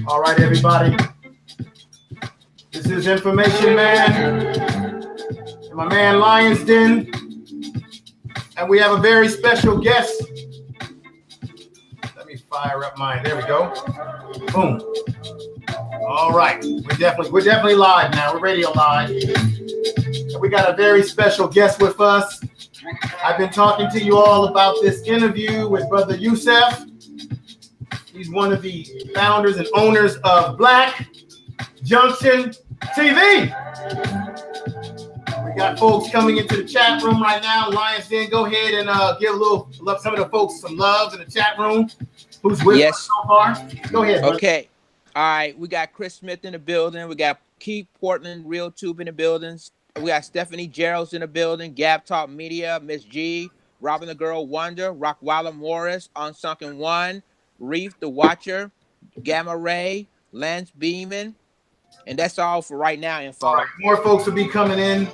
All right, everybody. This is Information Man and my man Lion's Den. And we have a very special guest. Let me fire up mine. There we go. Boom. All right. We're definitely live now. We're radio live. And we got a very special guest with us. I've been talking to you all about this interview with Brother Yusuf. He's one of the founders and owners of Junction TV. We got folks coming into the chat room right now. Lions Den, go ahead and give some of the folks some love in the chat room. Who's with us so far? Go ahead. Brother. Okay. All right. We got Chris Smith in the building. We got Keith Portland, RealTube in the buildings. We got Stephanie Gerald's in the building. Gab Talk Media, Miss G, Robin the Girl Wonder, Rockwalla Morris, Unsunken One, Reef the Watcher, Gamma Ray, Lance Beeman, and that's all for right now, info. All right, more folks will be coming in.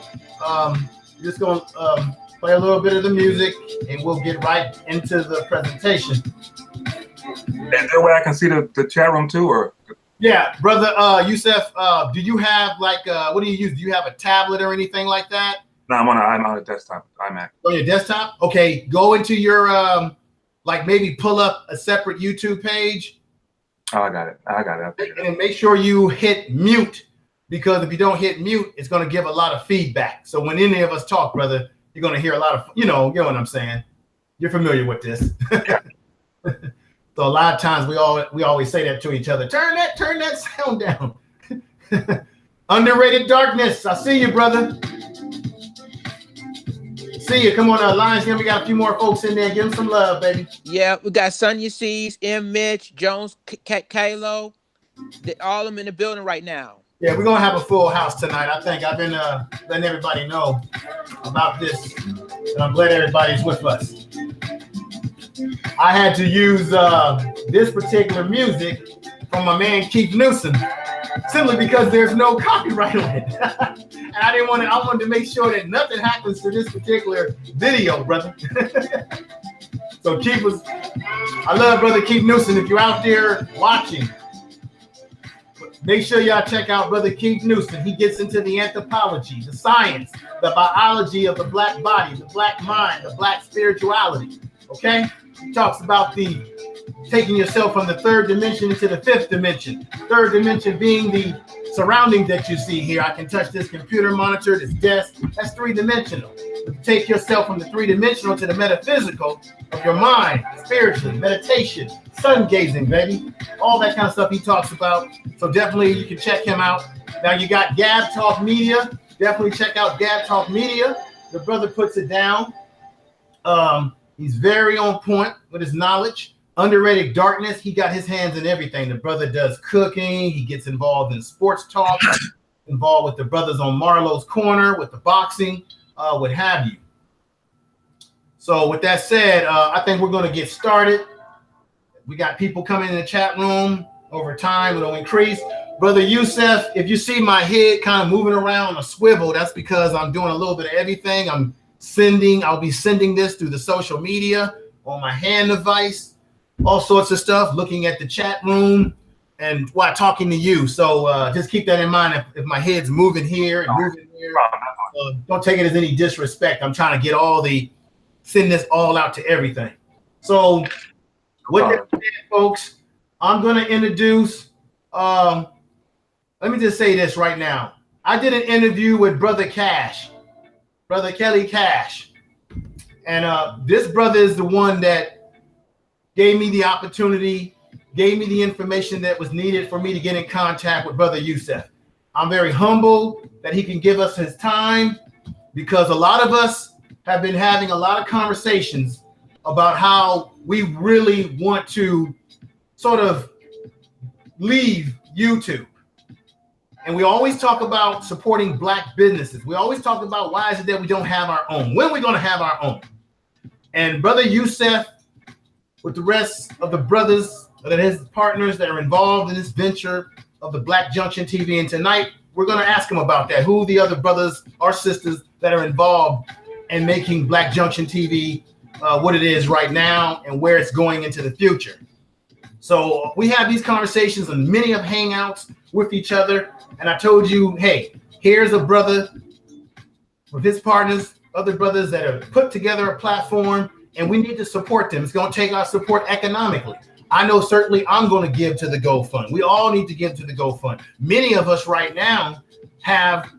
Just going to play a little bit of the music, and we'll get right into the presentation. Is there a way I can see the chat room too, or? Yeah, Brother Yusuf, do you have like what do you use? Do you have a tablet or anything like that? No, I'm on a desktop, iMac. On your desktop? Okay, go into your like maybe pull up a separate YouTube page. Oh, I got it. And make sure you hit mute, because if you don't hit mute, it's going to give a lot of feedback. So when any of us talk, brother, you're going to hear a lot of, you know what I'm saying? You're familiar with this. So a lot of times we always say that to each other. Turn that sound down. Underrated Darkness. I see you, brother. See you. Come on, Lions. We got a few more folks in there. Give them some love, baby. Yeah, we got Sonya C's, M. Mitch, Jones, Kalo. All of them in the building right now. Yeah, we're going to have a full house tonight. I think I've been letting everybody know about this, and I'm glad everybody's with us. I had to use this particular music from my man Keith Newsom, simply because there's no copyright on it. And I wanted to make sure that nothing happens to this particular video, brother. So I love Brother Keith Newsom. If you're out there watching, make sure y'all check out Brother Keith Newsom. He gets into the anthropology, the science, the biology of the black body, the black mind, the black spirituality. Okay? He talks about taking yourself from the third dimension into the fifth dimension. Third dimension being the surroundings that you see here. I can touch this computer monitor, this desk. That's three-dimensional. Take yourself from the three-dimensional to the metaphysical of your mind, spiritually, meditation, sun gazing, baby. All that kind of stuff he talks about. So definitely you can check him out. Now you got Gab Talk Media. Definitely check out Gab Talk Media. The brother puts it down. He's very on point with his knowledge. Underrated Darkness, he got his hands in everything. The brother does cooking. He gets involved in sports talk, involved with the brothers on Marlowe's Corner, with the boxing, what have you. So with that said, I think we're going to get started. We got people coming in the chat room. Over time, it'll increase. Brother Yusuf, if you see my head kind of moving around on a swivel, that's because I'm doing a little bit of everything. I'll be sending this through the social media on my hand device, all sorts of stuff, looking at the chat room and while talking to you. So just keep that in mind. If my head's moving here and moving here, don't take it as any disrespect. I'm trying to send this all out to everything. So with that said, folks, I'm going to introduce, let me just say this right now. I did an interview with Brother Cash, Brother Kelly Cash. And this brother is the one that gave me the opportunity, gave me the information that was needed for me to get in contact with Brother Yusuf. I'm very humbled that he can give us his time, because a lot of us have been having a lot of conversations about how we really want to sort of leave YouTube. And we always talk about supporting Black businesses. We always talk about why is it that we don't have our own? When are we going to have our own? And Brother Yusuf, with the rest of the brothers, that his partners that are involved in this venture of the Black Junction TV, and tonight we're going to ask him about that. Who the other brothers or sisters that are involved in making Black Junction TV what it is right now and where it's going into the future. So we have these conversations and many of hangouts with each other. And I told you, hey, here's a brother with his partners, other brothers that have put together a platform, and we need to support them. It's going to take our support economically. I know certainly I'm going to give to the GoFund. We all need to give to the GoFund. Many of us right now have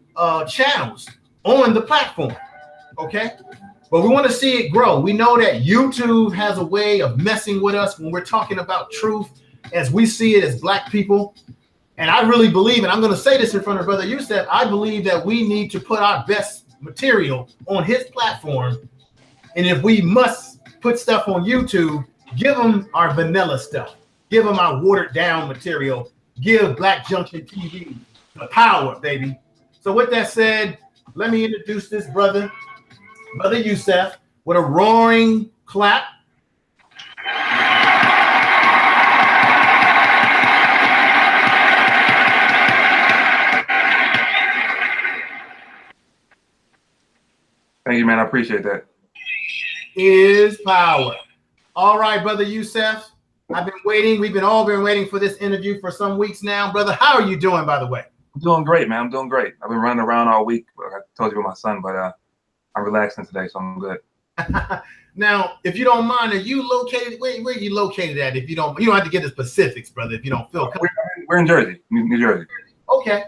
channels on the platform, okay? But we want to see it grow. We know that YouTube has a way of messing with us when we're talking about truth as we see it as Black people. And I really believe, and I'm going to say this in front of Brother Yusuf, I believe that we need to put our best material on his platform. And if we must put stuff on YouTube, give them our vanilla stuff. Give them our watered down material. Give Black Junction TV the power, baby. So with that said, let me introduce this brother, Brother Yusuf, with a roaring clap. Thank you, man. I appreciate that. Is power. All right, Brother Yusuf. I've been waiting. We've all been waiting for this interview for some weeks now. Brother, how are you doing, by the way? I'm doing great, man. I'm doing great. I've been running around all week. I told you about my son, but I'm relaxing today, so I'm good. Now, if you don't mind, are you located? Where are you located at? If you don't have to get the specifics, brother. If you don't feel comfortable. We're in Jersey, New Jersey. Okay.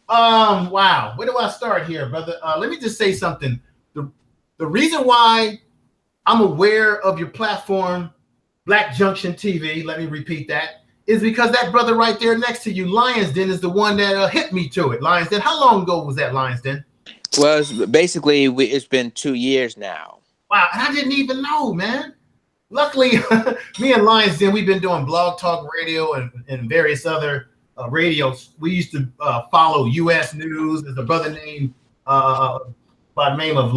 Wow. Where do I start here, brother? Let me just say something. The reason why I'm aware of your platform, Black Junction TV, let me repeat that, is because that brother right there next to you, Lions Den, is the one that hit me to it. Lions Den. How long ago was that, Lions Den? Well, basically, it's been 2 years now. Wow, and I didn't even know, man. Luckily, me and Lions Den, we've been doing Blog Talk Radio and various other radios. We used to follow U.S. News. There's a brother named by the name of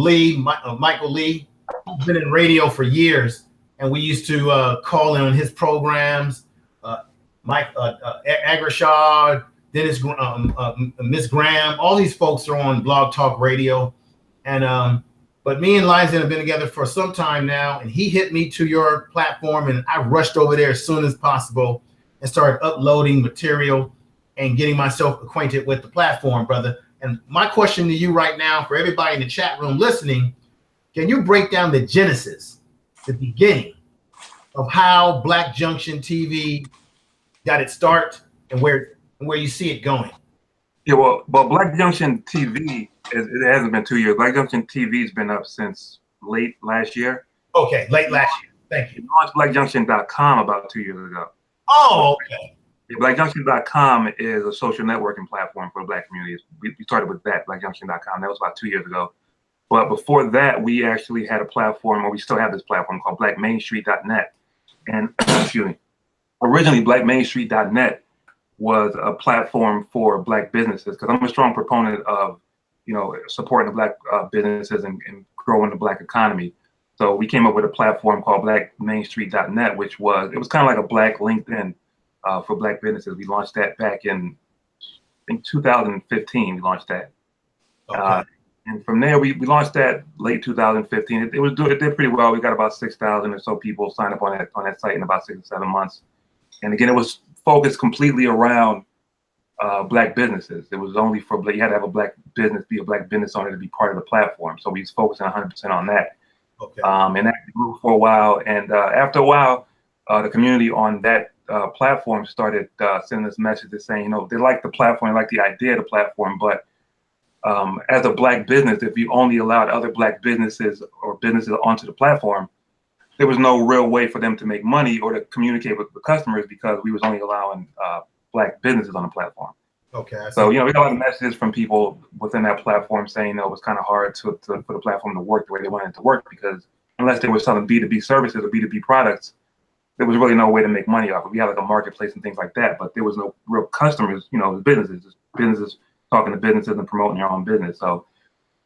Michael Lee. He's been in radio for years, and we used to call in on his programs. Mike Agrashad, Dennis, Miss Graham, all these folks are on Blog Talk Radio, and but me and Lions have been together for some time now, and he hit me to your platform, and I rushed over there as soon as possible and started uploading material and getting myself acquainted with the platform, brother. And my question to you right now, for everybody in the chat room listening, can you break down the genesis, the beginning of how Black Junction TV got its start and where you see it going? Yeah, well, Black Junction TV, it hasn't been 2 years. Black Junction TV's been up since late last year. Okay, late last year. Thank you. We launched BlackJunction.com about 2 years ago. Oh, okay. Yeah, BlackJunction.com is a social networking platform for Black communities. We started with that, BlackJunction.com. That was about 2 years ago. But before that, we actually had a platform, or we still have this platform called BlackMainStreet.net. And excuse me, originally BlackMainStreet.net was a platform for Black businesses, because I'm a strong proponent of, supporting the Black businesses and growing the Black economy. So we came up with a platform called BlackMainStreet.net, which was kind of like a Black LinkedIn for Black businesses. We launched that back in, I think, 2015. We launched that. Okay. And from there, we launched that late 2015. It did pretty well. We got about 6,000 or so people signed up on that site in about 6 or 7 months. And again, it was focused completely around Black businesses. It was only for you had to have a Black business, be a Black business owner to be part of the platform. So we was focusing 100% on that. Okay. And that grew for a while. And after a while, the community on that platform started sending us messages saying, you know, they like the platform, they like the idea of the platform, but as a Black business, if you only allowed other Black businesses or businesses onto the platform, there was no real way for them to make money or to communicate with the customers because we was only allowing Black businesses on the platform. Okay. So, you know, we got a lot of messages from people within that platform saying that it was kind of hard for the platform to work the way they wanted it to work because unless they were selling B2B services or B2B products, there was really no way to make money off it. We had like a marketplace and things like that, but there was no real customers, you know, businesses talking to businesses and promoting their own business. So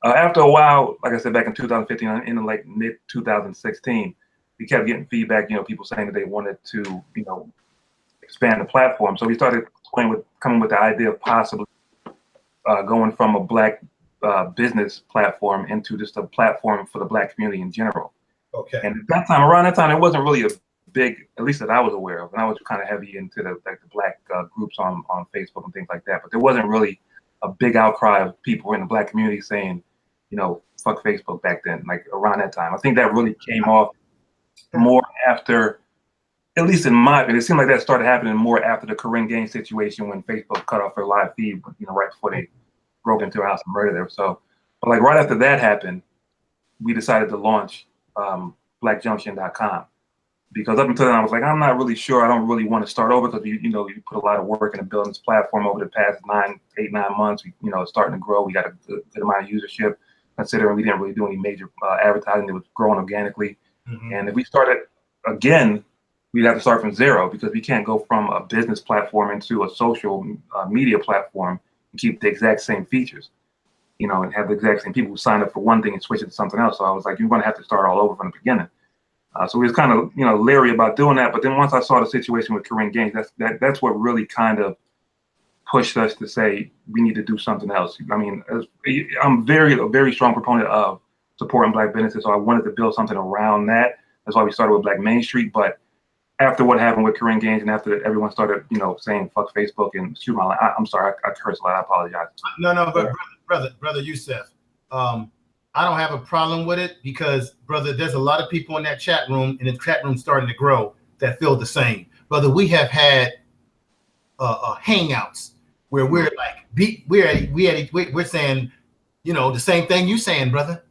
after a while, like I said, back in 2015, in like mid 2016, we kept getting feedback, you know, people saying that they wanted to, you know, expand the platform. So we started coming with the idea of possibly going from a Black business platform into just a platform for the Black community in general. Okay. And at that time, around that time, it wasn't really a big, at least that I was aware of, and I was kind of heavy into the Black groups on Facebook and things like that. But there wasn't really a big outcry of people in the Black community saying, you know, fuck Facebook back then, like around that time. I think that really came off more after, at least in my opinion, it seemed like that started happening more after the Corinne Gaines situation when Facebook cut off their live feed, you know, right before they broke into her house and murdered her. So, but like right after that happened, we decided to launch BlackJunction.com. Because up until then, I was like, I'm not really sure. I don't really want to start over because you know, you put a lot of work into building this platform over the past 8, 9 months. You know, it's starting to grow. We got a good amount of usership, considering we didn't really do any major advertising. It was growing organically. Mm-hmm. And if we started again, we'd have to start from zero because we can't go from a business platform into a social media platform and keep the exact same features, you know, and have the exact same people who sign up for one thing and switch it to something else. So I was like, you're going to have to start all over from the beginning. So we was kind of, you know, leery about doing that. But then once I saw the situation with Corinne Gaines, that's what really kind of pushed us to say we need to do something else. I mean, I'm a very strong proponent of supporting Black businesses, so I wanted to build something around that. That's why we started with Black Main Street. But after what happened with Corinne Gaines and after everyone started, you know, saying fuck Facebook and shoot my line, I'm sorry, I cursed a lot. I apologize. No, but brother Yusuf, I don't have a problem with it because, brother, there's a lot of people in that chat room, and the chat room starting to grow that feel the same. Brother, we have had hangouts where we're like, we're saying, you know, the same thing you saying, brother.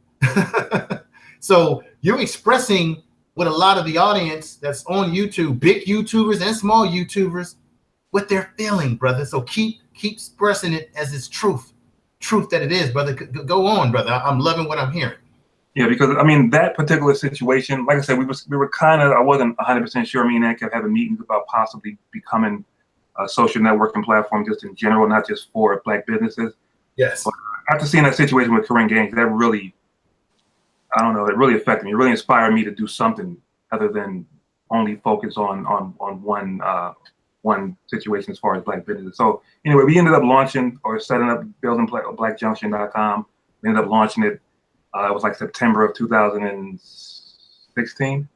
So you're expressing what a lot of the audience that's on YouTube, big YouTubers and small YouTubers, what they're feeling, brother. So keep expressing it as it's truth that it is, brother. Go on, brother. I'm loving what I'm hearing. Yeah, because I mean that particular situation, like I said, we were kind of, I wasn't 100% sure. Me and Ann kept having meetings about possibly becoming a social networking platform just in general, not just for Black businesses. Yes. But after seeing that situation with Corinne Gaines, that really, I don't know, it really affected me. It really inspired me to do something other than only focus on one situation as far as Black businesses. So anyway, we ended up launching or setting up, building BlackJunction.com. We ended up launching it. It was like September of 2016.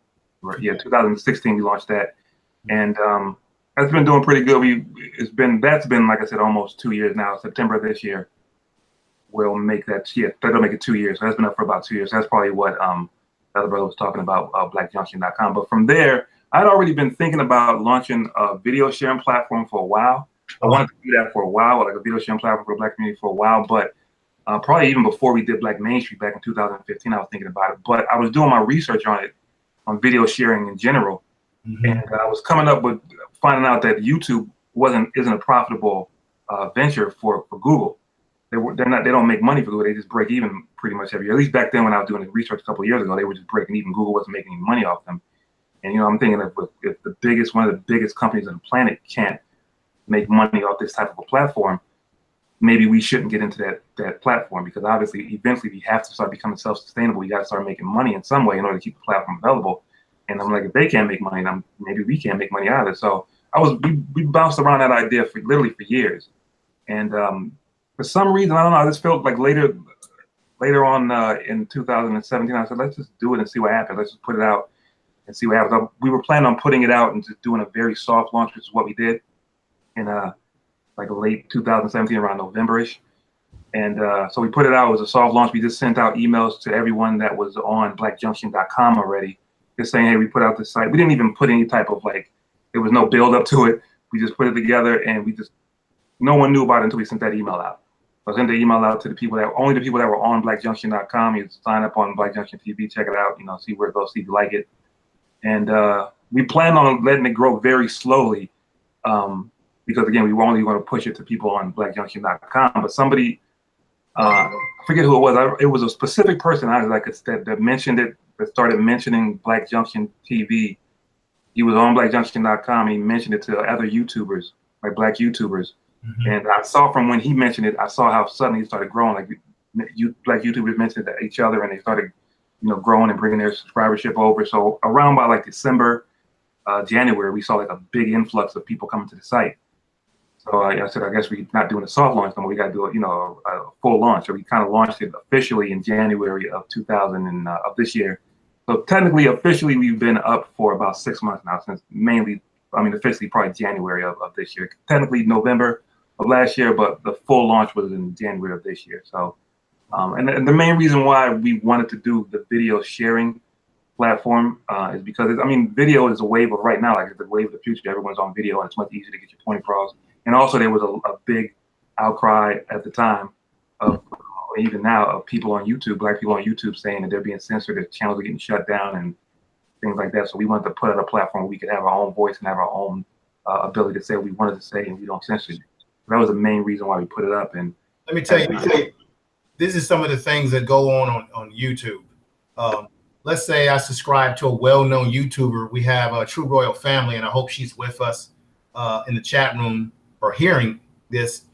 Yeah, 2016 we launched that, and that's been doing pretty good. That's been like I said, almost 2 years now. September of this year will make that. Yeah, that'll make it 2 years. So that's been up for about 2 years. So that's probably what the other brother was talking about, BlackJunction.com. But from there, I'd already been thinking about launching a video sharing platform for a while. I wanted to do that for a while, like a video sharing platform for the Black community for a while, but probably even before we did Black Main Street back in 2015, I was thinking about it. But I was doing my research on it, on video sharing in general, and I was coming up with finding out that YouTube isn't a profitable venture for Google. They don't make money for Google. They just break even pretty much every year. At least back then when I was doing the research a couple of years ago, they were just breaking even. Google wasn't making any money off them. And, you know, I'm thinking that if one of the biggest companies on the planet can't make money off this type of a platform, maybe we shouldn't get into that platform, because obviously eventually we have to start becoming self-sustainable. We got to start making money in some way in order to keep the platform available. And I'm like, if they can't make money, then maybe we can't make money either. So we bounced around that idea literally for years. And for some reason, I don't know, I just felt like later on in 2017, I said, let's just do it and see what happens. Let's just put it out and see what happens. We were planning on putting it out and just doing a very soft launch, which is what we did in like late 2017, around November-ish. And so we put it out. It was a soft launch. We just sent out emails to everyone that was on blackjunction.com already, just saying, hey, we put out this site. We didn't even put any type of there was no build up to it. We just put it together, and no one knew about it until we sent that email out. So I sent the email out to only the people that were on blackjunction.com. You sign up on Black Junction TV, check it out, see where it goes, see if you like it. And we plan on letting it grow very slowly, because again, we were only going to push it to people on blackjunction.com. But somebody, I forget who it was. It was a specific person that mentioned it, that started mentioning Black Junction TV. He was on blackjunction.com. He mentioned it to other YouTubers, like Black YouTubers. Mm-hmm. And I saw from when he mentioned it, I saw how suddenly it started growing. Black YouTubers mentioned it to each other, and they started, growing and bringing their subscribership over. So around by December, January, we saw a big influx of people coming to the site. So I said, I guess we're not doing a soft launch anymore. We got to do a full launch. So we kind of launched it officially in January of of this year. So technically, officially, we've been up for about 6 months now, since officially probably January of this year. Technically November of last year, but the full launch was in January of this year. So, and the main reason why we wanted to do the video sharing platform is because video is a wave of right now, it's the wave of the future. Everyone's on video, and it's much easier to get your point across. And also, there was a big outcry at the time of, even now, of people on YouTube, Black people on YouTube, saying that they're being censored, their channels are getting shut down, and things like that. So we wanted to put out a platform where we could have our own voice and have our own ability to say what we wanted to say, and we don't censor you. That was the main reason why we put it up. And let me tell you, this is some of the things that go on YouTube. Let's say I subscribe to a well-known YouTuber. We have a True Royal Family, and I hope she's with us in the chat room or hearing this.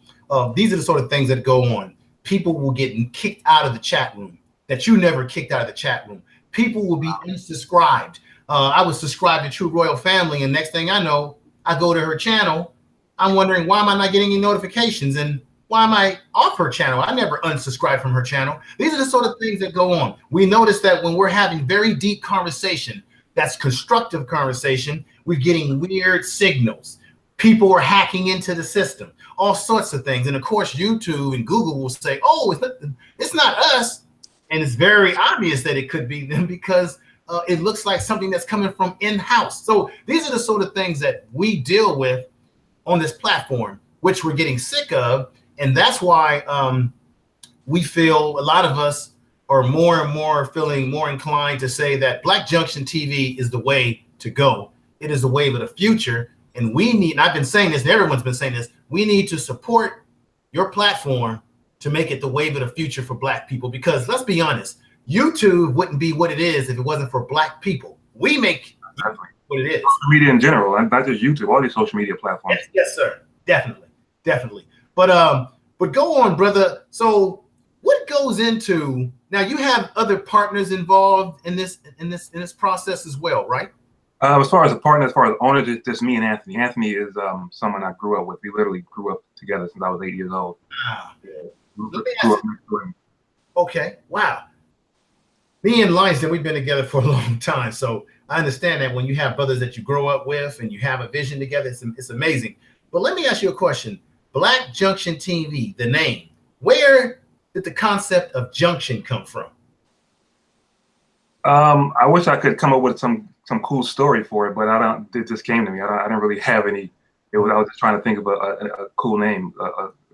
These are the sort of things that go on. People will get kicked out of the chat room that you never kicked out of the chat room. People will be unsubscribed. I was subscribed to True Royal Family, and next thing I know, I go to her channel. I'm wondering, why am I not getting any notifications, and why am I off her channel? I never unsubscribed from her channel. These are the sort of things that go on. We notice that when we're having very deep conversation, that's constructive conversation, we're getting weird signals. People are hacking into the system, all sorts of things. And of course, YouTube and Google will say, oh, it's not us. And it's very obvious that it could be them, because it looks like something that's coming from in-house. So these are the sort of things that we deal with on this platform, which we're getting sick of. And that's why we feel, a lot of us are more and more feeling more inclined to say that Black Junction TV is the way to go. It is the wave of the future. And we need, and I've been saying this, and everyone's been saying this, we need to support your platform to make it the wave of the future for Black people. Because let's be honest, YouTube wouldn't be what it is if it wasn't for Black people. We make what it is. Social media in general, not just YouTube, all these social media platforms. Yes, sir. Definitely. But go on, brother. So what goes into, now you have other partners involved in this process as well, right? As far as a partner, as far as owners, it's just me and Anthony. Anthony is someone I grew up with. We literally grew up together since I was 8 years old. Wow. Okay, wow. Me and Langston, we've been together for a long time, so I understand that when you have brothers that you grow up with and you have a vision together, it's amazing. But let me ask you a question. Black Junction TV, the name, where did the concept of junction come from? I wish I could come up with some cool story for it, but it just came to me. I didn't really have any. I was just trying to think of a cool name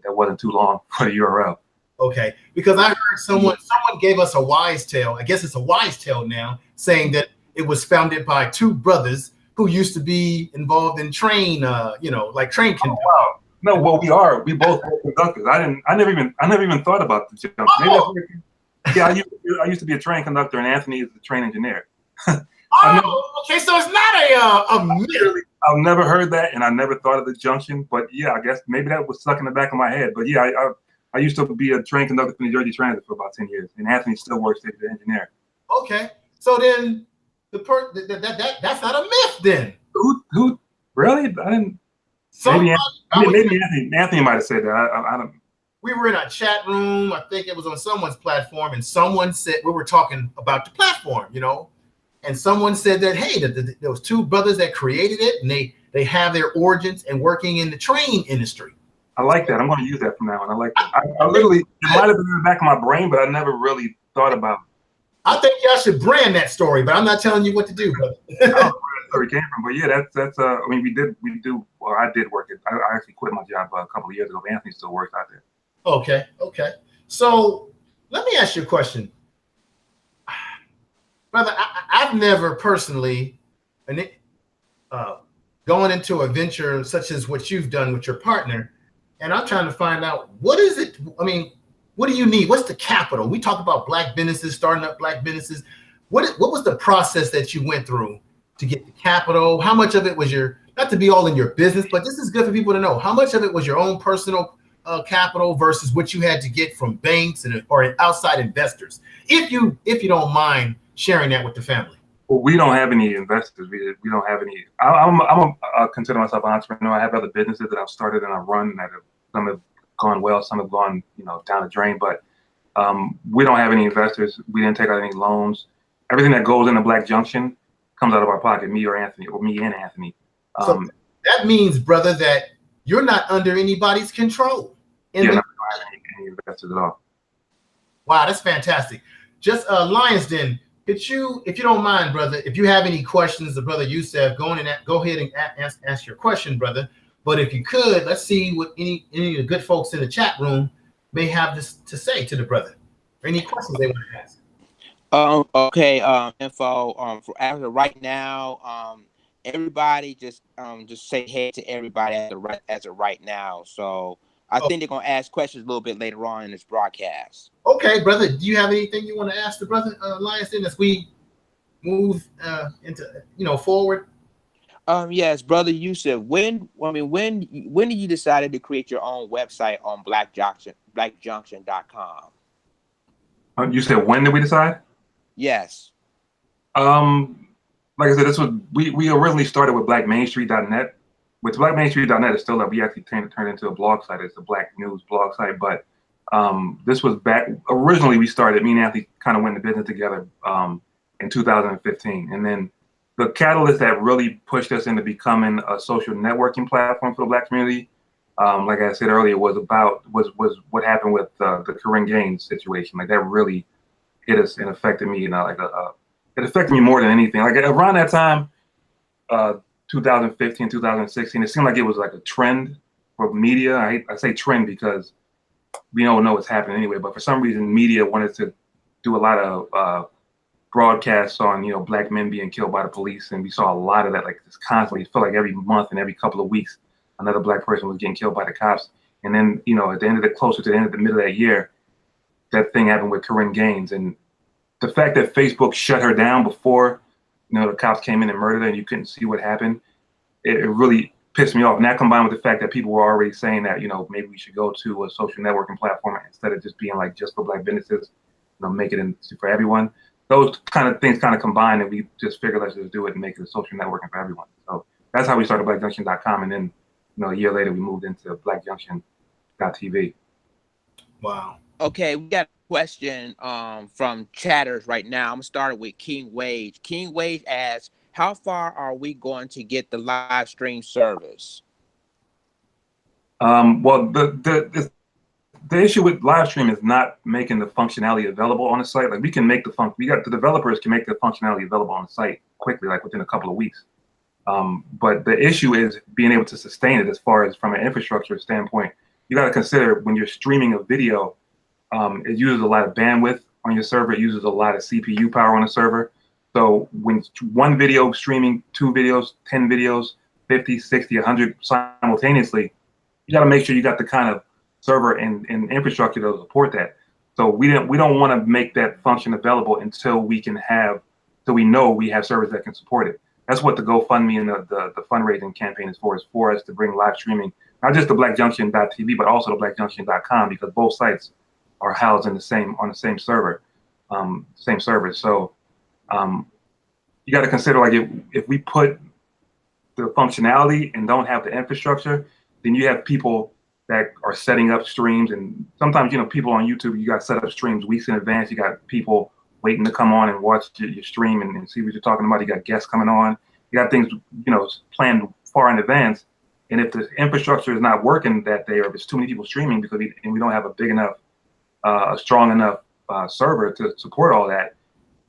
that wasn't too long for the URL. Okay, because I heard someone gave us a wise tale. I guess it's a wise tale now, saying that it was founded by two brothers who used to be involved in train, like train conductors. Oh, wow. No, well, we both are conductors. I never even thought about the jump. Oh. Yeah, I used to be a train conductor, and Anthony is a train engineer. Okay, so it's not a myth. I've never heard that, and I never thought of the junction. But yeah, I guess maybe that was stuck in the back of my head. But yeah, I used to be a train conductor for New Jersey Transit for about 10 years, and Anthony still works as an engineer. Okay, so then that's not a myth then. Who really? I didn't. Maybe Anthony might have said that. I don't. We were in a chat room. I think it was on someone's platform, and someone said, we were talking about the platform, and someone said that, hey, there was two brothers that created it, and they have their origins and working in the train industry. I like that. I'm going to use that from now on. I like that. I literally, it might have been in the back of my brain, but I never really thought about it. I think y'all should brand that story, but I'm not telling you what to do, brother. I don't know where that story came from, but yeah, that's. I mean, well, I did work it. I actually quit my job a couple of years ago. But Anthony still works out there. Okay. So let me ask you a question, brother. I've never personally, going into a venture such as what you've done with your partner, and I'm trying to find out what is it. I mean, what do you need? What's the capital? We talk about black businesses, starting up black businesses. What was the process that you went through to get the capital? How much of it was not to be all in your business, but this is good for people to know. How much of it was your own personal capital versus what you had to get from banks or outside investors? If you don't mind sharing that with the family. Well, we don't have any investors. We don't have any. I consider myself an entrepreneur. I have other businesses that I've started and I've run that some have gone well, some have gone down the drain. But we don't have any investors. We didn't take out any loans. Everything that goes into Black Junction comes out of our pocket, me and Anthony. So that means, brother, that you're not under anybody's control. Yeah, not any investors at all. Wow, that's fantastic. Just Lions Den, could you, if you don't mind, brother, if you have any questions, the brother Yusuf, go ahead and ask your question, brother. But if you could, let's see what any of the good folks in the chat room may have to say to the brother, or any questions they want to ask. Okay. Info. For after right now, everybody just say hey to everybody as of right now. So I think they're gonna ask questions a little bit later on in this broadcast. Okay, brother. Do you have anything you want to ask the brother Lions Den as we move into forward? Yes, brother Yusuf. When did you decide to create your own website on blackjunction.com? You said when did we decide? Yes. Like I said, we originally started with blackmainstreet.net. With blackmainstreet.net, it's still that we actually turned into a blog site. It's a Black news blog site, but this was back originally. We started. Me and Anthony kind of went into business together in 2015, and then the catalyst that really pushed us into becoming a social networking platform for the Black community, like I said earlier, was what happened with the Corinne Gaines situation. Like that really hit us and affected me. It affected me more than anything. Like around that time, 2015, 2016, it seemed like it was like a trend for media. I say trend because we don't know what's happening anyway. But for some reason, media wanted to do a lot of broadcasts on Black men being killed by the police, and we saw a lot of that, like just constantly. It felt like every month and every couple of weeks another Black person was getting killed by the cops. And then at the end of closer to the end of the middle of that year, that thing happened with Corinne Gaines. And the fact that Facebook shut her down before the cops came in and murdered her and you couldn't see what happened, it really pissed me off. And that combined with the fact that people were already saying that maybe we should go to a social networking platform instead of just being like just for Black businesses, make it for everyone. Those kind of things kind of combined, and we just figured let's just do it and make it a social networking for everyone. So that's how we started BlackJunction.com, and then a year later we moved into BlackJunction.TV. Wow. Okay, we got a question from chatters right now. I'm gonna start with King Wage. King Wage asks, how far are we going to get the live stream service? Well, the issue with live stream is not making the functionality available on the site. Like we can make the developers can make the functionality available on the site quickly, like within a couple of weeks. But the issue is being able to sustain it as far as from an infrastructure standpoint. You got to consider when you're streaming a video, it uses a lot of bandwidth on your server. It uses a lot of CPU power on the server. So when one video streaming 2 videos, 10 videos, 50, 60, 100 simultaneously, you got to make sure you got the kind of server and infrastructure to support that. So we don't want to make that function available until we know we have servers that can support it. That's what the GoFundMe and the fundraising campaign is for us to bring live streaming, not just to BlackJunction.TV, but also to BlackJunction.com, because both sites are housed on the same server, So you got to consider, like, if we put the functionality and don't have the infrastructure, then you have people that are setting up streams, and sometimes people on YouTube, you got to set up streams weeks in advance. You got people waiting to come on and watch your stream and see what you're talking about. You got guests coming on. You got things planned far in advance, And if the infrastructure is not working that day, or if it's too many people streaming because we don't have a big enough, a strong enough server to support all that,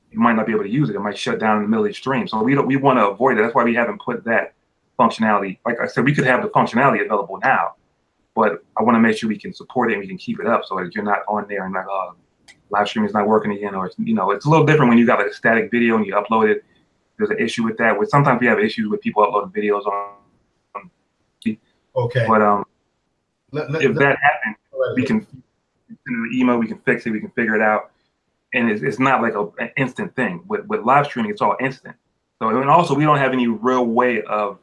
you might not be able to use it. It might shut down in the middle of the stream. So we want to avoid it. That's why we haven't put that functionality. Like I said, we could have the functionality available now, but I want to make sure we can support it and we can keep it up so that you're not on there and like, oh, live streaming is not working again, or it's, you know, it's a little different when you got like a static video and you upload it. There's an issue with that. Sometimes we have issues with people uploading videos on. Okay. But if that happens, we can send an email, we can fix it, we can figure it out, and it's not like an instant thing. With live streaming, it's all instant. So, and also we don't have any real way of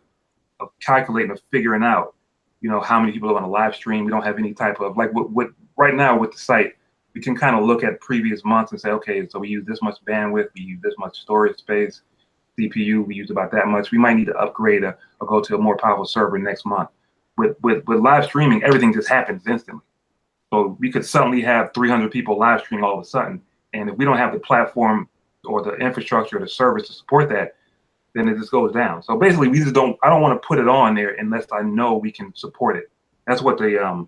calculating or figuring out, you know, how many people are on a live stream. We don't have any type of like what right now with the site. We can kind of look at previous months and say, okay, so we use this much bandwidth, we use this much storage space, CPU, we use about that much. We might need to upgrade or go to a more powerful server next month. With live streaming, everything just happens instantly. So we could suddenly have 300 people live streaming all of a sudden. And if we don't have the platform or the infrastructure or the service to support that, then it just goes down. So basically, I don't want to put it on there unless I know we can support it. That's what the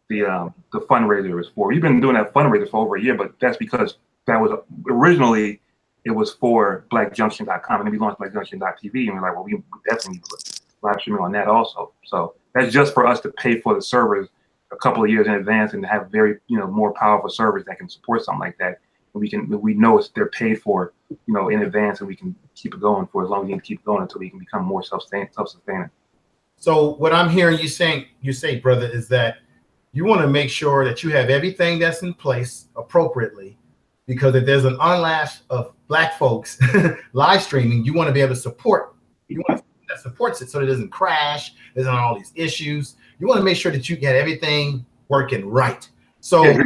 fundraiser is for. We've been doing that fundraiser for over a year, but that's because that was originally it was for blackjunction.com, and then we launched blackjunction.tv, and we're like, well, we definitely need to put live streaming on that also. So that's just for us to pay for the servers a couple of years in advance and have very, you know, more powerful servers that can support something like that. And we know they're paid for, you know, in advance, and we can keep it going for as long as we can keep it going until we can become more self-sustaining. So what I'm hearing you say, brother, is that you want to make sure that you have everything that's in place appropriately, because if there's an onslaught of Black folks live streaming, you want to be able to support. You want something that supports it so that it doesn't crash. There's not all these issues. You want to make sure that you get everything working right. So, and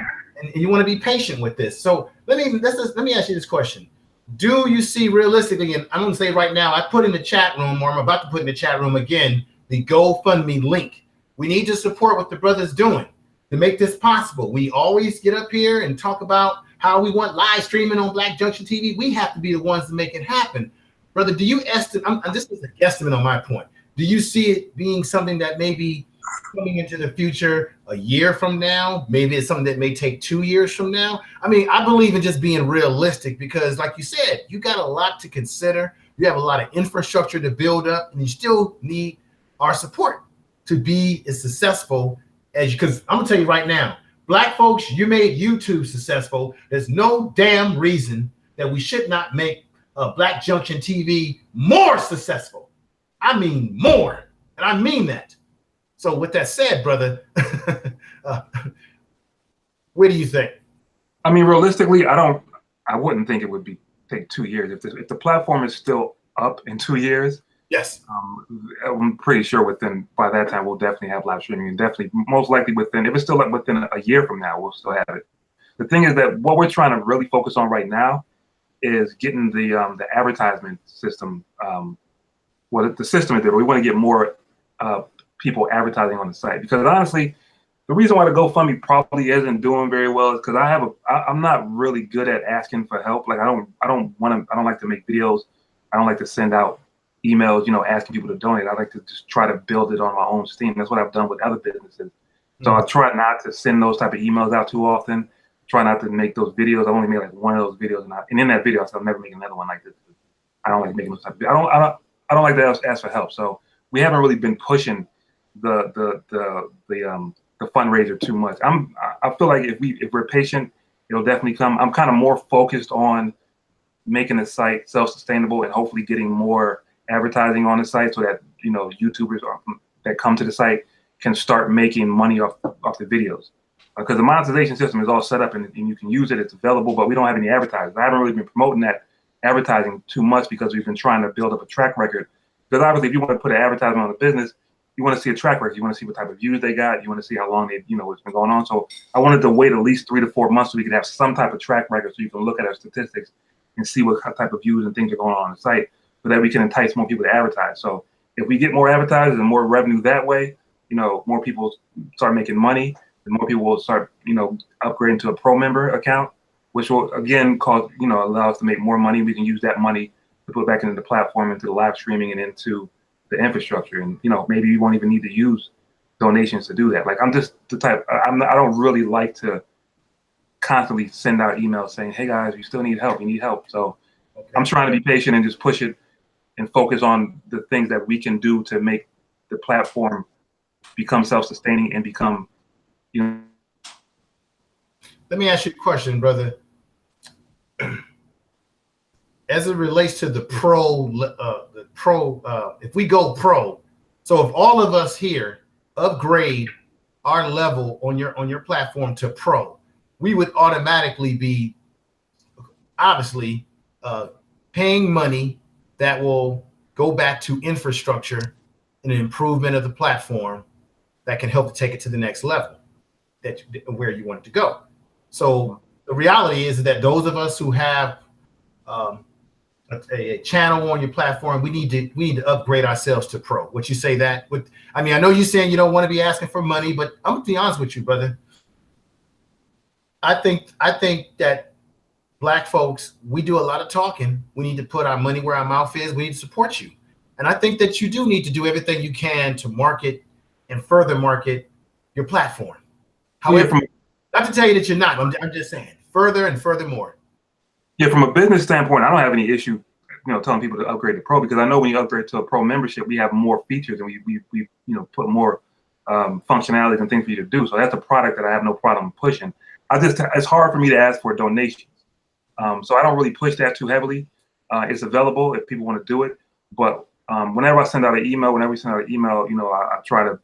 you want to be patient with this. So let me ask you this question. Do you see realistically, and I'm going to say right now, I put in the chat room, or I'm about to put in the chat room again, the GoFundMe link. We need to support what the brother's doing to make this possible. We always get up here and talk about how we want live streaming on Black Junction TV. We have to be the ones to make it happen. Brother, do you estimate, this is a guesstimate on my point, do you see it being something that may be coming into the future a year from now? Maybe it's something that may take 2 years from now. I mean, I believe in just being realistic, because like you said, you got a lot to consider. You have a lot of infrastructure to build up, and you still need our support to be as successful as you, because I'm gonna tell you right now, Black folks, you made YouTube successful. There's no damn reason that we should not make Black Junction TV more successful. I mean more, and I mean that. So with that said, brother, what do you think? I mean, realistically, I wouldn't think it would take 2 years. If the platform is still up in 2 years, yes, I'm pretty sure by that time we'll definitely have live streaming, and definitely most likely if it's still up within a year from now, we'll still have it. The thing is that what we're trying to really focus on right now is getting the advertisement system. Well, the system is there, but we want to get more people advertising on the site, because honestly, the reason why the GoFundMe probably isn't doing very well is because I'm not really good at asking for help. Like I don't like to make videos. I don't like to send out emails, you know, asking people to donate. I like to just try to build it on my own steam. That's what I've done with other businesses. So I try not to send those type of emails out too often. Try not to make those videos. I only made like one of those videos, and in that video, I said I'll never make another one like this. I don't like making those type of videos. I don't like to ask for help. So we haven't really been pushing the fundraiser too much. I feel like if we're patient, it'll definitely come. I'm kind of more focused on making the site self-sustainable and hopefully getting more advertising on the site, so that, you know, YouTubers that come to the site can start making money off the videos, because the monetization system is all set up and you can use it. It's available, but we don't have any advertisers. I haven't really been promoting that advertising too much because we've been trying to build up a track record. Because obviously, if you want to put an advertisement on the business, you want to see a track record. You want to see what type of views they got. You want to see how long it's been going on. So I wanted to wait at least 3 to 4 months so we could have some type of track record, so you can look at our statistics and see what type of views and things are going on the site, so that we can entice more people to advertise. So if we get more advertisers and more revenue that way, you know, more people start making money, and more people will start, you know, upgrading to a pro member account, which will again allow us to make more money. We can use that money to put back into the platform, into the live streaming, and into the infrastructure. And maybe you won't even need to use donations to do that. Like I'm just the type. I don't really like to constantly send out emails saying, "Hey guys, you still need help. You need help." So I'm trying to be patient and just push it and focus on the things that we can do to make the platform become self-sustaining and become, Let me ask you a question, brother. As it relates to the if we go pro, so if all of us here upgrade our level on your platform to pro, we would automatically be obviously paying money that will go back to infrastructure and an improvement of the platform that can help to take it to the next level where you want it to go. So the reality is that those of us who have a channel on your platform, we need to upgrade ourselves to pro. Would you say that? I mean, I know you're saying you don't want to be asking for money, but I'm gonna be honest with you, brother. I think that Black folks, we do a lot of talking. We need to put our money where our mouth is. We need to support you. And I think that you do need to do everything you can to market and further market your platform. However, not to tell you that you're not, I'm just saying further and furthermore. Yeah, from a business standpoint, I don't have any issue, telling people to upgrade to pro, because I know when you upgrade to a pro membership, we have more features and we put more functionalities and things for you to do. So that's a product that I have no problem pushing. It's hard for me to ask for donations. So I don't really push that too heavily. It's available if people want to do it. But whenever I send out an email, I try to,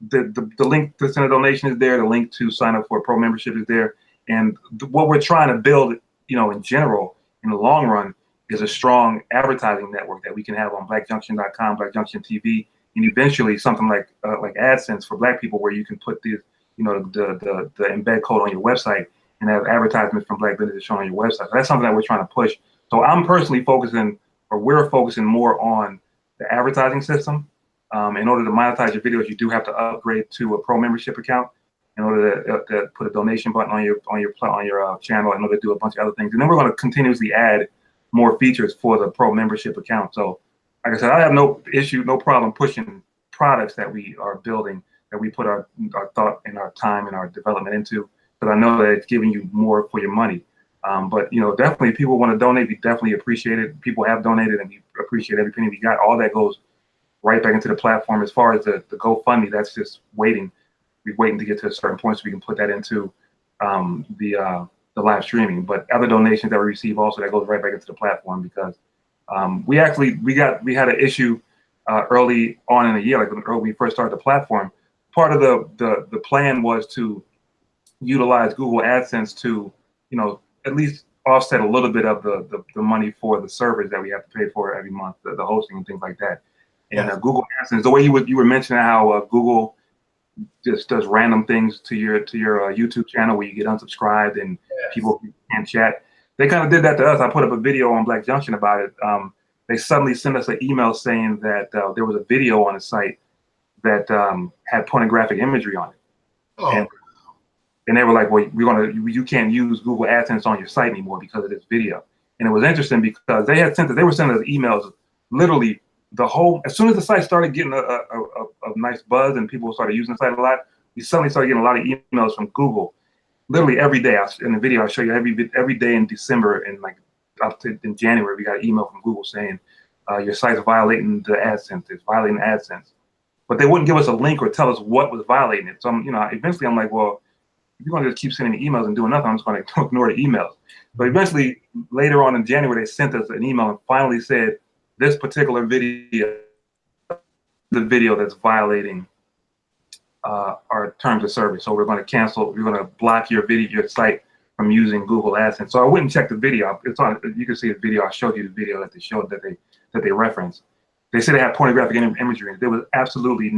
the link to send a donation is there. The link to sign up for a pro membership is there. And what we're trying to build, in general, in the long run, is a strong advertising network that we can have on BlackJunction.com, Black Junction TV, and eventually something like AdSense for Black people, where you can put the embed code on your website and have advertisements from Black businesses shown on your website. So that's something that we're trying to push. So I'm personally we're focusing more on the advertising system. In order to monetize your videos, you do have to upgrade to a pro membership account in order to put a donation button on your channel, in order to do a bunch of other things. And then we're going to continuously add more features for the pro membership account. So like I said, I have no problem pushing products that we are building, that we put our thought and our time and our development into, because I know that it's giving you more for your money. But definitely, if people want to donate, we definitely appreciate it. People have donated, and we appreciate every penny we got. All that goes right back into the platform. As far as the GoFundMe, that's just waiting. We're waiting to get to a certain point so we can put that into the live streaming. But other donations that we receive also, that goes right back into the platform, because we had an issue early on in the year, like when we first started the platform. Part of the plan was to utilize Google AdSense to at least offset a little bit of the money for the servers that we have to pay for every month, the hosting and things like that. And Google AdSense, the way you were mentioning how Google just does random things to your YouTube channel where you get unsubscribed and people can't chat. They kind of did that to us. I put up a video on Black Junction about it. They suddenly sent us an email saying that there was a video on the site that had pornographic imagery on it. Oh. And they were like, well, you can't use Google AdSense on your site anymore because of this video. And it was interesting because they were sending us emails literally as soon as the site started getting a nice buzz and people started using the site a lot, we suddenly started getting a lot of emails from Google. Literally every day. In the video, I'll show you every day in December and like up to in January, we got an email from Google saying your site's violating the AdSense. It's violating AdSense. But they wouldn't give us a link or tell us what was violating it. So eventually I'm like, well, if you're going to just keep sending me emails and doing nothing, I'm just going to ignore the emails. But eventually, later on in January, they sent us an email and finally said, this particular video, the video that's violating our terms of service. So we're going to cancel, we're going to block your site from using Google AdSense. So I went and checked the video. It's on, you can see the video. I showed you the video that they showed that they referenced. They said they had pornographic imagery. There was absolutely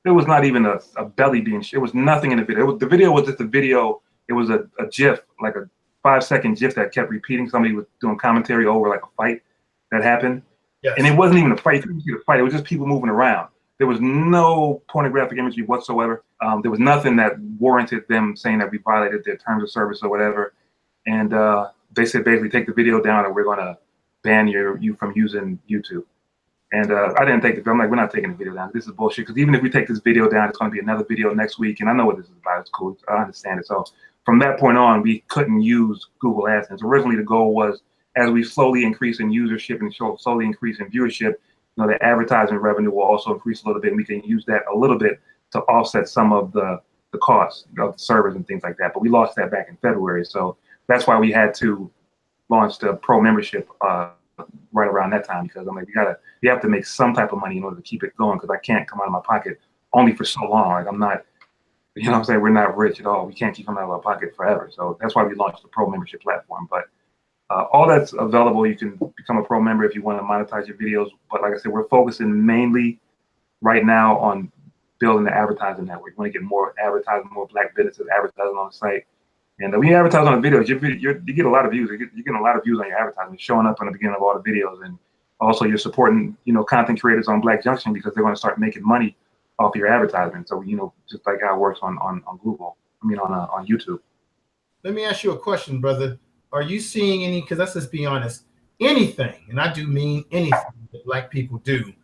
there was not even a belly being shown. There was nothing in the video. The video was just a video. It was a GIF, like a 5-second GIF that kept repeating. Somebody was doing commentary over like a fight that happened. Yes. And it wasn't even a fight. You couldn't see the fight. It was just people moving around. There was no pornographic imagery whatsoever. There was nothing that warranted them saying that we violated their terms of service or whatever. And they said basically take the video down and we're going to ban you from using YouTube. And I didn't take the, I'm like, we're not taking the video down. This is bullshit. Because even if we take this video down, it's going to be another video next week. And I know what this is about. It's cool. I understand it. So from that point on, we couldn't use Google AdSense. Originally, the goal was as we slowly increase in usership and slowly increase in viewership, the advertising revenue will also increase a little bit. And we can use that a little bit to offset some of the costs of the servers and things like that. But we lost that back in February. So that's why we had to launch the pro membership right around that time, because I'm like, you have to make some type of money in order to keep it going, because I can't come out of my pocket only for so long. Like, I'm not, you know what I'm saying? We're not rich at all. We can't keep coming out of our pocket forever. So that's why we launched the pro membership platform. But all that's available. You can become a pro member if you want to monetize your videos. But like I said, we're focusing mainly right now on building the advertising network. We want to get more advertising, more black businesses advertising on the site. And when you advertise on the videos, you get a lot of views. You're getting a lot of views on your advertising, showing up in the beginning of all the videos. And also you're supporting, content creators on Black Junction, because they're going to start making money off your advertisement. So, just like how it works on Google, on YouTube. Let me ask you a question, brother. Are you seeing any, because let's just be honest, anything, and I do mean anything that Black people do,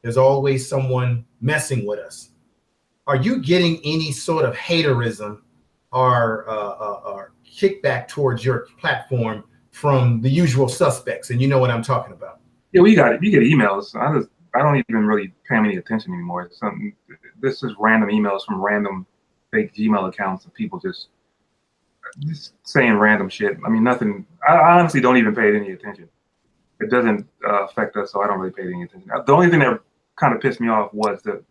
there's always someone messing with us. Are you getting any sort of haterism or kickback towards your platform from the usual suspects? And you know what I'm talking about. Yeah, we get emails. I don't even really pay them any attention anymore. This is random emails from random fake Gmail accounts of people just saying random shit. I mean, nothing. I honestly don't even pay it any attention. It doesn't affect us, so I don't really pay it any attention. The only thing that kind of pissed me off was the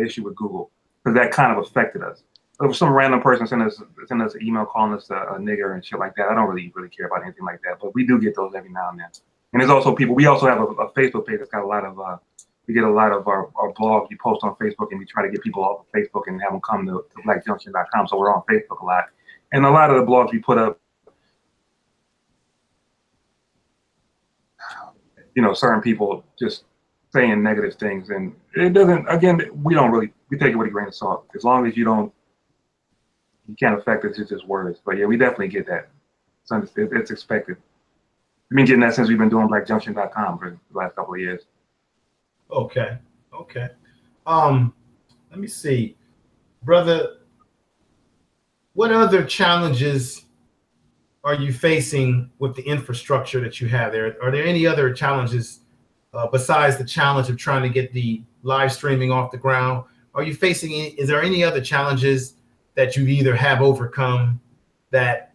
issue with Google, because that kind of affected us. There was some random person send us an email calling us a nigger and shit like that. I don't really care about anything like that, but we do get those every now and then. And there's also people. We also have a Facebook page that's got a lot of. We get a lot of our blogs we post on Facebook, and we try to get people off of Facebook and have them come to blackjunction.com. So we're on Facebook a lot, and a lot of the blogs we put up, certain people just saying negative things, and it doesn't. Again, we take it with a grain of salt. As long as you can't affect it. It's just words. But yeah, we definitely get that. It's expected. We've been getting that since we've been doing blackjunction.com for the last couple of years. Okay. Let me see, brother. What other challenges are you facing with the infrastructure that you have there? Are there any other challenges besides the challenge of trying to get the live streaming off the ground? Are you facing is there any other challenges that you either have overcome that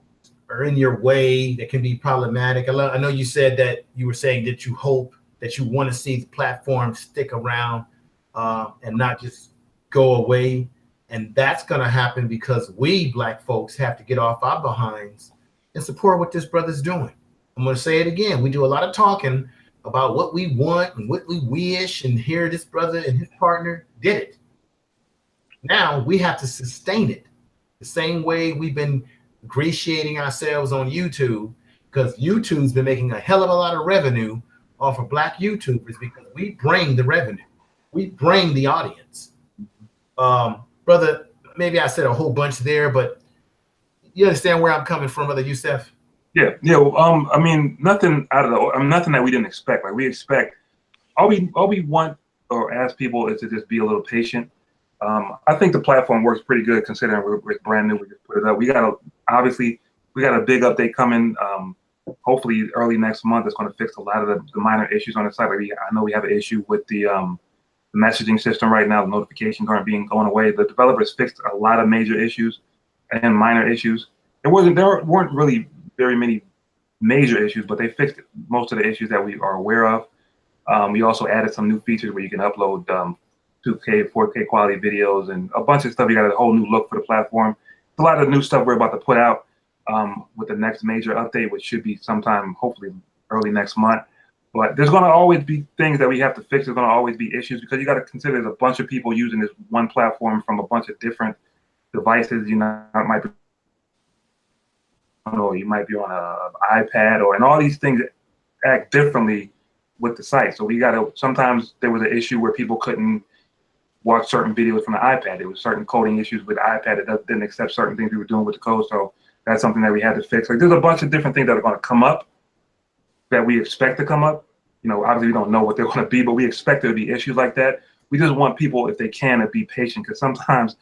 are in your way that can be problematic? I know you said that you were saying that you hope that you want to see the platform stick around and not just go away. And that's going to happen because we Black folks have to get off our behinds and support what this brother's doing. I'm going to say it again. We do a lot of talking about what we want and what we wish, and here this brother and his partner did it. Now we have to sustain it the same way we've been ingratiating ourselves on YouTube, because YouTube's been making a hell of a lot of revenue off of Black YouTubers, because we bring the revenue, we bring the audience. Brother, maybe I said a whole bunch there, but you understand where I'm coming from, Brother Yusuf? Yeah. I mean, nothing that we didn't expect. Like, we expect, all we want or ask people is to just be a little patient. I think the platform works pretty good considering we're brand new. We just put it up. We got a big update coming. Hopefully early next month. It's going to fix a lot of the minor issues on the site. Like, I know we have an issue with the messaging system right now. The notifications aren't going away. The developers fixed a lot of major issues and minor issues. There weren't really very many major issues, but they fixed most of the issues that we are aware of. We also added some new features where you can upload 2K, 4K quality videos and a bunch of stuff. You got a whole new look for the platform. A lot of new stuff we're about to put out with the next major update, which should be sometime, hopefully early next month. But there's going to always be things that we have to fix. There's going to always be issues, because you got to consider there's a bunch of people using this one platform from a bunch of different devices. It might be, you might be on an iPad and all these things act differently with the site. So we got to, sometimes there was an issue where people couldn't watch certain videos from the iPad. There was certain coding issues with the iPad that didn't accept certain things we were doing with the code. So that's something that we had to fix. Like, there's a bunch of different things that are going to come up that we expect to come up, You know, obviously we don't know what they're going to be, but we expect there to be issues like that. We just want people, if they can, to be patient, because sometimes,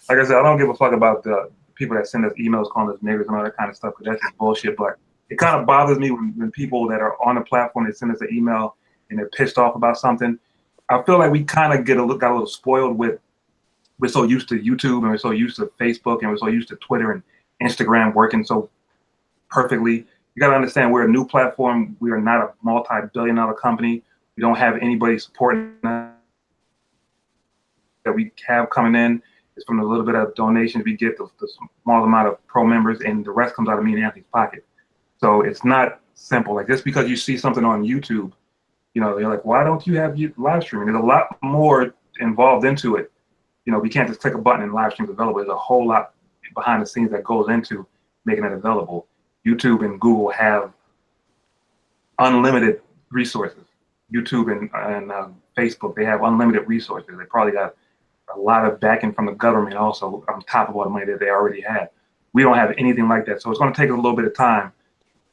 like I said, I don't give a fuck about the people that send us emails calling us niggers and all that kind of stuff, because that's just bullshit. But it kind of bothers me when people that are on the platform, they send us an email and they're pissed off about something. I feel like we kind of got a little spoiled with, we're so used to YouTube and we're so used to Facebook and we're so used to Twitter and Instagram working so perfectly. You got to understand, we're a new platform. We are not a multi-billion-dollar company. We don't have anybody supporting us. That we have coming in is from the little bit of donations we get, the small amount of pro members, and the rest comes out of me and Anthony's pocket. So it's not simple. Like, just because you see something on YouTube, you know, they're like, why don't you have live streaming? There's a lot more involved into it. You know, we can't just click a button and live stream available. There's a whole lot behind the scenes that goes into making it available. YouTube and Google have unlimited resources. YouTube and Facebook, they have unlimited resources. They probably got a lot of backing from the government also on top of all the money that they already had. We don't have anything like that. So it's going to take a little bit of time,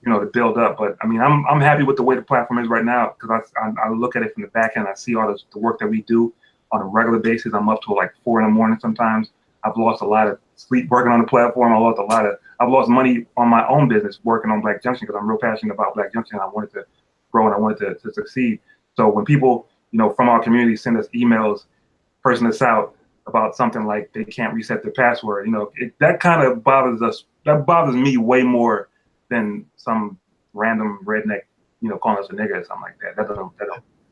you know, to build up. But I mean, I'm happy with the way the platform is right now, because I look at it from the back end. I see all the work that we do on a regular basis. I'm up to like 4 in the morning sometimes. I've lost a lot of sleep working on the platform. I've lost money on my own business working on Black Junction, because I'm real passionate about Black Junction. I wanted to grow and I wanted to succeed. So when people, you know, from our community send us emails, person us out about something like they can't reset their password, you know, that kind of bothers us. That bothers me way more than some random redneck, you know, calling us a nigger or something like that. That don't.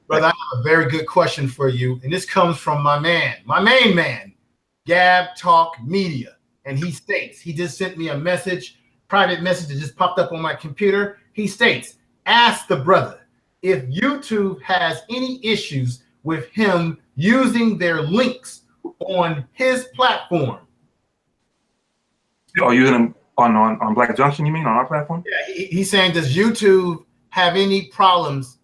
Brother, I have a very good question for you, and this comes from my main man, Gab Talk Media, and he states, he just sent me a message, private message that just popped up on my computer. He states, ask the brother if YouTube has any issues with him using their links on his platform. Oh, using them on Black Junction, you mean, on our platform? Yeah, he's saying, does YouTube have any problems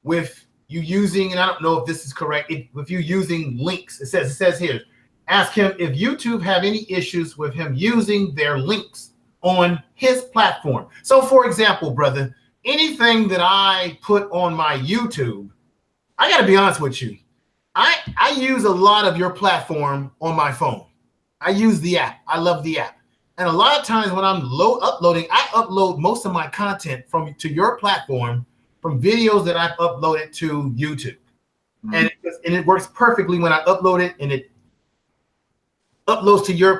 with you using, and I don't know if this is correct, if you using links. It says here, ask him if YouTube have any issues with him using their links on his platform. So for example, brother, anything that I put on my YouTube, I got to be honest with you, I use a lot of your platform on my phone. I use the app. I love the app. And a lot of times when I'm uploading, I upload most of my content to your platform from videos that I've uploaded to YouTube. Mm-hmm. And it works perfectly when I upload it, and it uploads to your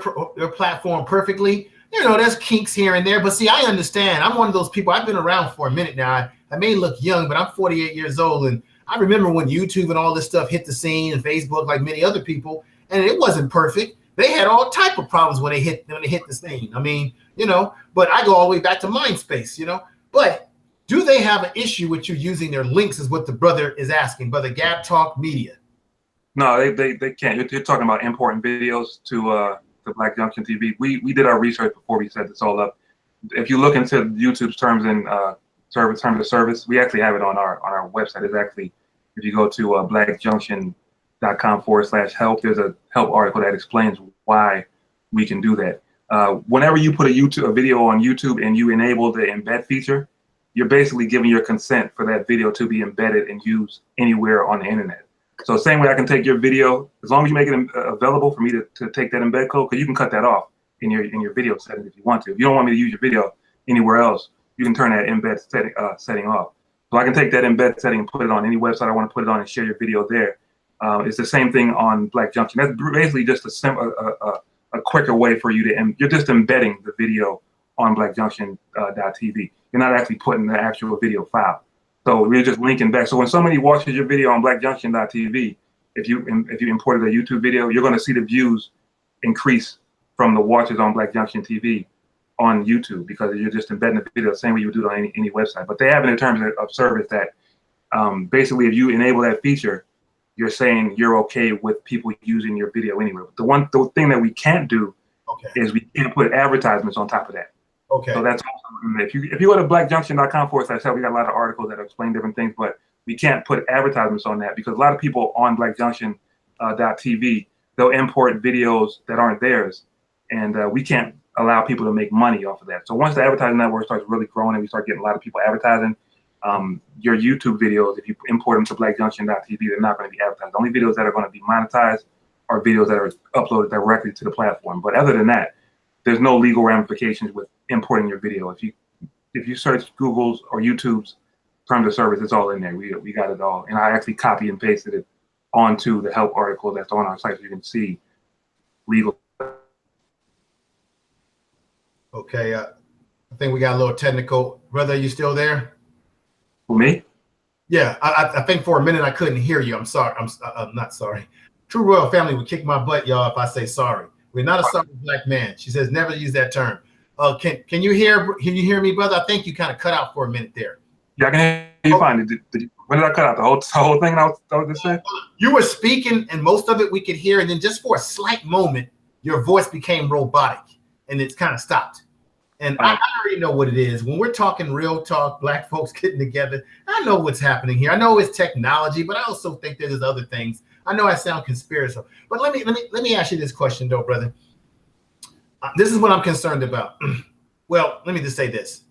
platform perfectly. You know, there's kinks here and there, but see, I understand. I'm one of those people. I've been around for a minute now. I may look young, but I'm 48 years old, and I remember when YouTube and all this stuff hit the scene, and Facebook, like many other people, and it wasn't perfect. They had all type of problems when they hit the scene. I mean, you know, but I go all the way back to MySpace, you know. But do they have an issue with you using their links, is what the brother is asking, Brother Gab Talk Media. No, they can't. You're talking about importing videos to Black Junction TV. We did our research before we set this all up. If you look into YouTube's terms and terms of service, we actually have it on our website. It's actually, if you go to blackjunction.com/help, there's a help article that explains why we can do that. Whenever you put a video on YouTube and you enable the embed feature, you're basically giving your consent for that video to be embedded and used anywhere on the internet. So same way I can take your video, as long as you make it available for me to take that embed code, because you can cut that off in your video settings if you want to. If you don't want me to use your video anywhere else, you can turn that embed setting off. So I can take that embed setting and put it on any website I want to put it on and share your video there. It's the same thing on Black Junction. That's basically just a quicker way for you to, you're just embedding the video on blackjunction.tv. You're not actually putting the actual video file. So we're just linking back. So when somebody watches your video on blackjunction.tv, if you imported a YouTube video, you're going to see the views increase from the watches on Black Junction TV on YouTube, because you're just embedding the video the same way you would do it on any website. But they have it in terms of service that basically if you enable that feature, you're saying you're okay with people using your video anywhere. But the thing that we can't do is we can't put advertisements on top of that. Okay. So that's also, if you go to blackjunction.com/help, we got a lot of articles that explain different things, but we can't put advertisements on that, because a lot of people on blackjunction.tv, they'll import videos that aren't theirs, and we can't allow people to make money off of that. So once the advertising network starts really growing and we start getting a lot of people advertising, Your YouTube videos, if you import them to blackjunction.tv, they're not going to be advertised. The only videos that are going to be monetized are videos that are uploaded directly to the platform. But other than that, there's no legal ramifications with importing your video. If you search Google's or YouTube's terms of service, it's all in there. We got it all. And I actually copy and pasted it onto the help article that's on our site so you can see legal. Okay, I think we got a little technical. Brother, are you still there? For me? Yeah, I think for a minute I couldn't hear you. I'm sorry. I'm not sorry. True Royal Family would kick my butt, y'all, if I say sorry. We're not a sorry black man. She says never use that term. Can you hear me, brother? I think you kind of cut out for a minute there. Yeah, I can hear you fine. When did I cut out? The whole thing I was just saying? You were speaking, and most of it we could hear, and then just for a slight moment, your voice became robotic, and it's kind of stopped. And I already know what it is. When we're talking real talk, black folks getting together, I know what's happening here. I know it's technology, but I also think there's other things. I know I sound conspiratorial, but let me ask you this question, though, brother. This is what I'm concerned about. Well, let me just say this.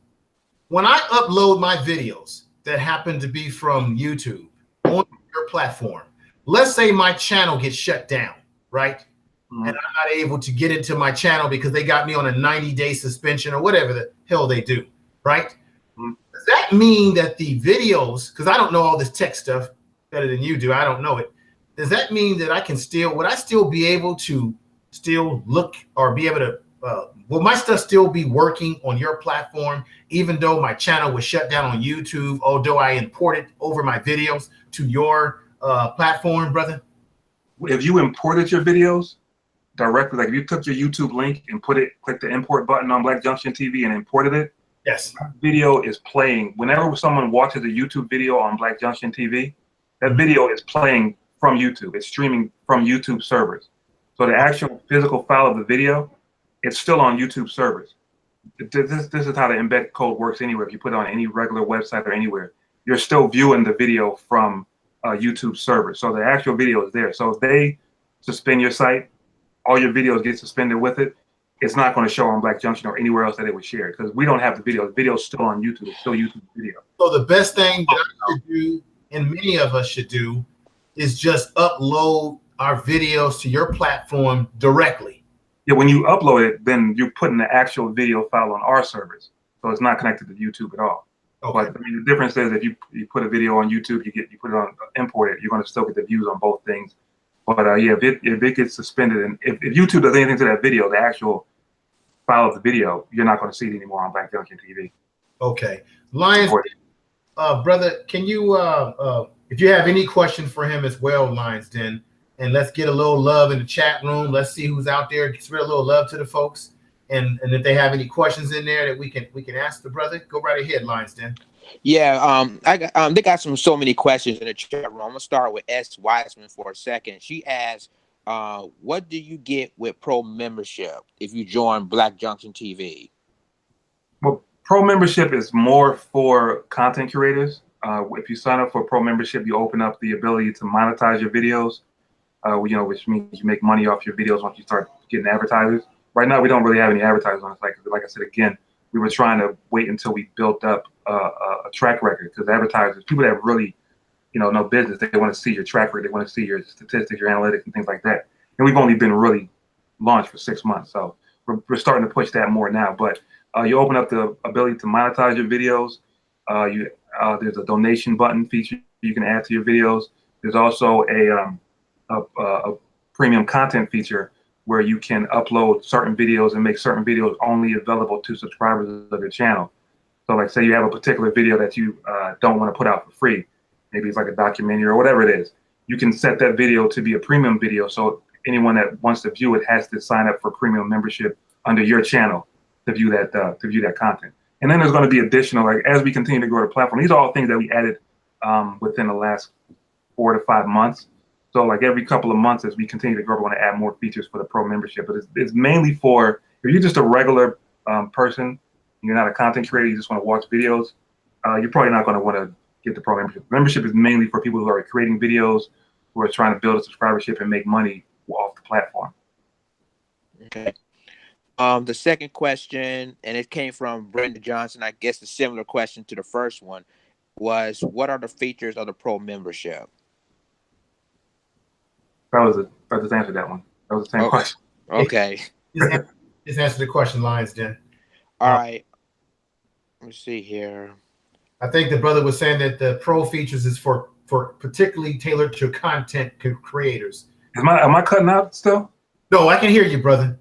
When I upload my videos that happen to be from YouTube on your platform, let's say my channel gets shut down, right? And I'm not able to get into my channel because they got me on a 90-day suspension or whatever the hell they do, right? Does that mean that the videos, because I don't know all this tech stuff better than you do, I don't know it. Does that mean that would I still be able to still look or be able to, will my stuff still be working on your platform, even though my channel was shut down on YouTube, although I imported over my videos to your platform, brother? If you imported your videos directly, like if you took your YouTube link and click the import button on Black Junction TV and imported it, yes, that video is playing. Whenever someone watches a YouTube video on Black Junction TV, that video is playing from YouTube. It's streaming from YouTube servers. So the actual physical file of the video, it's still on YouTube servers. This is how the embed code works anywhere. If you put it on any regular website or anywhere, you're still viewing the video from YouTube servers. So the actual video is there. So if they suspend your site, all your videos get suspended with it. It's not going to show on Black Junction or anywhere else that it was shared because we don't have the video. The video's still on YouTube. It's still YouTube video. So the best thing that I should do, and many of us should do, is just upload our videos to your platform directly. Yeah, when you upload it, then you're putting the actual video file on our servers. So it's not connected to YouTube at all. Okay. But I mean, the difference is if you put a video on YouTube, you put it on import it, you're going to still get the views on both things. But yeah, if it gets suspended and if YouTube does anything to that video, the actual file of the video, you're not going to see it anymore on Black Junction TV. Okay, Lions, brother, can you if you have any question for him as well, Lions Den, and let's get a little love in the chat room. Let's see who's out there. Spread a little love to the folks, and if they have any questions in there that we can ask the brother, go right ahead, Lions Den. Yeah, they got so many questions in the chat room. I'm gonna start with S. Wiseman for a second. She asks, what do you get with pro membership if you join Black Junction TV? Well, pro membership is more for content creators. If you sign up for pro membership, you open up the ability to monetize your videos, which means you make money off your videos once you start getting advertisers. Right now, we don't really have any advertisers on the site. Like I said, again, we were trying to wait until we built up a track record because advertisers, people that really, no business, they want to see your track record, they want to see your statistics, your analytics, and things like that. And we've only been really launched for 6 months, so we're starting to push that more now. But you open up the ability to monetize your videos. There's a donation button feature you can add to your videos. There's also a premium content feature where you can upload certain videos and make certain videos only available to subscribers of your channel. So like say you have a particular video that you don't want to put out for free. Maybe it's like a documentary or whatever it is. You can set that video to be a premium video. So anyone that wants to view it has to sign up for premium membership under your channel to view that content. And then there's going to be additional, like as we continue to grow the platform, these are all things that we added within the last 4 to 5 months. So like every couple of months as we continue to grow, we want to add more features for the pro membership. But it's mainly for, if you're just a regular person, you're not a content creator, you just want to watch videos, you're probably not going to want to get the pro membership. Membership is mainly for people who are creating videos, who are trying to build a subscribership and make money off the platform. Okay. The second question, and it came from Brenda Johnson, I guess a similar question to the first one. was, what are the features of the pro membership? I just answered that one. That was the same question. Okay. Just answer the question, Lions Den. All right. Let me see here. I think the brother was saying that the pro features is for particularly tailored to content creators. Am I cutting out still? No, I can hear you, brother.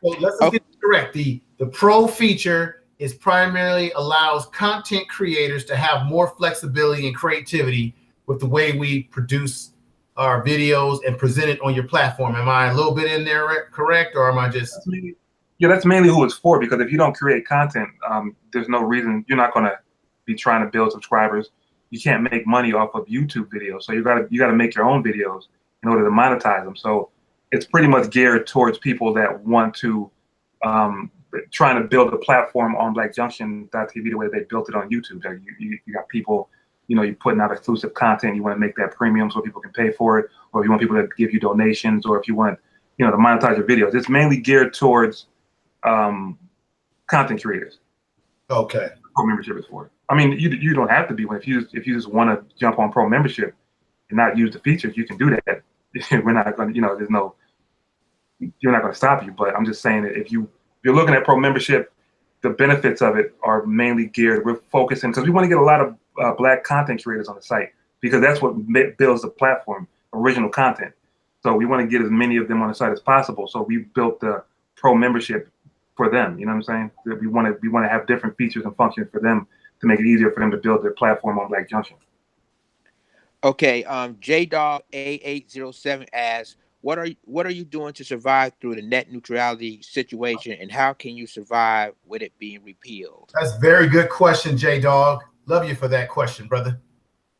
Okay. So let's get it correct. The pro feature is primarily allows content creators to have more flexibility and creativity with the way we produce our videos and present it on your platform. Am I a little bit in there correct, or am I just? That's mainly who it's for, because if you don't create content, there's no reason. You're not going to be trying to build subscribers. You can't make money off of YouTube videos, so you gotta make your own videos in order to monetize them. So it's pretty much geared towards people that want to trying to build a platform on like Junction.TV the way they built it on YouTube. You got people, you're putting out exclusive content. You want to make that premium so people can pay for it, or if you want people to give you donations, or if you want, to monetize your videos. It's mainly geared towards content creators. Okay. Pro membership is for. I mean, you don't have to be one. If you just want to jump on pro membership and not use the features, you can do that. We're not going to, you're not going to stop you. But I'm just saying that if you're looking at pro membership, the benefits of it are mainly geared. We're focusing because we want to get a lot of Black content creators on the site, because that's what builds the platform, original content. So we want to get as many of them on the site as possible. So we built the pro membership for them. You know what I'm saying? We want to have different features and functions for them to make it easier for them to build their platform on Black Junction. Okay. JDog A807 asks, what are you doing to survive through the net neutrality situation, and how can you survive with it being repealed? That's a very good question, JDog. Love you for that question, brother.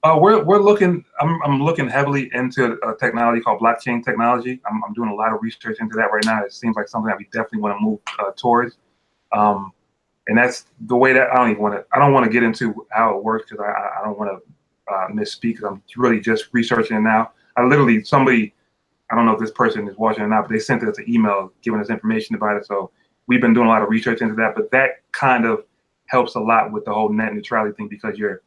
We're looking. I'm looking heavily into a technology called blockchain technology. I'm doing a lot of research into that right now. It seems like something that we definitely want to move towards. And that's the way that I don't want to get into how it works, because I don't want to misspeak, because I'm really just researching it now. Somebody, I don't know if this person is watching or not, but they sent us an email giving us information about it. So we've been doing a lot of research into that, but that kind of helps a lot with the whole net neutrality thing, because your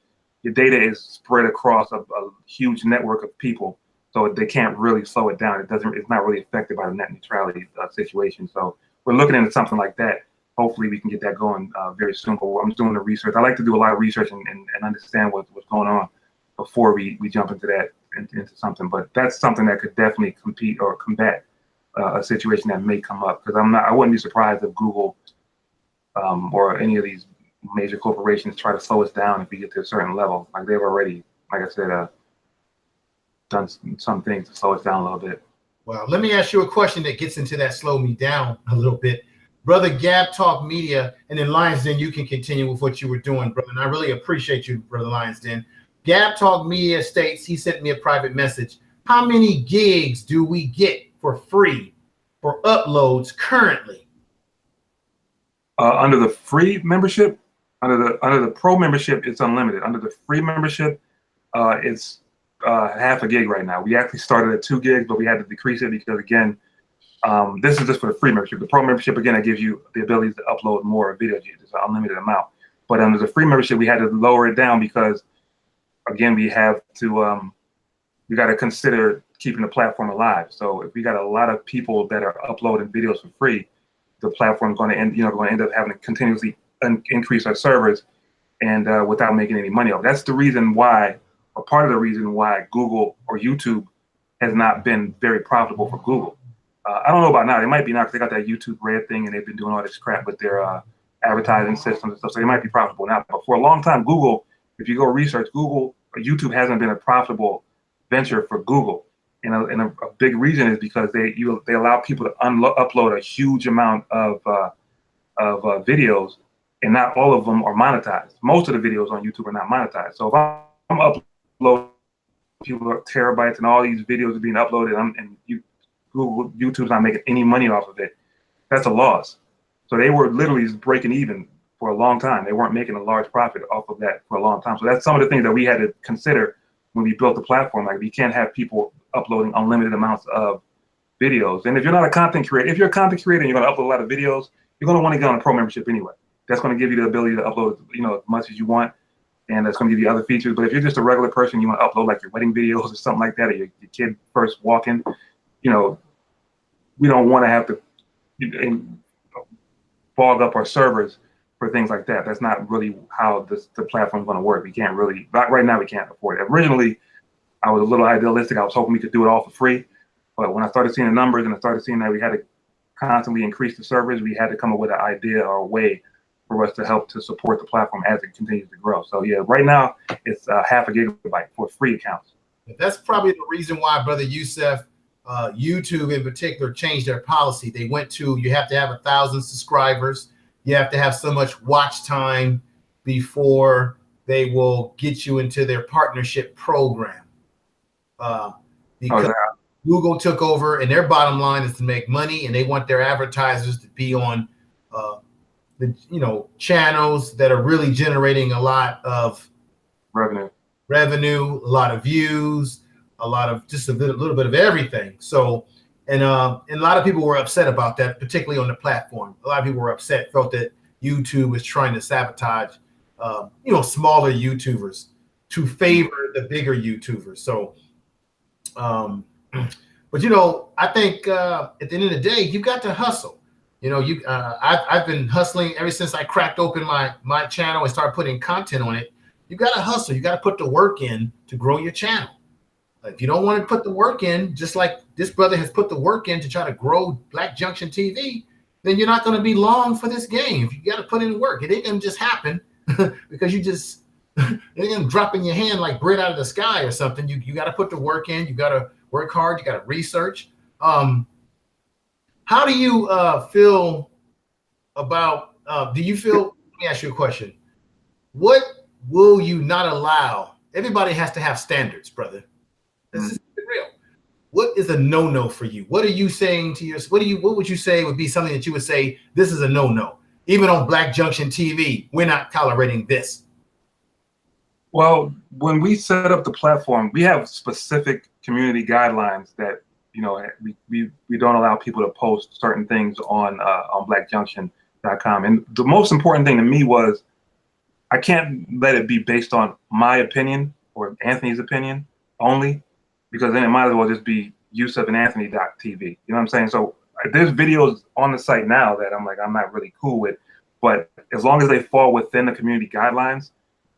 data is spread across a huge network of people, so they can't really slow it down. It's not really affected by the net neutrality situation. So we're looking into something like that. Hopefully we can get that going very soon. But I'm doing the research. I like to do a lot of research and understand what's going on before we jump into something. But that's something that could definitely compete or combat a situation that may come up. Because I wouldn't be surprised if Google or any of these major corporations try to slow us down if we get to a certain level. Like they've already, like I said, done some things to slow us down a little bit. Well, let me ask you a question that gets into that slow me down a little bit. Brother Gab Talk Media, and then Lions Den, you can continue with what you were doing, brother. And I really appreciate you, brother Lions Den. Gab Talk Media states, he sent me a private message. How many gigs do we get for free for uploads currently? Under the free membership, under the pro membership, it's unlimited. Under the free membership, it's half a gig right now. We actually started at 2 gigs, but we had to decrease it because, again, this is just for the free membership. The pro membership, again, that gives you the ability to upload more videos. It's an unlimited amount. But under the free membership, we had to lower it down because, again, we have to we got to consider keeping the platform alive. So if we got a lot of people that are uploading videos for free, the platform is going to end up having to continuously increase our servers, and without making any money off. That's the reason why, or part of the reason why, Google or YouTube has not been very profitable for Google. I don't know about now. They might be now because they got that YouTube Red thing and they've been doing all this crap with their advertising systems and stuff. So they might be profitable now. But for a long time, Google, if you go research, Google or YouTube hasn't been a profitable venture for Google. And a big reason is because they allow people to upload a huge amount of videos, and not all of them are monetized. Most of the videos on YouTube are not monetized. So if I'm uploading terabytes and all these videos are being uploaded, YouTube's not making any money off of it, that's a loss. So they were literally just breaking even for a long time. They weren't making a large profit off of that for a long time. So that's some of the things that we had to consider when we built the platform. Like, we can't have people uploading unlimited amounts of videos. And if you're not a content creator, if you're a content creator and you're going to upload a lot of videos, you're going to want to get on a pro membership anyway. That's going to give you the ability to upload, as much as you want. and that's going to give you other features. But if you're just a regular person, you want to upload like your wedding videos or something like that, or your kid first walking, you know, we don't want to have to fog up our servers for things like that. That's not really how the platform is going to work. We can't really, right now we can't afford it. Originally, I was a little idealistic. I was hoping we could do it all for free. But when I started seeing the numbers and I started seeing that we had to constantly increase the servers, we had to come up with an idea or a way for us to help to support the platform as it continues to grow. So yeah, right now it's half a gigabyte for free accounts. That's probably the reason why, Brother Yusuf, YouTube in particular changed their policy. They went to, you have to have 1,000 subscribers. You have to have so much watch time before they will get you into their partnership program. Because Google took over and their bottom line is to make money, and they want their advertisers to be on the channels that are really generating a lot of revenue, a lot of views, a lot of just a little bit of everything. So, and a lot of people were upset about that, particularly on the platform. A lot of people were upset, felt that YouTube was trying to sabotage, smaller YouTubers to favor the bigger YouTubers. So, but I think at the end of the day, you got to hustle. I've been hustling ever since I cracked open my channel and started putting content on it. You got to hustle. You got to put the work in to grow your channel. If you don't want to put the work in, just like this brother has put the work in to try to grow Black Junction TV, then you're not going to be long for this game. You got to put in work. It ain't going to just happen because you just it ain't going to drop in your hand like bread out of the sky or something. You got to put the work in. You got to work hard. You got to research. How do you feel about, let me ask you a question. What will you not allow? Everybody has to have standards, brother. This is real. What is a no-no for you? What are you saying to what would you say would be something that you would say, this is a no-no? Even on Black Junction TV, we're not tolerating this. Well, when we set up the platform, we have specific community guidelines that we don't allow people to post certain things on blackjunction.com. And the most important thing to me was I can't let it be based on my opinion or Anthony's opinion only, because then it might as well just be Yusuf and Anthony.tv. You know what I'm saying? So there's videos on the site now that I'm not really cool with, but as long as they fall within the community guidelines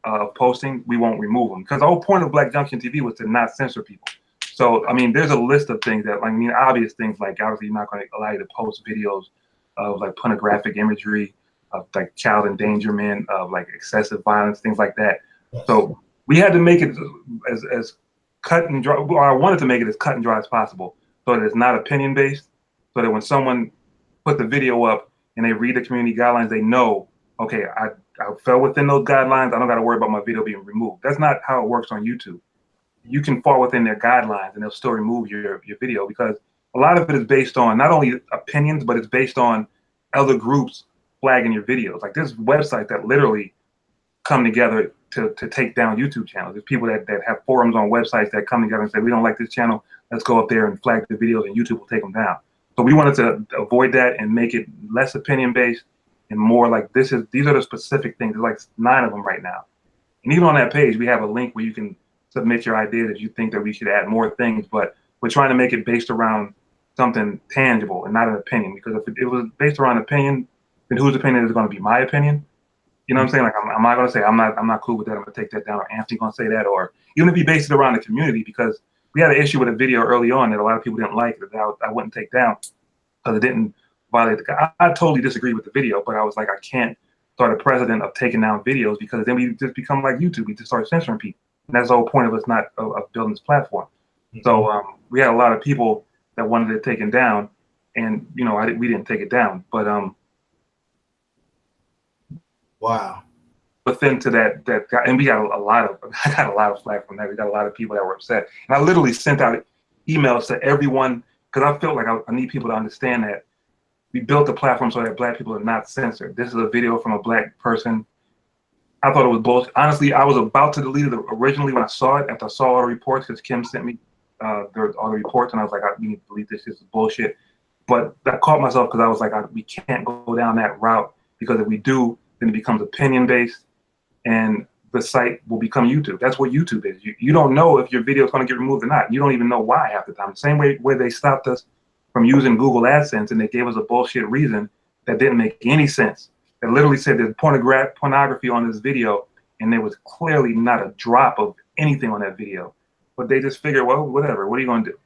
of posting, we won't remove them. Because the whole point of Black Junction TV was to not censor people. So, I mean, there's a list of things that, obvious things like obviously you're not going to allow you to post videos of like pornographic imagery, of like child endangerment, of like excessive violence, things like that. Yes. So we had to make it as cut and dry, or I wanted to make it as cut and dry as possible, so that it's not opinion based, so that when someone put the video up and they read the community guidelines, they know, okay, I fell within those guidelines. I don't got to worry about my video being removed. That's not how it works on YouTube. You can fall within their guidelines and they'll still remove your video, because a lot of it is based on not only opinions, but it's based on other groups flagging your videos. Like there's websites that literally come together to take down YouTube channels. There's people that have forums on websites that come together and say, we don't like this channel, let's go up there and flag the videos and YouTube will take them down. So we wanted to avoid that and make it less opinion based and more like these are the specific things. There's like 9 of them right now. And even on that page, we have a link where you can submit your ideas if you think that we should add more things, but we're trying to make it based around something tangible and not an opinion, because if it was based around opinion, then whose opinion is going to be my opinion? You know what I'm saying? Like, I'm not going to say, I'm not cool with that, I'm going to take that down, or Anthony going to say that, or even if you base it around the community, because we had an issue with a video early on that a lot of people didn't like, that I wouldn't take down because it didn't violate the I totally disagree with the video, but I was like, I can't start a precedent of taking down videos, because then we just become like YouTube. We just start censoring people. And that's the whole point of us not of building this platform. Mm-hmm. So we had a lot of people that wanted it taken down, and we didn't take it down. But wow. Within to that guy, and we got I got a lot of flack from that. We got a lot of people that were upset, and I literally sent out emails to everyone, because I felt like I need people to understand that we built the platform so that Black people are not censored. This is a video from a Black person. I thought it was bullshit. Honestly, I was about to delete it originally when I saw it, after I saw all the reports, because Kim sent me all the reports, and I was like, we need to delete this. This is bullshit. But I caught myself, because I was like, we can't go down that route, because if we do, then it becomes opinion based, and the site will become YouTube. That's what YouTube is. You don't know if your video is going to get removed or not. You don't even know why half the time. The same way where they stopped us from using Google AdSense and they gave us a bullshit reason that didn't make any sense. It literally said there's pornography on this video, and there was clearly not a drop of anything on that video. But they just figured, well, whatever. What are you going to do?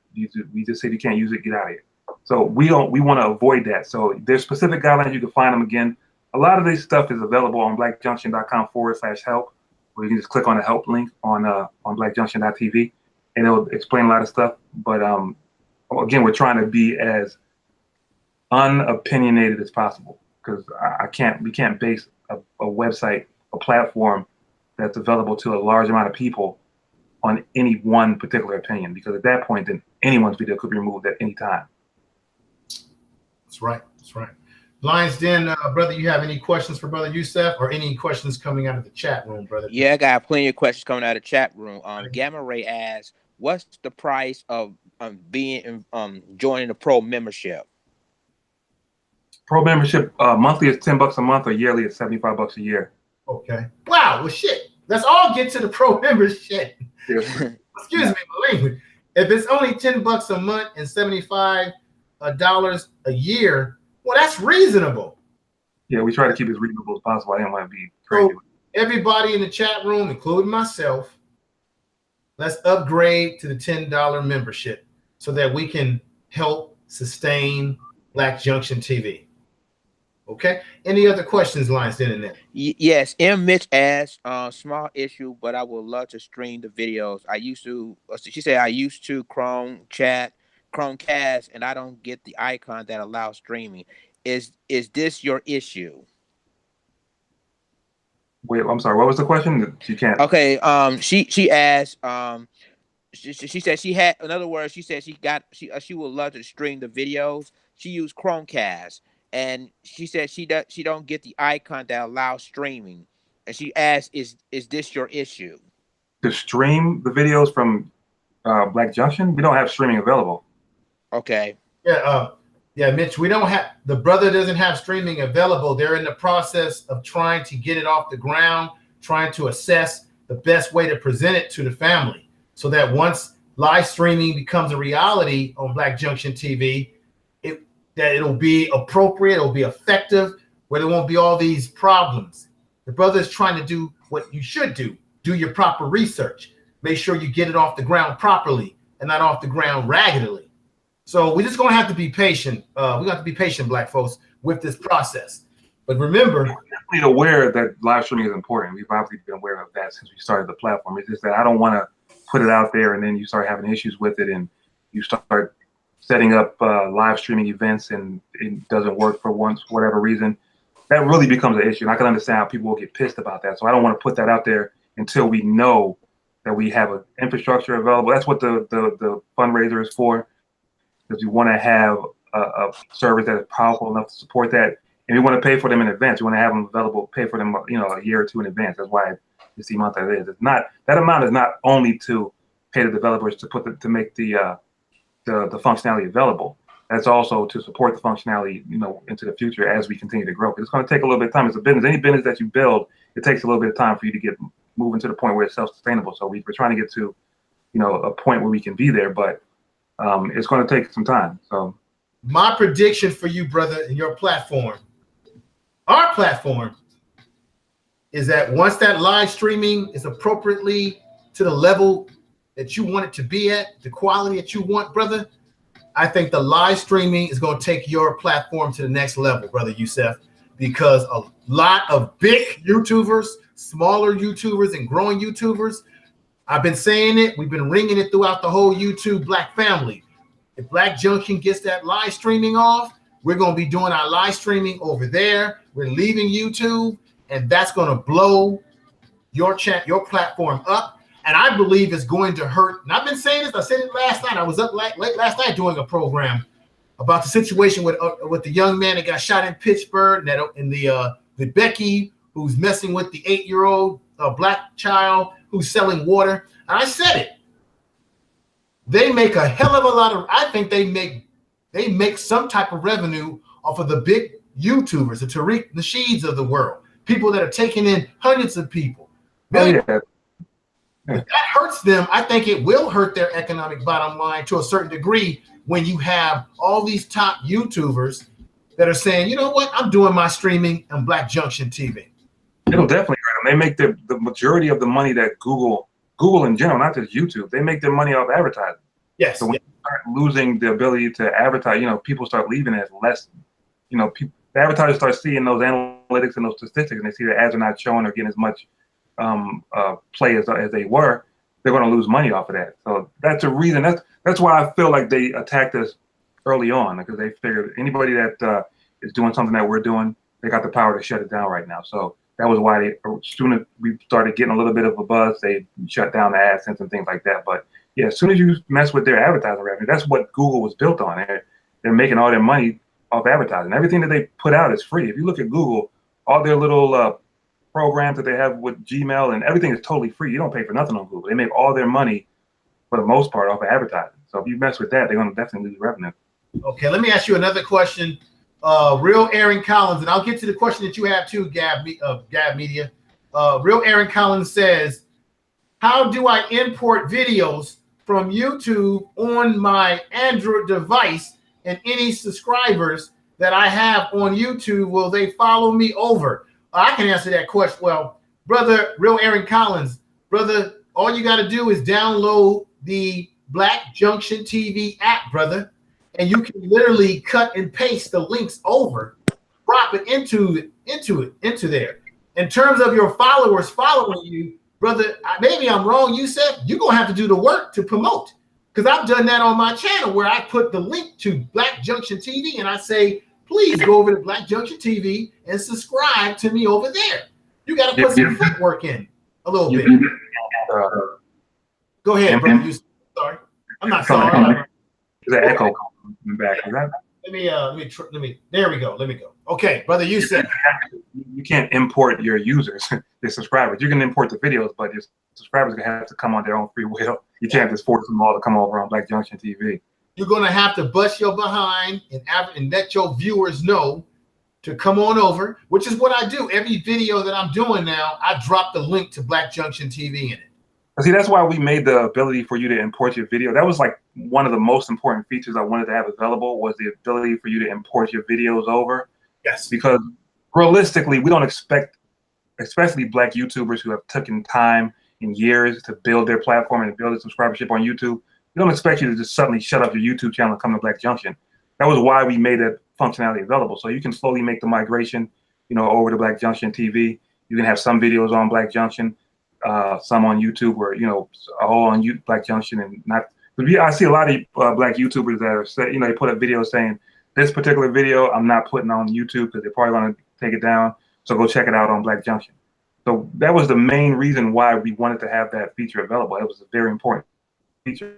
We just said you can't use it. Get out of here. So we want to avoid that. So there's specific guidelines. You can find them again. A lot of this stuff is available on blackjunction.com/help, where you can just click on the help link on blackjunction.tv, and it'll explain a lot of stuff. But again, we're trying to be as unopinionated as possible, because we can't base a website, a platform that's available to a large amount of people on any one particular opinion, because at that point, then anyone's video could be removed at any time. That's right. That's right. Lions Den, brother, you have any questions for Brother Yusuf, or any questions coming out of the chat room, brother? Yeah, I got plenty of questions coming out of the chat room. Gamma Ray asks, what's the price of joining the pro membership? Pro membership monthly is $10 a month, or yearly is $75 a year. Okay. Wow. Well, shit. Let's all get to the pro membership. Yeah. Excuse me, my language. If it's only $10 a month and $75 a year, well, that's reasonable. Yeah, we try to keep it as reasonable as possible. I didn't want to be crazy. So everybody in the chat room, including myself, let's upgrade to the $10 membership so that we can help sustain Black Junction TV. Okay. Any other questions, Lions Den, in there? Yes. M. Mitch asks, small issue, but I would love to stream the videos. She said, I used to Chromecast, and I don't get the icon that allows streaming. Is this your issue? Wait, I'm sorry. What was the question? She can't. Okay. She asked, she said she had, in other words, she said she would love to stream the videos. She used Chromecast, and she said she don't get the icon that allows streaming. And she asked, is this your issue? To stream the videos from Black Junction, we don't have streaming available. Okay. Yeah, Mitch, we don't have, the brother doesn't have streaming available. They're in the process of trying to get it off the ground, trying to assess the best way to present it to the family, so that once live streaming becomes a reality on Black Junction TV, that it'll be appropriate, it'll be effective, where there won't be all these problems. The brother is trying to do what you should do. Do your proper research. Make sure you get it off the ground properly and not off the ground raggedly. So we're just going to have to be patient. We have to be patient, Black folks, with this process. But remember, we're definitely aware that live streaming is important. We've obviously been aware of that since we started the platform. It's just that I don't want to put it out there and then you start having issues with it, and you start setting up live streaming events and it doesn't work for whatever reason. That really becomes an issue. And I can understand how people will get pissed about that. So I don't want to put that out there until we know that we have an infrastructure available. That's what the fundraiser is for. Because we want to have a service that is powerful enough to support that, and we want to pay for them in advance. We want to have them available, pay for them, a year or two in advance. That's why it's the amount that it is. It's not, that amount is not only to pay the developers to make the functionality available. That's also to support the functionality, into the future as we continue to grow. Because it's going to take a little bit of time. It's a business. Any business that you build, it takes a little bit of time for you to get moving to the point where it's self-sustainable. So we're trying to get to, a point where we can be there, but it's going to take some time. So my prediction for you, brother, and your platform, our platform, is that once that live streaming is appropriately to the level that you want it to be at, the quality that you want, brother, I think the live streaming is going to take your platform to the next level, brother Yusuf, because a lot of big YouTubers, smaller YouTubers, and growing YouTubers, I've been saying it. We've been ringing it throughout the whole YouTube Black family. If Black Junction gets that live streaming off, we're going to be doing our live streaming over there. We're leaving YouTube, and that's going to blow your platform up. And I believe it's going to hurt. And I've been saying this. I said it last night. I was up late last night doing a program about the situation with the young man that got shot in Pittsburgh, and the Becky who's messing with the 8-year-old Black child who's selling water. And I said it. They make a hell of a lot of, I think they make some type of revenue off of the big YouTubers, the Tariq Nasheeds of the world, people that are taking in hundreds of people. Millions. Oh, yeah. If that hurts them, I think it will hurt their economic bottom line to a certain degree when you have all these top YouTubers that are saying, you know what, I'm doing my streaming on Black Junction TV. It'll definitely hurt them. They make the majority of the money that Google in general, not just YouTube, they make their money off advertising. Yes. So when you start losing the ability to advertise, people start leaving as less, the advertisers start seeing those analytics and those statistics, and they see the ads are not showing or getting as much play as they were. They're going to lose money off of that. So that's a reason. That's why I feel like they attacked us early on, because they figured anybody that is doing something that we're doing, they got the power to shut it down right now. So that was why as soon as we started getting a little bit of a buzz, they shut down the AdSense and things like that. But yeah, as soon as you mess with their advertising revenue, that's what Google was built on. They're making all their money off advertising. Everything that they put out is free. If you look at Google, all their little programs that they have with Gmail and everything is totally free. You don't pay for nothing on Google. They make all their money, for the most part, off of advertising. So if you mess with that, they're going to definitely lose revenue. Okay, let me ask you another question. Real Aaron Collins, and I'll get to the question that you have too, Gab Media. Real Aaron Collins says, how do I import videos from YouTube on my Android device, and any subscribers that I have on YouTube, will they follow me over? I can answer that question. Well, brother, Real Aaron Collins, brother, all you got to do is download the Black Junction TV app, brother, and you can literally cut and paste the links over, drop it into there. In terms of your followers following you, brother, maybe I'm wrong, Yusuf, you're going to have to do the work to promote, because I've done that on my channel where I put the link to Black Junction TV and I say, please go over to Black Junction TV and subscribe to me over there. You got to put some footwork in a little bit. Go ahead, brother. Yusuf. Sorry, I'm not sorry. There's an echo coming back. Let me. There we go. Let me go. Okay, brother, Yusuf. You can't import your users, your subscribers. You can import the videos, but your subscribers are gonna have to come on their own free will. You can't just force them all to come over on Black Junction TV. You're gonna have to bust your behind and let your viewers know to come on over, which is what I do. Every video that I'm doing now, I drop the link to Black Junction TV in it. See, that's why we made the ability for you to import your video. That was like one of the most important features I wanted to have available, was the ability for you to import your videos over. Yes. Because realistically, we don't expect, especially Black YouTubers who have taken time and years to build their platform and build a subscribership on YouTube, we don't expect you to just suddenly shut up your YouTube channel and come to Black Junction. That was why we made that functionality available. So you can slowly make the migration, over to Black Junction TV. You can have some videos on Black Junction, some on YouTube, or all on Black Junction, and not. I see a lot of Black YouTubers that are they put up videos saying, this particular video I'm not putting on YouTube because they're probably going to take it down. So go check it out on Black Junction. So that was the main reason why we wanted to have that feature available. It was a very important feature.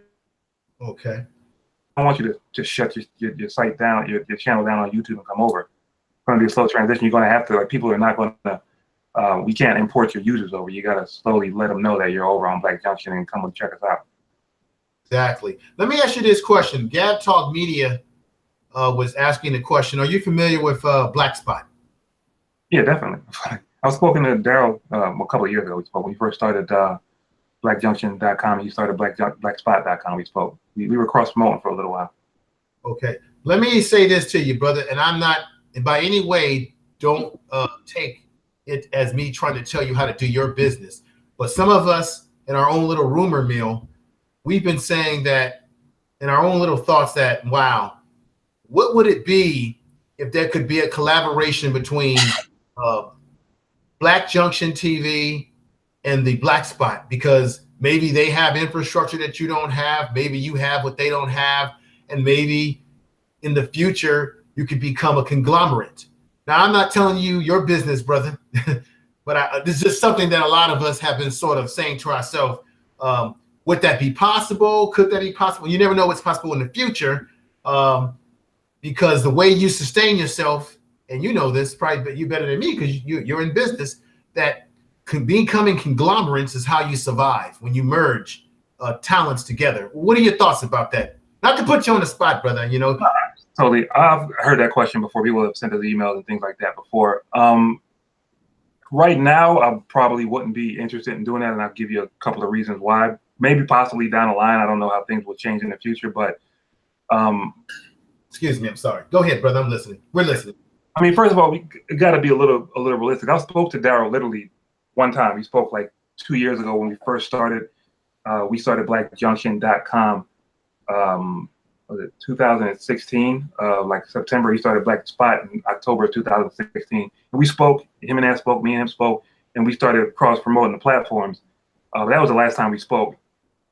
Okay. I don't want you to just shut your site down, your channel down on YouTube and come over. It's going to be a slow transition. You're going to have to, people are not going to, we can't import your users over. You got to slowly let them know that you're over on Black Junction and come and check us out. Exactly. Let me ask you this question. Gab Talk Media was asking the question, are you familiar with Black Spot? Yeah, definitely. I was spoken to Daryl a couple of years ago. We spoke when he first started BlackJunction.com. He started BlackSpot.com. We spoke. We were cross-promoting for a little while. Okay. Let me say this to you, brother, and I'm not, by any way, don't take it as me trying to tell you how to do your business. But some of us in our own little rumor mill, we've been saying that in our own little thoughts that, wow, what would it be if there could be a collaboration between Black Junction TV and the Black Spot? Because maybe they have infrastructure that you don't have. Maybe you have what they don't have. And maybe in the future, you could become a conglomerate. Now, I'm not telling you your business, brother, but this is just something that a lot of us have been sort of saying to ourselves. Would that be possible? Could that be possible? You never know what's possible in the future, because the way you sustain yourself, and you know this probably, but you better than me because you're in business, that becoming conglomerates is how you survive when you merge talents together. What are your thoughts about that? Not to put you on the spot, brother, Totally. I've heard that question before. People have sent us emails and things like that before. right now, I probably wouldn't be interested in doing that, and I'll give you a couple of reasons why. Maybe possibly down the line. I don't know how things will change in the future, but excuse me, I'm sorry. Go ahead, brother. I'm listening. We're listening. I mean, first of all, we got to be a little realistic. I spoke to Daryl literally one time. We spoke like 2 years ago when we first started. We started BlackJunction.com. Was it 2016? Like September, he started Black Spot in October of 2016. And we spoke. Him and I spoke. Me and him spoke, and we started cross promoting the platforms. That was the last time we spoke.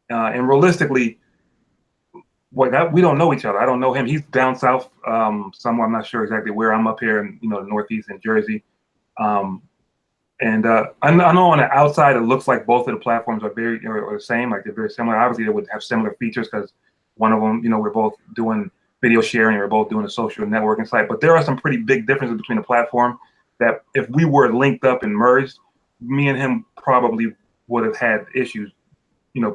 And realistically, we don't know each other. I don't know him. He's down south somewhere. I'm not sure exactly where. I'm up here in the Northeast in Jersey. I know on the outside it looks like both of the platforms are very or the same. Like they're very similar. Obviously, they would have similar features because one of them, we're both doing video sharing. We're both doing a social networking site. But there are some pretty big differences between the platform that if we were linked up and merged, me and him probably would have had issues,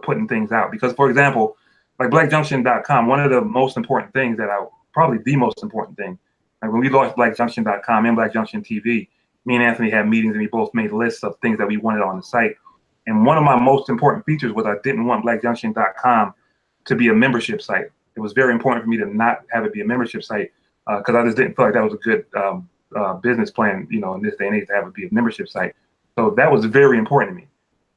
putting things out. Because, for example, like BlackJunction.com, one of the most important things probably the most important thing, like when we launched BlackJunction.com and BlackJunction TV, me and Anthony had meetings and we both made lists of things that we wanted on the site. And one of my most important features was I didn't want BlackJunction.com to be a membership site. It was very important for me to not have it be a membership site because I just didn't feel like that was a good business plan, in this day and age to have it be a membership site. So that was very important to me.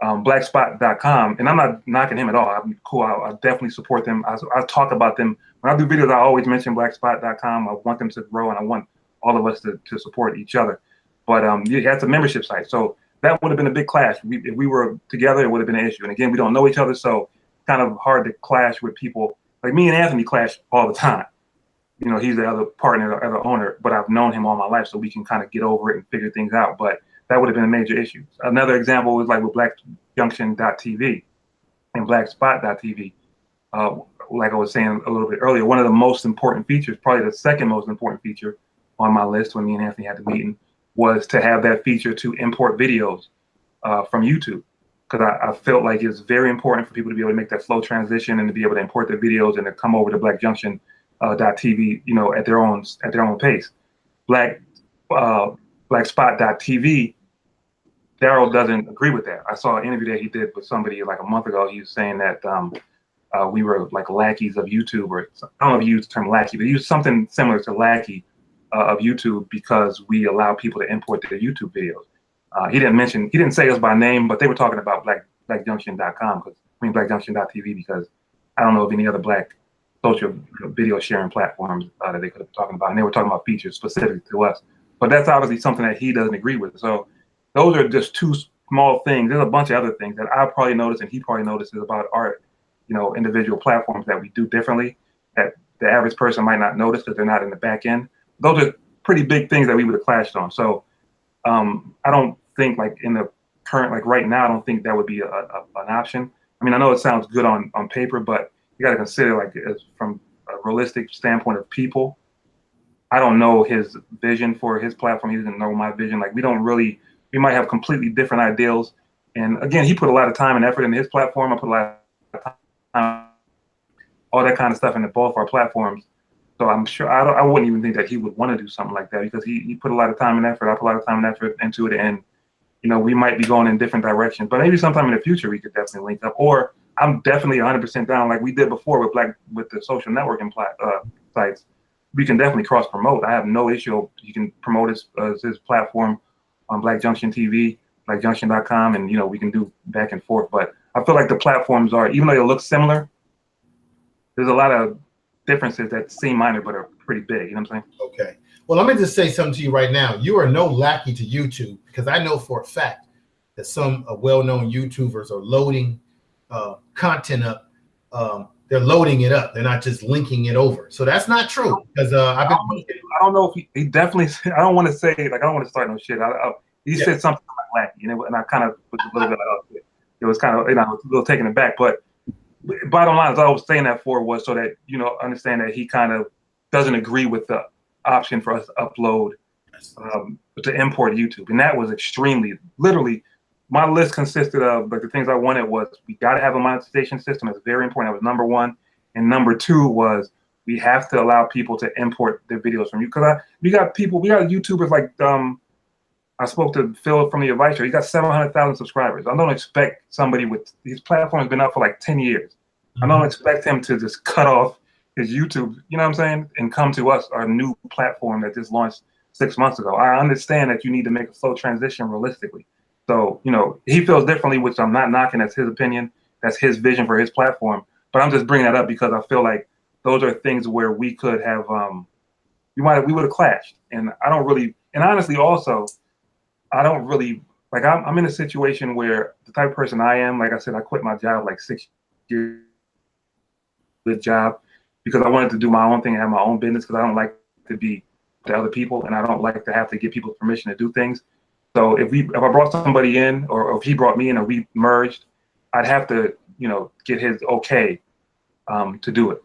Blackspot.com, and I'm not knocking him at all. I'm cool. I definitely support them. I talk about them. When I do videos, I always mention Blackspot.com. I want them to grow, and I want all of us to support each other. But that's a membership site. So that would have been a big clash. If we were together, it would have been an issue. And again, we don't know each other, so kind of hard to clash with people. Like me and Anthony clash all the time. He's the other partner, the other owner, but I've known him all my life, so we can kind of get over it and figure things out. But that would have been a major issue. Another example was like with BlackJunction.TV and BlackSpot.TV. Like I was saying a little bit earlier, one of the most important features, probably the second most important feature on my list when me and Anthony had the meeting, was to have that feature to import videos from YouTube. Because I felt like it's very important for people to be able to make that flow transition and to be able to import their videos and to come over to BlackJunction.TV, at their own pace. BlackSpot.TV, Daryl doesn't agree with that. I saw an interview that he did with somebody like a month ago. He was saying that we were like lackeys of YouTube, or I don't know if you use the term lackey, but he used something similar to lackey of YouTube because we allow people to import their YouTube videos. He didn't say us by name, but they were talking about BlackJunction.com, BlackJunction.TV, because I don't know of any other Black social video sharing platforms that they could have been talking about, and they were talking about features specific to us. But that's obviously something that he doesn't agree with. So those are just two small things. There's a bunch of other things that I probably noticed and he probably notices about our, individual platforms that we do differently that the average person might not notice because they're not in the back end. Those are pretty big things that we would have clashed on. So I don't think like in the current, like right now, I don't think that would be an option. I mean, I know it sounds good on paper, but you got to consider like from a realistic standpoint of people. I don't know his vision for his platform. He doesn't know my vision. Like we might have completely different ideals. And again, he put a lot of time and effort into his platform. I put a lot of time, all that kind of stuff into both our platforms. So I'm sure I wouldn't even think that he would want to do something like that because he put a lot of time and effort. I put a lot of time and effort into it. And, we might be going in different directions, but maybe sometime in the future, we could definitely link up, or I'm definitely 100% down like we did before with the social networking sites. We can definitely cross promote. I have no issue. You can promote his platform on Black Junction TV, BlackJunction.com, and we can do back and forth. But I feel like the platforms are, even though they look similar, there's a lot of differences that seem minor but are pretty big. You know what I'm saying? Okay. Well, let me just say something to you right now. You are no lackey to YouTube because I know for a fact that some well-known YouTubers are loading content up. They're loading it up. They're not just linking it over. So that's not true because I don't know if he definitely. I don't want to say like I don't want to start no shit. He said something like lackey, and I kind of was a little bit like, it was kind of a little taken aback. But bottom line is all I was saying that for was so that understand that he kind of doesn't agree with the option for us to upload to import YouTube, and that was literally. My list consisted of like the things I wanted was we got to have a monetization system. That's very important. That was number one, and number two was we have to allow people to import their videos from you because we got YouTubers like I spoke to Phil from the Advice Show. He got 700,000 subscribers. I don't expect somebody with his platform has been up for like 10 years. I don't expect him to just cut off his YouTube, you know what I'm saying, and come to us, our new platform that just launched 6 months ago. I understand that you need to make a slow transition realistically. So, you know, he feels differently, which I'm not knocking. That's his opinion. That's his vision for his platform. But I'm just bringing that up because I feel like those are things where we could have, we would have clashed. And I don't really, and honestly, also, I don't really, like, I'm in a situation where the type of person I am, like I said, I quit my job like 6 years, good job, because I wanted to do my own thing and have my own business because I don't like to be to other people and I don't like to have to get people's permission to do things. So if I brought somebody in or if he brought me in or we merged, I'd have to, you know, get his okay to do it.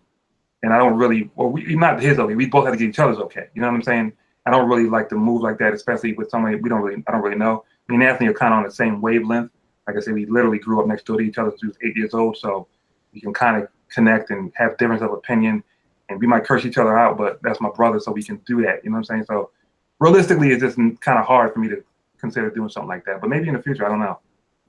And I don't really, well, not his okay, we both have to get each other's okay. You know what I'm saying? I don't really like to move like that, especially with somebody I don't really know. Me and Anthony are kind of on the same wavelength. Like I said, we literally grew up next door to each other since we was 8 years old. So we can kind of connect and have difference of opinion. And we might curse each other out, but that's my brother, so we can do that. You know what I'm saying? So realistically, it's just kind of hard for me to consider doing something like that. But maybe in the future, I don't know.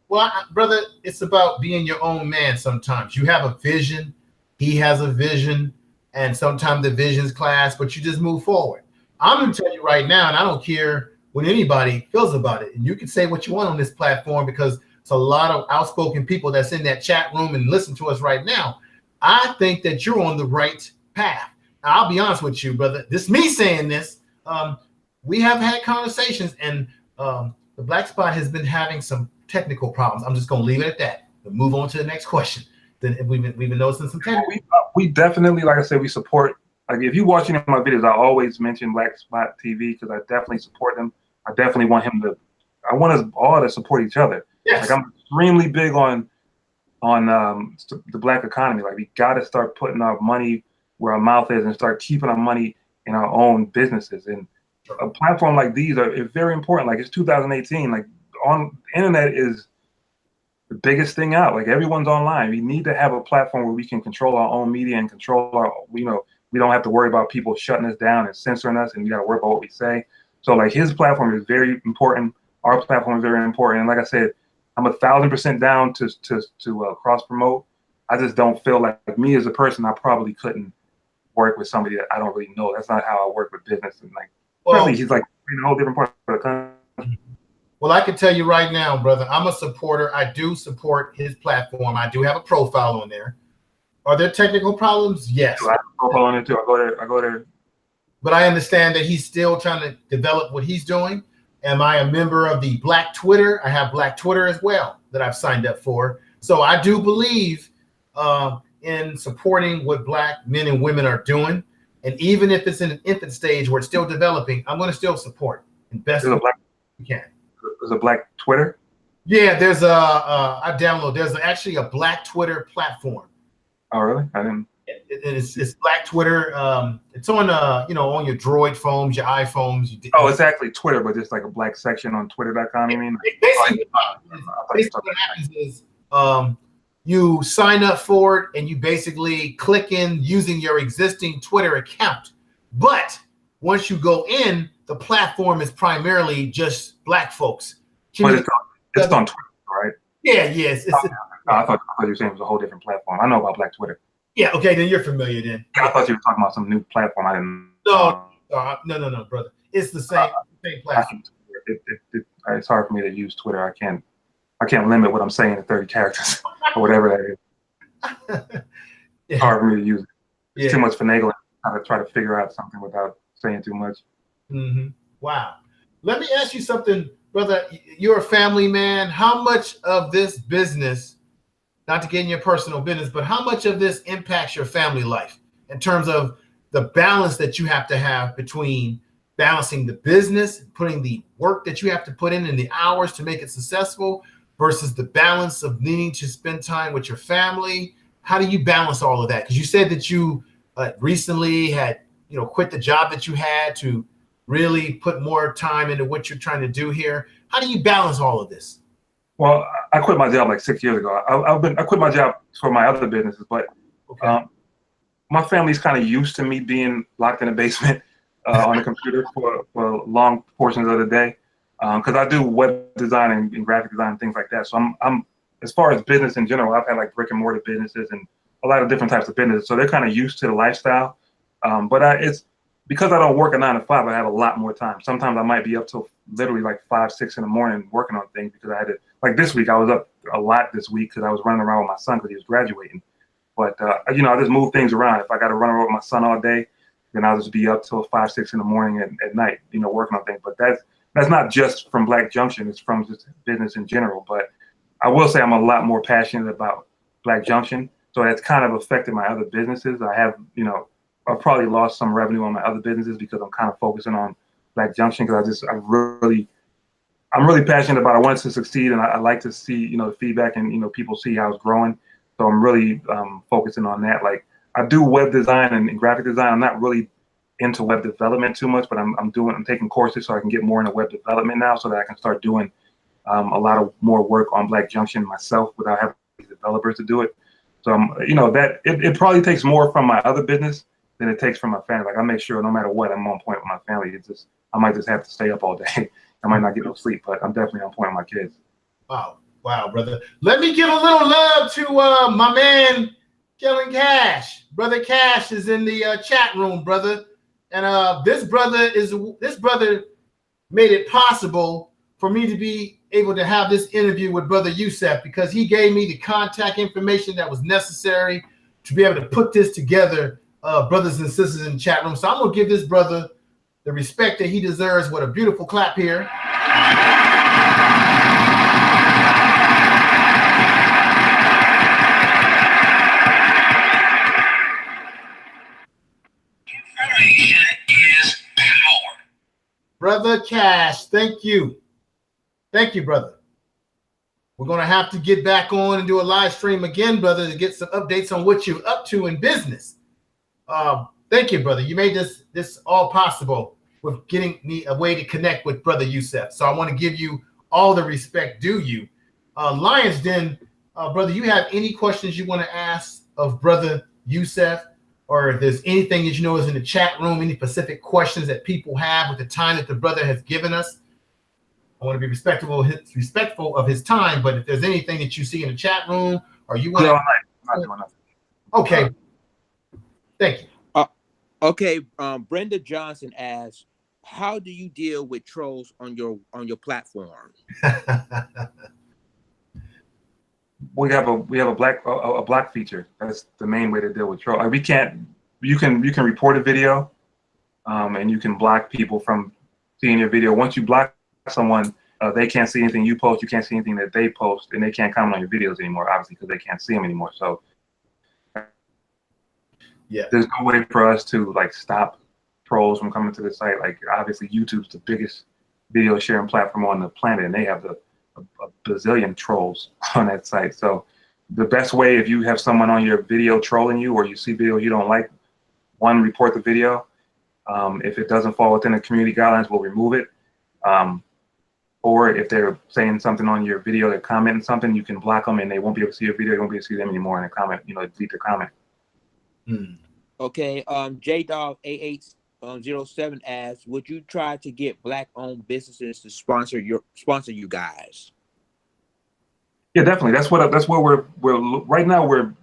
Well, brother, it's about being your own man sometimes. You have a vision. He has a vision. And sometimes the visions clash, but you just move forward. I'm going to tell you right now, and I don't care what anybody feels about it. And you can say what you want on this platform because it's a lot of outspoken people that's in that chat room and listen to us right now. I think that you're on the right path. Now, I'll be honest with you, brother. This is me saying this. We have had conversations, and the Black Spot has been having some technical problems. I'm just going to leave it at that. We'll move on to the next question. Then we've been noticing some technical. We definitely, like I said, we support. Like if you're watching my videos, I always mention Black Spot TV because I definitely support them. I definitely want him to. I want us all to support each other. Yes. Like I'm extremely big on the Black economy. Like we got to start putting our money where our mouth is and start keeping our money in our own businesses. And a platform like these is very important. Like it's 2018. Like on the internet is the biggest thing out. Like everyone's online. We need to have a platform where we can control our own media and control our, you know, we don't have to worry about people shutting us down and censoring us, and we got to worry about what we say. So like his platform is very important. Our platform is very important. And like I said, I'm 1,000% down to cross promote. I just don't feel like me as a person, I probably couldn't work with somebody that I don't really know. That's not how I work with business. And like, especially he's like in a whole different part of the country. Well, I can tell you right now, brother, I'm a supporter. I do support his platform. I do have a profile on there. Are there technical problems? Yes. I have a profile on it too. I go there. But I understand that he's still trying to develop what he's doing. Am I a member of the Black Twitter? I have Black Twitter as well that I've signed up for. So I do believe in supporting what Black men and women are doing. And even if it's in an infant stage where it's still developing, I'm going to still support and best we can. There's a Black Twitter? Yeah, there's there's actually a Black Twitter platform. Oh, really? I didn't. It's Black Twitter. It's on on your Droid phones, your iPhones. It's actually Twitter, but just like a Black section on Twitter.com. You mean? Basically, what happens is you sign up for it and you basically click in using your existing Twitter account. But once you go in, the platform is primarily just Black folks. But it's on Twitter, right? Yeah, yes. I thought you were saying it was a whole different platform. I know about Black Twitter. Yeah, okay, then you're familiar then. I thought you were talking about some new platform. I didn't. No, brother. It's the same platform. It's hard for me to use Twitter. I can't limit what I'm saying to 30 characters or whatever that is. It's hard for me to use it. It's too much finagling. I try to figure out something without saying too much. Mm-hmm. Wow. Let me ask you something, brother. You're a family man. How much of this business, not to get in your personal business, but how much of this impacts your family life in terms of the balance that you have to have between balancing the business, putting the work that you have to put in and the hours to make it successful versus the balance of needing to spend time with your family? How do you balance all of that? Because you said that you recently had, quit the job that you had to really put more time into what you're trying to do here. How do you balance all of this? Well, I quit my job like 6 years ago. I quit my job for my other businesses, but my family's kind of used to me being locked in a basement on the computer for long portions of the day. because I do web design and graphic design and things like that. So I'm as far as business in general, I've had like brick and mortar businesses and a lot of different types of businesses. So they're kind of used to the lifestyle. But it's because I don't work a 9 to 5, I have a lot more time. Sometimes I might be up till literally like 5, 6 in the morning working on things because I had to, like this week, I was up a lot this week because I was running around with my son because he was graduating. But, you know, I just move things around. If I got to run around with my son all day, then I'll just be up till 5, 6 in the morning at night, you know, working on things. But that's not just from Black Junction. It's from just business in general. But I will say I'm a lot more passionate about Black Junction. So that's kind of affected my other businesses. I have, you know, I've probably lost some revenue on my other businesses because I'm kind of focusing on Black Junction because I'm really passionate about it. I want it to succeed, and I like to see, you know, the feedback and, you know, people see how it's growing. So I'm really focusing on that. Like I do web design and graphic design. I'm not really into web development too much, but I'm taking courses so I can get more into web development now so that I can start doing a lot of more work on Black Junction myself without having developers to do it. So you know, that it probably takes more from my other business than it takes from my family. Like I make sure no matter what, I'm on point with my family. It's just, I might just have to stay up all day. I might not get no sleep, but I'm definitely on point with my kids. Wow. Wow, brother. Let me give a little love to my man, Kellen Cash. Brother Cash is in the chat room, brother. And this brother made it possible for me to be able to have this interview with Brother Yusuf because he gave me the contact information that was necessary to be able to put this together, brothers and sisters in the chat room. So I'm going to give this brother the respect that he deserves with a beautiful clap here. Is power. Brother Cash, thank you. Thank you, brother. We're going to have to get back on and do a live stream again, brother, to get some updates on what you're up to in business. Thank you, brother. You made this all possible with getting me a way to connect with Brother Yusuf. So I want to give you all the respect due you. Lions Den, brother, you have any questions you want to ask of Brother Yusuf? Or if there's anything that you know is in the chat room, any specific questions that people have with the time that the brother has given us. I want to be respectful of his time, but if there's anything that you see in the chat room or you want to... Okay. Thank you. Okay. Brenda Johnson asks, how do you deal with trolls on your platform? We have a block feature. That's the main way to deal with troll. Like you can report a video, and you can block people from seeing your video. Once you block someone, they can't see anything you post. You can't see anything that they post, and they can't comment on your videos anymore, obviously, because they can't see them anymore. So yeah, there's no way for us to like stop trolls from coming to the site. Like obviously, YouTube's the biggest video sharing platform on the planet, and they have a bazillion trolls on that site. So the best way, if you have someone on your video trolling you or you see video you don't like, one, report the video. If it doesn't fall within the community guidelines, we'll remove it. Or if they're saying something on your video, they're commenting something, you can block them and they won't be able to see your video. You won't be able to see them anymore in a comment, you know, delete the comment. Okay. JDog 8807 asks, would you try to get Black-owned businesses to sponsor you guys? Yeah, definitely. That's what we're right now. We're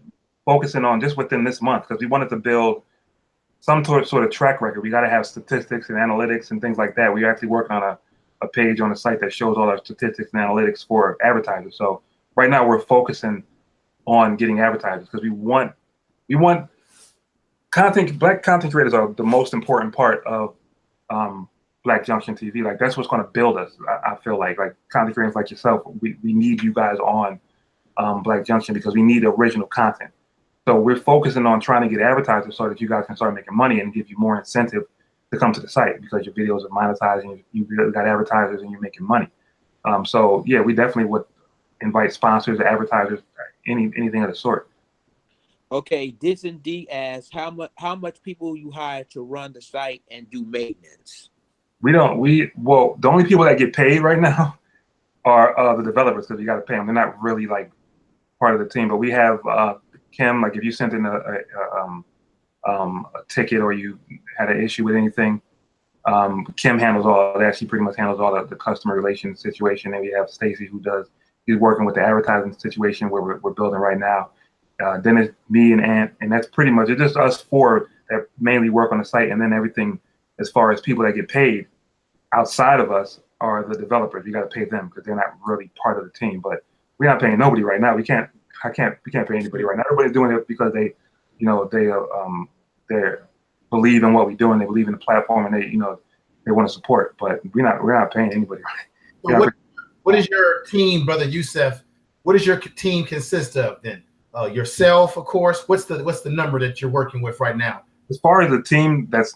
focusing on just within this month because we wanted to build some sort of track record. We got to have statistics and analytics and things like that. We're actually working on a page on the site that shows all our statistics and analytics for advertisers. So right now we're focusing on getting advertisers because we want Black content creators are the most important part of Black Junction TV. Like that's what's going to build us. I feel like content creators like yourself, we need you guys on Black Junction because we need original content. So we're focusing on trying to get advertisers so that you guys can start making money and give you more incentive to come to the site because your videos are monetizing, you got advertisers and you're making money. So yeah, we definitely would invite sponsors, advertisers, anything of the sort. Okay, Dixon D asks, how much people you hire to run the site and do maintenance? Well, the only people that get paid right now are the developers because you got to pay them. They're not really like part of the team, but we have Kim. Like if you sent in a ticket or you had an issue with anything, Kim handles all that. She pretty much handles all the customer relations situation. And we have Stacy he's working with the advertising situation where we're building right now. Then it's me and Ant, and that's pretty much it. Just us four that mainly work on the site, and then everything as far as people that get paid outside of us are the developers. We got to pay them because they're not really part of the team. But we're not paying nobody right now. We can't pay anybody right now. Everybody's doing it because they believe in what we're doing. They believe in the platform, and they want to support. But we're not paying anybody. So what is your team, Brother Yusuf? What does your team consist of then? Yourself, of course. What's the number that you're working with right now? As far as the team that's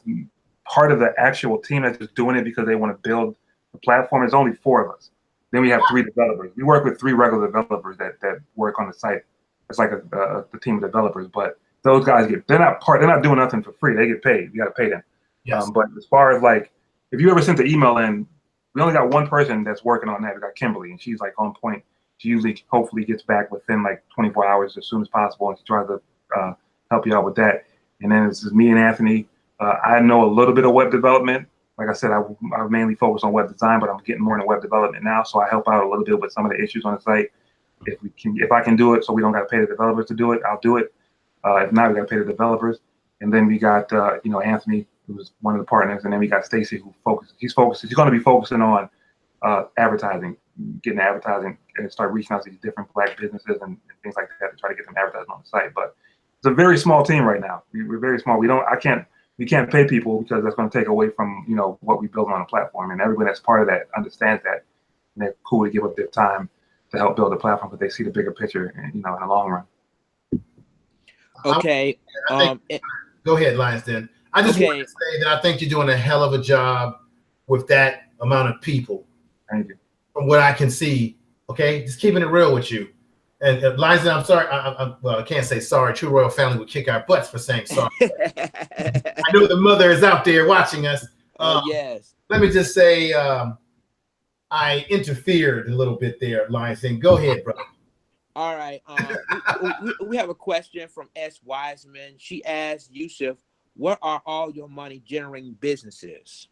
part of the actual team that's just doing it because they want to build the platform, there's only 4 of us. Then we have 3 developers. We work with 3 regular developers that work on the site. It's like a team of developers, but those guys they're not doing nothing for free. They get paid. You got to pay them. Yes. But as far as like, if you ever sent the email in, we only got 1 person that's working on that. We got Kimberly, and she's like on point. She usually hopefully gets back within like 24 hours as soon as possible, and she tries to help you out with that. And then it's just me and Anthony. I know a little bit of web development. Like I said, I mainly focus on web design, but I'm getting more into web development now, so I help out a little bit with some of the issues on the site. If I can do it, so we don't got to pay the developers to do it, I'll do it. If not, we got to pay the developers. And then we got Anthony, who's one of the partners, and then we got Stacy, who focuses. He's going to be focusing on advertising, getting advertising, and start reaching out to these different Black businesses and things like that to try to get them advertising on the site. But it's a very small team right now. We're very small. We can't pay people because that's going to take away from what we build on the platform. And everybody that's part of that understands that, and they're cool to give up their time to help build the platform, but they see the bigger picture, in the long run. Okay. Go ahead, Lionsden. I just want to say that I think you're doing a hell of a job with that amount of people. Thank you. From what I can see, okay, just keeping it real with you. And Lionsden, I'm sorry. I can't say sorry. True Royal Family would kick our butts for saying sorry. I know the mother is out there watching us. Yes. Let me just say, I interfered a little bit there, Lionsden. Go ahead, brother. All right. We have a question from S. Wiseman. She asked Yusuf, "What are all your money generating businesses?"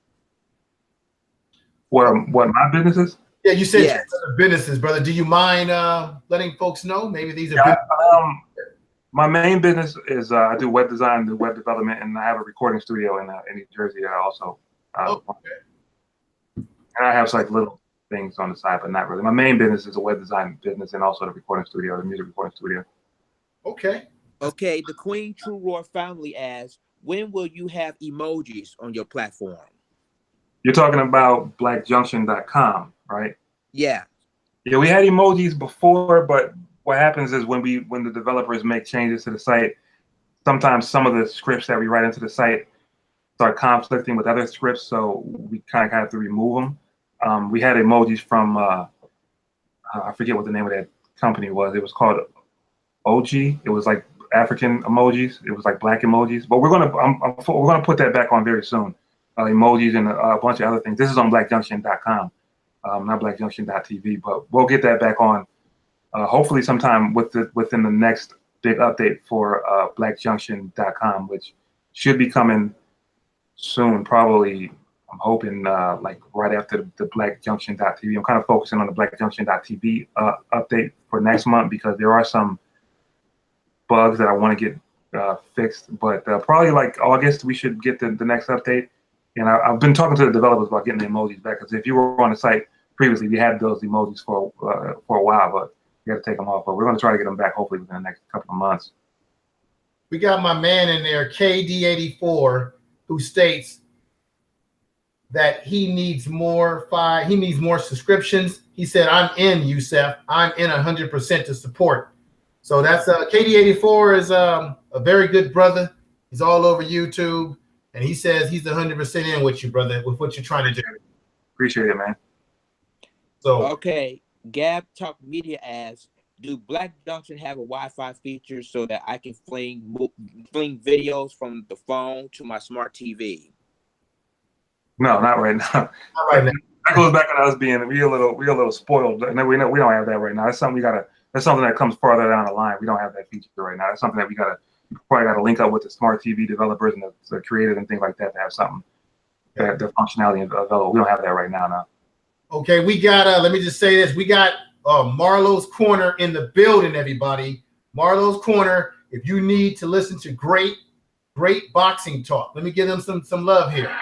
What my businesses? Yeah, you said businesses, brother. Do you mind letting folks know? Maybe these are my main business is I do web design, do web development, and I have a recording studio in New Jersey that I also and I have like little things on the side, but not really. My main business is a web design business and also the recording studio, the music recording studio. Okay. Okay. The Queen True Royal Family asks, when will you have emojis on your platform? You're talking about blackjunction.com, right? Yeah. Yeah, we had emojis before, but what happens is when the developers make changes to the site, sometimes some of the scripts that we write into the site start conflicting with other scripts, so we kind of have to remove them. We had emojis from I forget what the name of that company was. It was called OG. It was like African emojis. It was like Black emojis. But we're gonna put that back on very soon. Emojis and a bunch of other things. This is on blackjunction.com, not blackjunction.tv. But we'll get that back on hopefully sometime within the next big update for blackjunction.com, which should be coming soon. Probably, I'm hoping like right after the blackjunction.tv. I'm kind of focusing on the blackjunction.tv update for next month because there are some bugs that I want to get fixed. But probably like August, we should get the next update. And I've been talking to the developers about getting the emojis back, because if you were on the site previously, we had those emojis for a while, but we got to take them off. But we're going to try to get them back hopefully within the next couple of months. We got my man in there, KD84, who states that he needs more subscriptions. He said, "I'm in, Yusuf. I'm in 100% to support." So that's KD84 is a very good brother. He's all over YouTube. And he says he's 100% in with you, brother, with what you're trying to do. Appreciate it, man. So okay, Gab Talk Media asks, do Black Junction have a Wi-Fi feature so that I can fling videos from the phone to my smart TV? No, not right now. Not right now. That goes back on us being we a little spoiled. And we don't have that right now. That's something that's something that comes farther down the line. We don't have that feature right now. That's something that we probably got to link up with the smart TV developers and the creators and things like that to have something the functionality available. We don't have that right now. No. Okay, we got let me just say this. We got Marlo's Corner in the building, everybody. Marlo's Corner. If you need to listen to great boxing talk, let me give them some love here.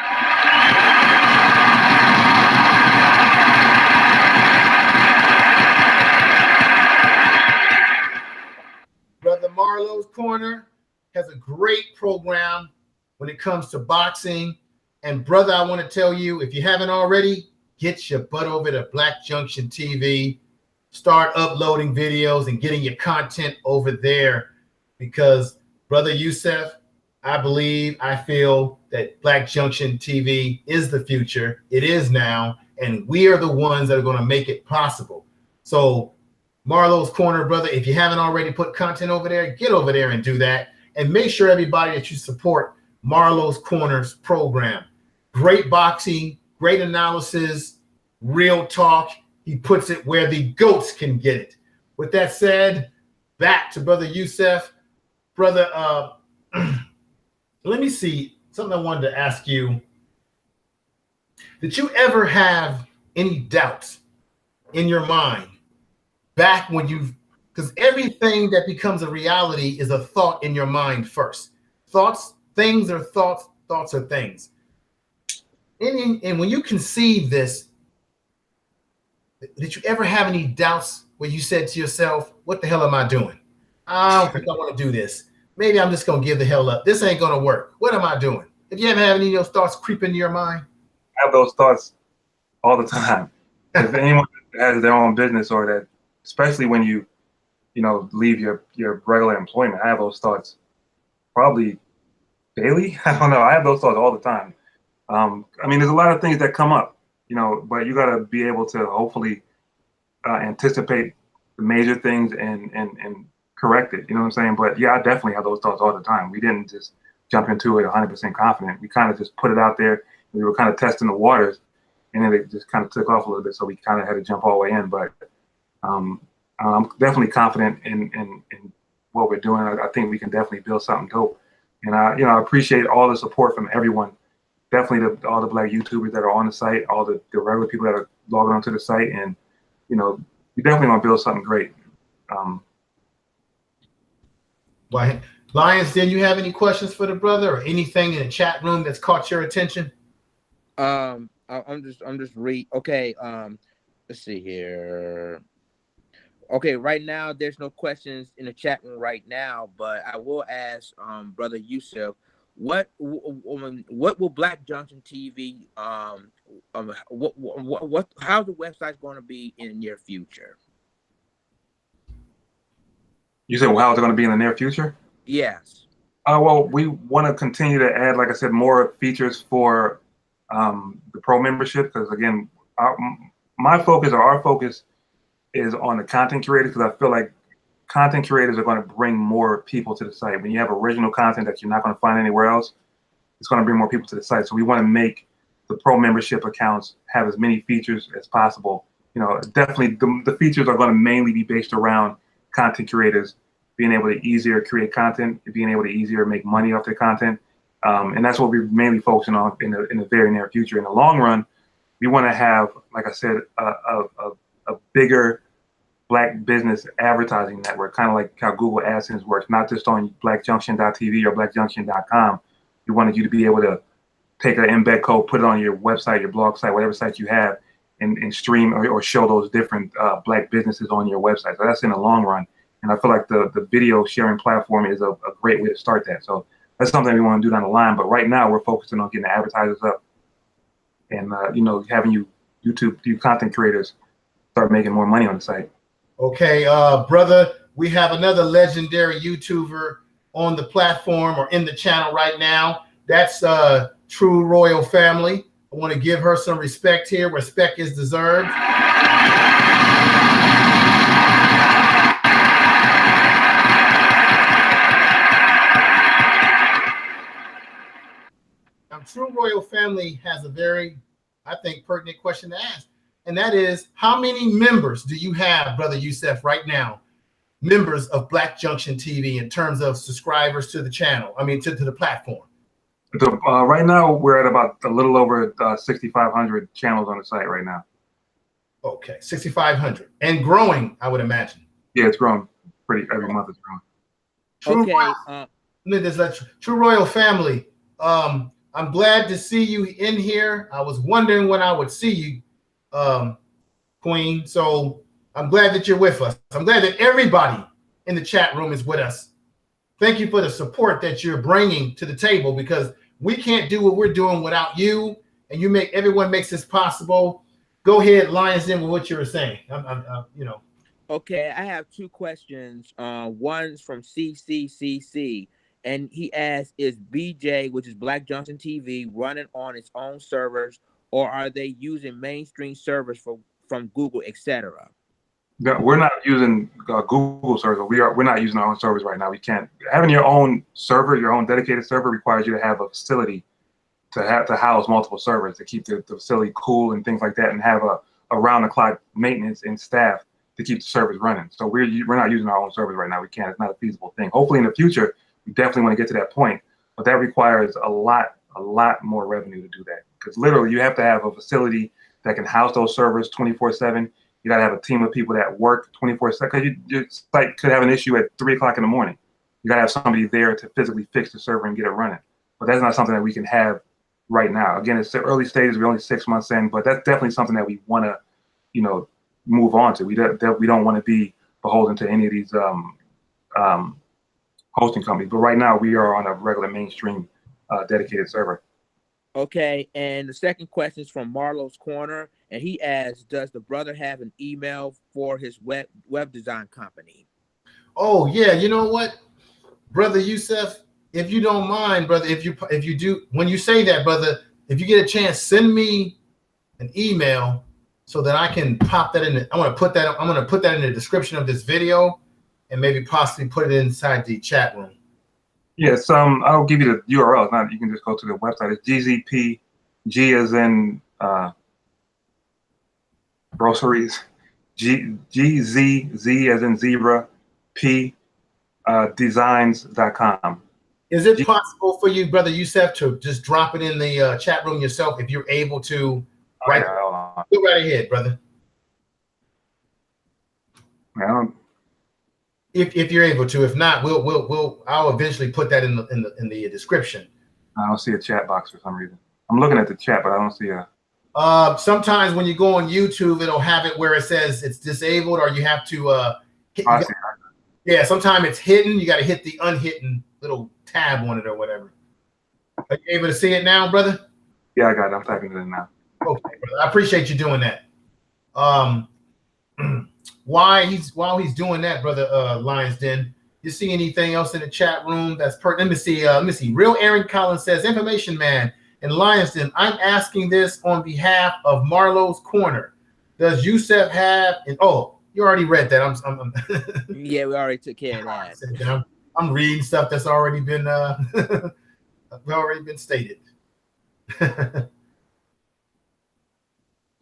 Brother Marlo's Corner has a great program when it comes to boxing. And brother, I want to tell you, if you haven't already, get your butt over to Black Junction TV. Start uploading videos and getting your content over there, because brother Yusuf, I feel that Black Junction TV is the future. It is now, and we are the ones that are going to make it possible. So Marlo's Corner, brother, if you haven't already put content over there, get over there and do that. And make sure everybody that you support Marlo's Corner's program. Great boxing, great analysis, real talk. He puts it where the goats can get it. With that said, back to brother Yusuf. Brother, let me see, something I wanted to ask you. Did you ever have any doubts in your mind back when because everything that becomes a reality is a thought in your mind first. Things are thoughts, thoughts are things. And when you conceive this, did you ever have any doubts where you said to yourself, what the hell am I doing? I don't think I want to do this. Maybe I'm just going to give the hell up. This ain't going to work. What am I doing? Did you ever have any of those thoughts creep into your mind? I have those thoughts all the time. If anyone has their own business, or that, especially when you leave your regular employment, I have those thoughts probably daily. I don't know. I have those thoughts all the time. I mean, there's a lot of things that come up, but you got to be able to hopefully anticipate the major things and correct it. You know what I'm saying? But yeah, I definitely have those thoughts all the time. We didn't just jump into it 100% confident. We kind of just put it out there. We were kind of testing the waters, and then it just kind of took off a little bit. So we kind of had to jump all the way in. But I'm definitely confident in what we're doing. I think we can definitely build something dope. And I appreciate all the support from everyone. Definitely all the Black YouTubers that are on the site, all the regular people that are logging onto the site, and we definitely want to build something great. Why, Lions, did you have any questions for the brother, or anything in the chat room that's caught your attention? I'm just okay. Let's see here. Okay, right now there's no questions in the chat room right now, but I will ask brother Yusuf, what will Black Junction TV how's the website going to be in the near future? You said, well, how is it going to be in the near future? Yes. Well, we want to continue to add, like I said, more features for the pro membership, because again, our focus is on the content creators, because I feel like content creators are going to bring more people to the site. When you have original content that you're not going to find anywhere else, it's going to bring more people to the site. So we want to make the pro membership accounts have as many features as possible. Definitely the features are going to mainly be based around content creators being able to easier create content, being able to easier make money off their content. And that's what we're mainly focusing on in the very near future. In the long run, we want to have, like I said, a bigger Black business advertising network, kind of like how Google AdSense works, not just on blackjunction.tv or blackjunction.com. We wanted you to be able to take an embed code, put it on your website, your blog site, whatever site you have, and stream or show those different Black businesses on your website. So that's in the long run. And I feel like the video sharing platform is a great way to start that. So that's something we want to do down the line. But right now we're focusing on getting the advertisers up and, having you content creators start making more money on the site. Okay, brother, we have another legendary YouTuber on the platform or in the channel right now. That's True Royal Family. I want to give her some respect here. Respect is deserved. Now, True Royal Family has a very, I think, pertinent question to ask. And that is, how many members do you have, brother Yusuf, right now, members of Black Junction TV in terms of subscribers to the channel, to the platform? Right now, we're at about a little over 6,500 channels on the site right now. Okay, 6,500 and growing, I would imagine. Yeah, it's growing every month. It's growing. Okay. True Royal family. I'm glad to see you in here. I was wondering when I would see you, Queen. So I'm glad that you're with us. I'm glad that everybody in the chat room is with us. Thank you for the support that you're bringing to the table, because we can't do what we're doing without you, and everyone makes this possible. Go ahead, Lions Den, with what you were saying. Okay, I have two questions. One's from CCCC, and he asks, "Is BJ, which is Black Junction TV, running on its own servers, or are they using mainstream servers from Google, etc.?" No, we're not using Google servers. We're not using our own servers right now. We can't. Having your own server, your own dedicated server, requires you to have a facility to house multiple servers, to keep the facility cool and things like that, and have a around-the-clock maintenance and staff to keep the servers running. So we're not using our own servers right now. We can't. It's not a feasible thing. Hopefully in the future, we definitely want to get to that point, but that requires a lot more revenue to do that, because literally you have to have a facility that can house those servers 24/7. You got to have a team of people that work 24/7, because your site could have an issue at 3 o'clock in the morning. You got to have somebody there to physically fix the server and get it running. But that's not something that we can have right now. Again, it's the early stages. We're only 6 months in, but that's definitely something that we want to, move on to. We don't want to be beholden to any of these hosting companies. But right now, we are on a regular mainstream dedicated server. Okay, and the second question is from Marlo's Corner, and he asks, "Does the brother have an email for his web design company?" Oh yeah, you know what, brother Yusuf, if you don't mind, brother, if you do, when you say that, brother, if you get a chance, send me an email so that I can pop that in. I'm gonna put that in the description of this video, and maybe possibly put it inside the chat room. Yes, I'll give you the URL. Now you can just go to the website. It's GZP, G as in groceries, GZZ as in zebra, P designs.com. Is it possible for you, brother Yusuf, to just drop it in the chat room yourself if you're able to? Right, yeah, go right ahead, brother. If you're able to, if not, I'll eventually put that in the description. I don't see a chat box for some reason. I'm looking at the chat, but I don't see a. Sometimes when you go on YouTube, it'll have it where it says it's disabled, or you have to. Yeah, sometimes it's hidden. You got to hit the unhidden little tab on it or whatever. Are you able to see it now, brother? Yeah, I got it. I'm typing it in now. Okay, brother. I appreciate you doing that. While he's doing that, brother Lions Den, you see anything else in the chat room that's pertinent? Let me see. Real Aaron Collins says, "Information man and Lions Den, I'm asking this on behalf of Marlo's Corner. Does Yusuf have?" And oh, you already read that. I'm Yeah, we already took care of that. I'm reading stuff that's already been stated.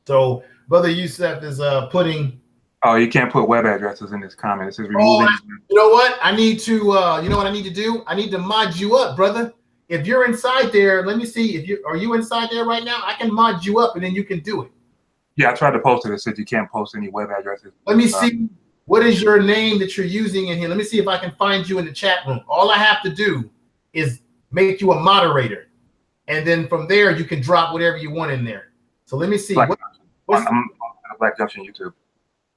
So brother Yusuf is putting. Oh, you can't put web addresses in this comment. It says removing. You know what? I need to. You know what I need to do? I need to mod you up, brother. If you're inside there, let me see. Are you inside there right now? I can mod you up, and then you can do it. Yeah, I tried to post it. It said you can't post any web addresses. Let me see. What is your name that you're using in here? Let me see if I can find you in the chat room. All I have to do is make you a moderator, and then from there you can drop whatever you want in there. So let me see. I'm on Black Junction YouTube.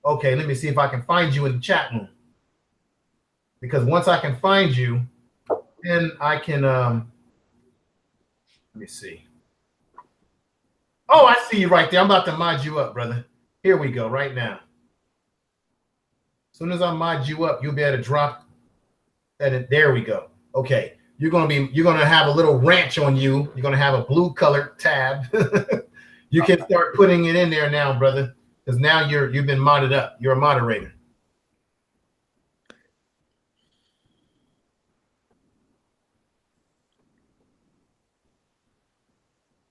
Okay, let me see if I can find you in the chat room. Because once I can find you, then I can let me see. Oh, I see you right there. I'm about to mod you up, brother. Here we go, right now. As soon as I mod you up, you'll be able to drop that in. There we go. Okay. You're gonna have a little ranch on you. You're gonna have a blue colored tab. You can start putting it in there now, brother. Because now you've been modded up. You're a moderator.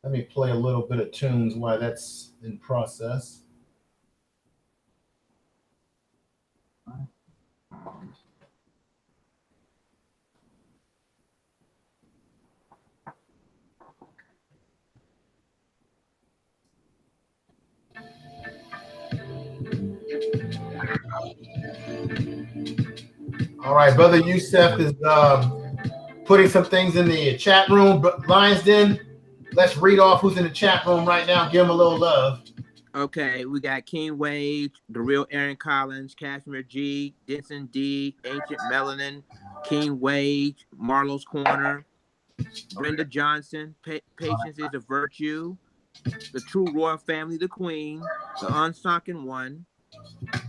Let me play a little bit of tunes while that's in process. All right, brother Yusuf is putting some things in the chat room. But Lions Den, let's read off who's in the chat room right now. Give them a little love. Okay, we got King Wage, The Real Aaron Collins, Cashmere G, Denson D, Ancient Melanin, King Wage, Marlowe's Corner, Brenda Johnson, Patience is a Virtue, The True Royal Family, The Queen, The Unsunken One,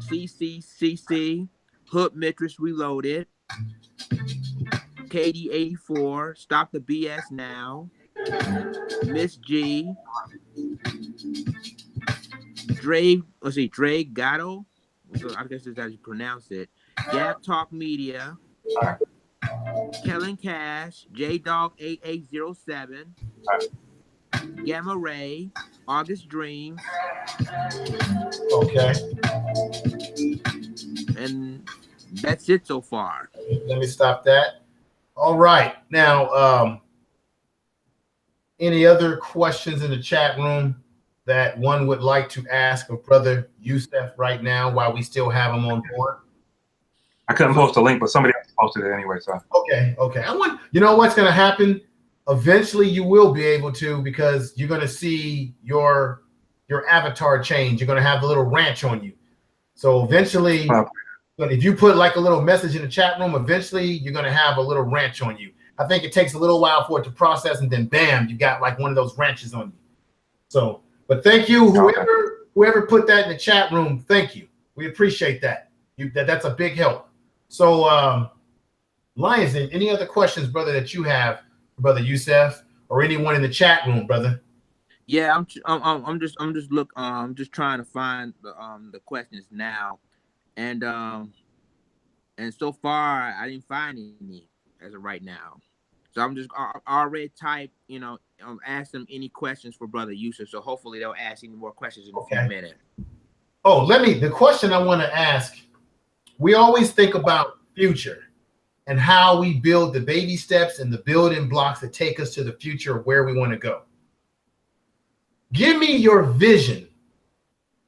CCCC, Hood Mistress Reloaded, KD84, Stop the BS Now, Miss G, Dre Gatto, so I guess that's how you pronounce it, Gap Talk Media, Kellen Cash, J-Dog 8807, Gamma Ray, August Dreams. Okay. And that's it so far. Let me stop that. All right. Now, any other questions in the chat room that one would like to ask of Brother Yusuf right now while we still have him on board? I couldn't post a link, but somebody else posted it anyway. So okay. You know what's going to happen? Eventually, you will be able to, because you're going to see your avatar change. You're going to have the little ranch on you. So eventually, if you put like a little message in the chat room, eventually you're going to have a little ranch on you. I think it takes a little while for it to process, and then bam, you got like one of those ranches on you. So, but thank you, whoever put that in the chat room. Thank you. We appreciate that. That's a big help. So, Lions, any other questions, brother, that you have, Brother Yusuf, or anyone in the chat room, brother? Yeah, I'm just trying to find the questions now, and so far I didn't find any as of right now. So I'm just already typed, ask them any questions for Brother Yusuf. So hopefully they'll ask any more questions in a few minutes. Oh, the question I want to ask, we always think about future and how we build the baby steps and the building blocks that take us to the future of where we want to go. Give me your vision.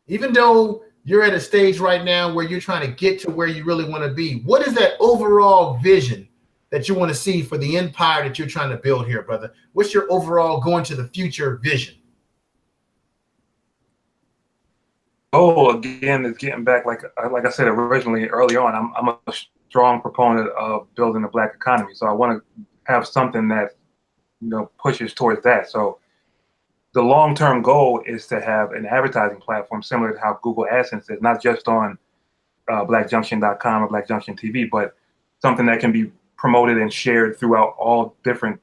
Even though you're at a stage right now where you're trying to get to where you really want to be, what is that overall vision that you want to see for the empire that you're trying to build here, brother? What's your overall going to the future vision? Oh, again, it's getting back, like I said originally, early on, I'm a strong proponent of building a Black economy. So I want to have something that, pushes towards that. So the long-term goal is to have an advertising platform similar to how Google AdSense is, not just on blackjunction.com or Black Junction TV, but something that can be promoted and shared throughout all different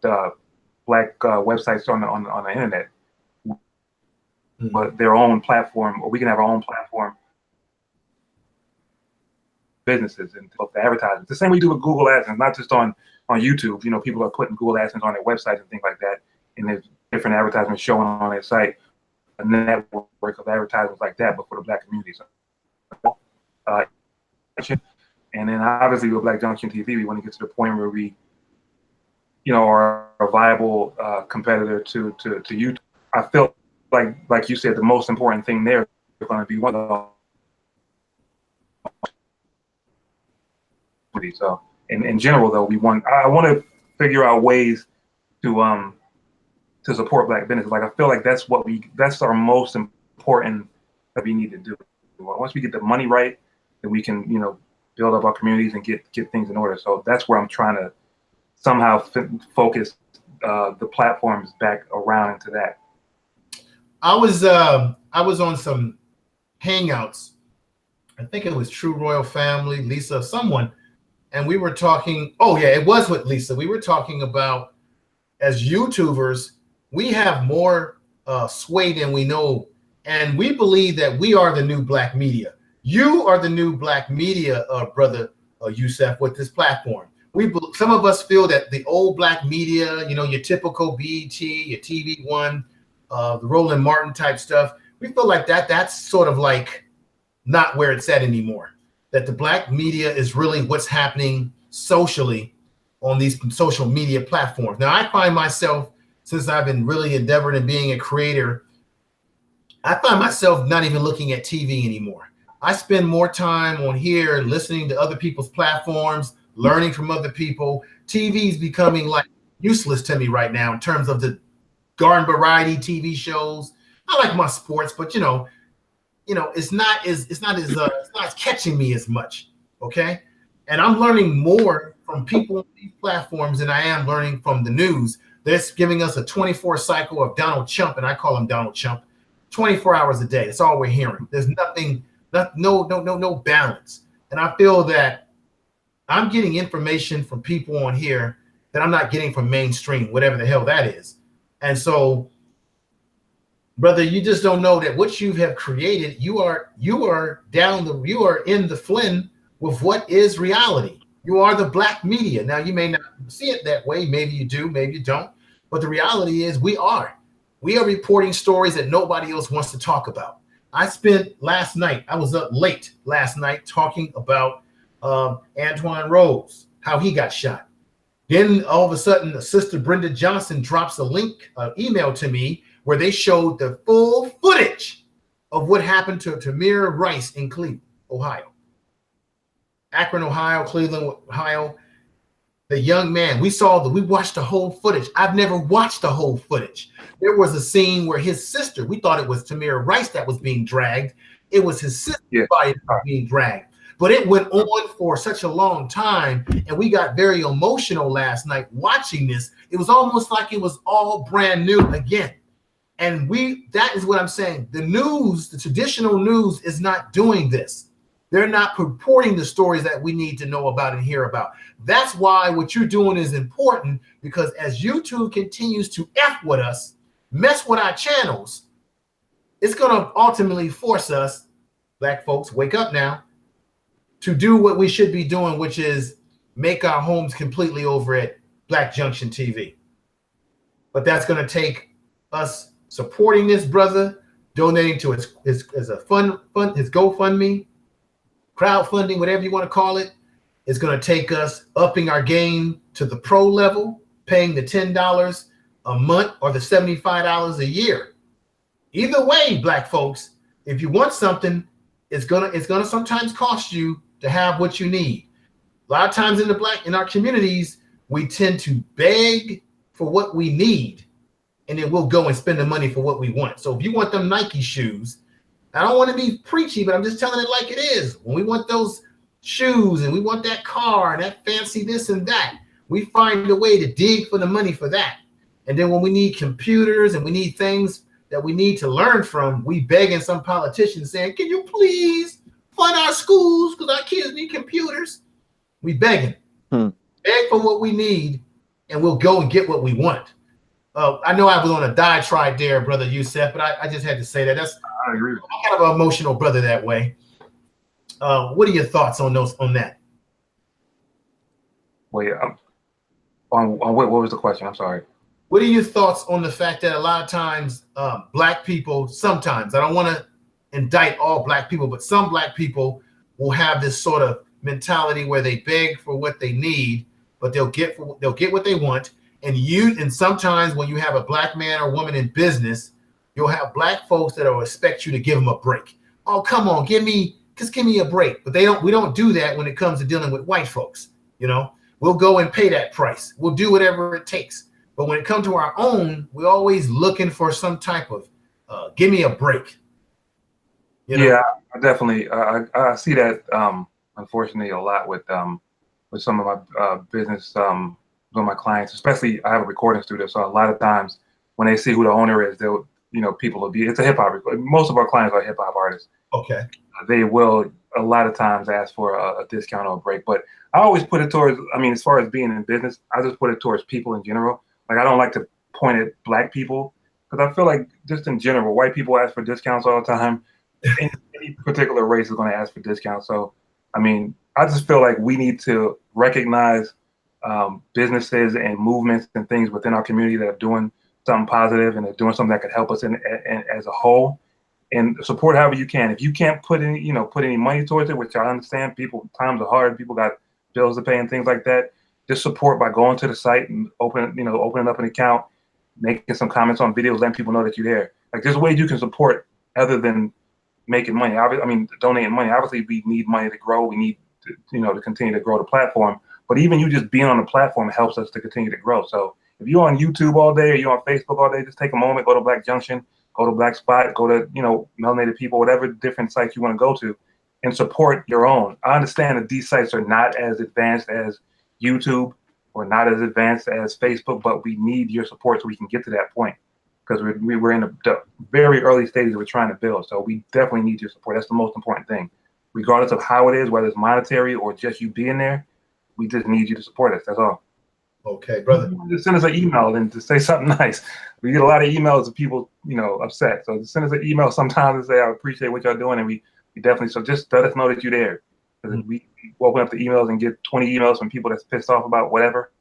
Black websites on the internet. But their own platform, or we can have our own platform businesses and the advertising. The same way we do with Google AdSense, not just on YouTube. People are putting Google AdSense on their websites and things like that, and there's different advertisements showing on their site, a network of advertisements like that, but for the Black community. So, and then obviously with Black Junction TV, we want to get to the point where we, are a viable competitor to YouTube. I feel like you said, the most important thing there is going to be one of the. So in general, though, I want to figure out ways to support Black business. Like I feel like that's our most important that we need to do. Once we get the money right, then we can build up our communities and get things in order. So that's where I'm trying to somehow focus the platforms back around into that. I was on some hangouts. I think it was True Royal Family, Lisa, someone, and we were talking. Oh yeah, it was with Lisa. We were talking about, as YouTubers, we have more sway than we know, and we believe that we are the new Black media. You are the new Black media, brother Yusuf, with this platform. Some of us feel that the old Black media, your typical BET, your TV One, the Roland Martin type stuff, we feel like that's sort of like not where it's at anymore. That the Black media is really what's happening socially on these social media platforms. Now, I find myself, since I've been really endeavoring in being a creator, I find myself not even looking at TV anymore. I spend more time on here listening to other people's platforms, learning from other people. TV is becoming like useless to me right now in terms of the garden variety TV shows. I like my sports, but it's not as catching me as much. Okay. And I'm learning more from people on these platforms than I am learning from the news. They're giving us a 24 cycle of Donald Trump, and I call him Donald Trump, 24 hours a day. That's all we're hearing. There's no balance. And I feel that I'm getting information from people on here that I'm not getting from mainstream, whatever the hell that is. And so, brother, you just don't know that what you have created, you are in the Flynn with what is reality. You are the black media. Now, you may not see it that way. Maybe you do, maybe you don't. But the reality is we are reporting stories that nobody else wants to talk about. I was up late last night talking about Antoine Rose, how he got shot. Then all of a sudden, Sister Brenda Johnson drops a link, email to me where they showed the full footage of what happened to Tamir Rice in Cleveland, Ohio. Akron, Ohio, Cleveland, Ohio. The young man, we watched the whole footage. I've never watched the whole footage. There was a scene where his sister, we thought it was Tamir Rice that was being dragged. It was his sister's body that was being dragged. But it went on for such a long time, and we got very emotional last night watching this. It was almost like it was all brand new again. And that is what I'm saying. The news, the traditional news is not doing this. They're not reporting the stories that we need to know about and hear about. That's why what you're doing is important, because as YouTube continues to F with us, mess with our channels, it's going to ultimately force us, black folks, wake up now, to do what we should be doing, which is make our homes completely over at Black Junction TV. But that's going to take us supporting this brother, donating to his GoFundMe, crowdfunding, whatever you want to call it. It's going to take us upping our game to the pro level, paying the $10 a month or the $75 a year. Either way, black folks, if you want something, it's gonna sometimes cost you to have what you need. A lot of times in our communities, we tend to beg for what we need, and then we'll go and spend the money for what we want. So if you want them Nike shoes, I don't want to be preachy, but I'm just telling it like it is. When we want those shoes and we want that car and that fancy this and that, we find a way to dig for the money for that. And then when we need computers and we need things that we need to learn from, we begging some politicians saying, can you please fund our schools because our kids need computers? We begging. Beg for what we need, and we'll go and get what we want. I know I was on a diatribe there, Brother Yusuf, but I just had to say that. I agree. I'm kind of an emotional brother that way. What are your thoughts on that? Well, yeah. What was the question? I'm sorry. What are your thoughts on the fact that a lot of times black people, sometimes, I don't want to indict all black people, but some black people will have this sort of mentality where they beg for what they need, but they'll get what they want. And sometimes when you have a black man or woman in business, you'll have black folks that will expect you to give them a break. Oh, come on, give me a break. But we don't do that when it comes to dealing with white folks. We'll go and pay that price. We'll do whatever it takes. But when it comes to our own, we're always looking for some type of give me a break. Yeah, I definitely I see that unfortunately a lot with some of my business, some of my clients, especially I have a recording studio, so a lot of times when they see who the owner is, they'll people will be, it's a hip hop. Most of our clients are hip hop artists. Okay. They will a lot of times ask for a discount or a break, but I always put it towards, as far as being in business, I just put it towards people in general. Like I don't like to point at black people because I feel like just in general, white people ask for discounts all the time. Any particular race is going to ask for discounts. So, I just feel like we need to recognize businesses and movements and things within our community that are doing something positive and are doing something that could help us as a whole, and support however you can. If you can't put any money towards it, which I understand, times are hard, people got bills to pay and things like that. Just support by going to the site and opening up an account, making some comments on videos, letting people know that you're there. Like there's ways you can support other than making money. I mean, donating money. Obviously, we need money to grow. We need to, to continue to grow the platform. But even you just being on the platform helps us to continue to grow. So if you're on YouTube all day or you're on Facebook all day, just take a moment, go to Black Junction, go to Black Spot, go to, Melanated People, whatever different sites you want to go to, and support your own. I understand that these sites are not as advanced as YouTube or not as advanced as Facebook, but we need your support so we can get to that point, because we're in the very early stages we're trying to build. So we definitely need your support. That's the most important thing. Regardless of how it is, whether it's monetary or just you being there, we just need you to support us. That's all. Okay, brother. Just send us an email and to say something nice. We get a lot of emails of people, upset. So just send us an email sometimes and say, I appreciate what y'all doing. And we definitely, so just let us know that you're there. Because we open up the emails and get 20 emails from people that's pissed off about whatever.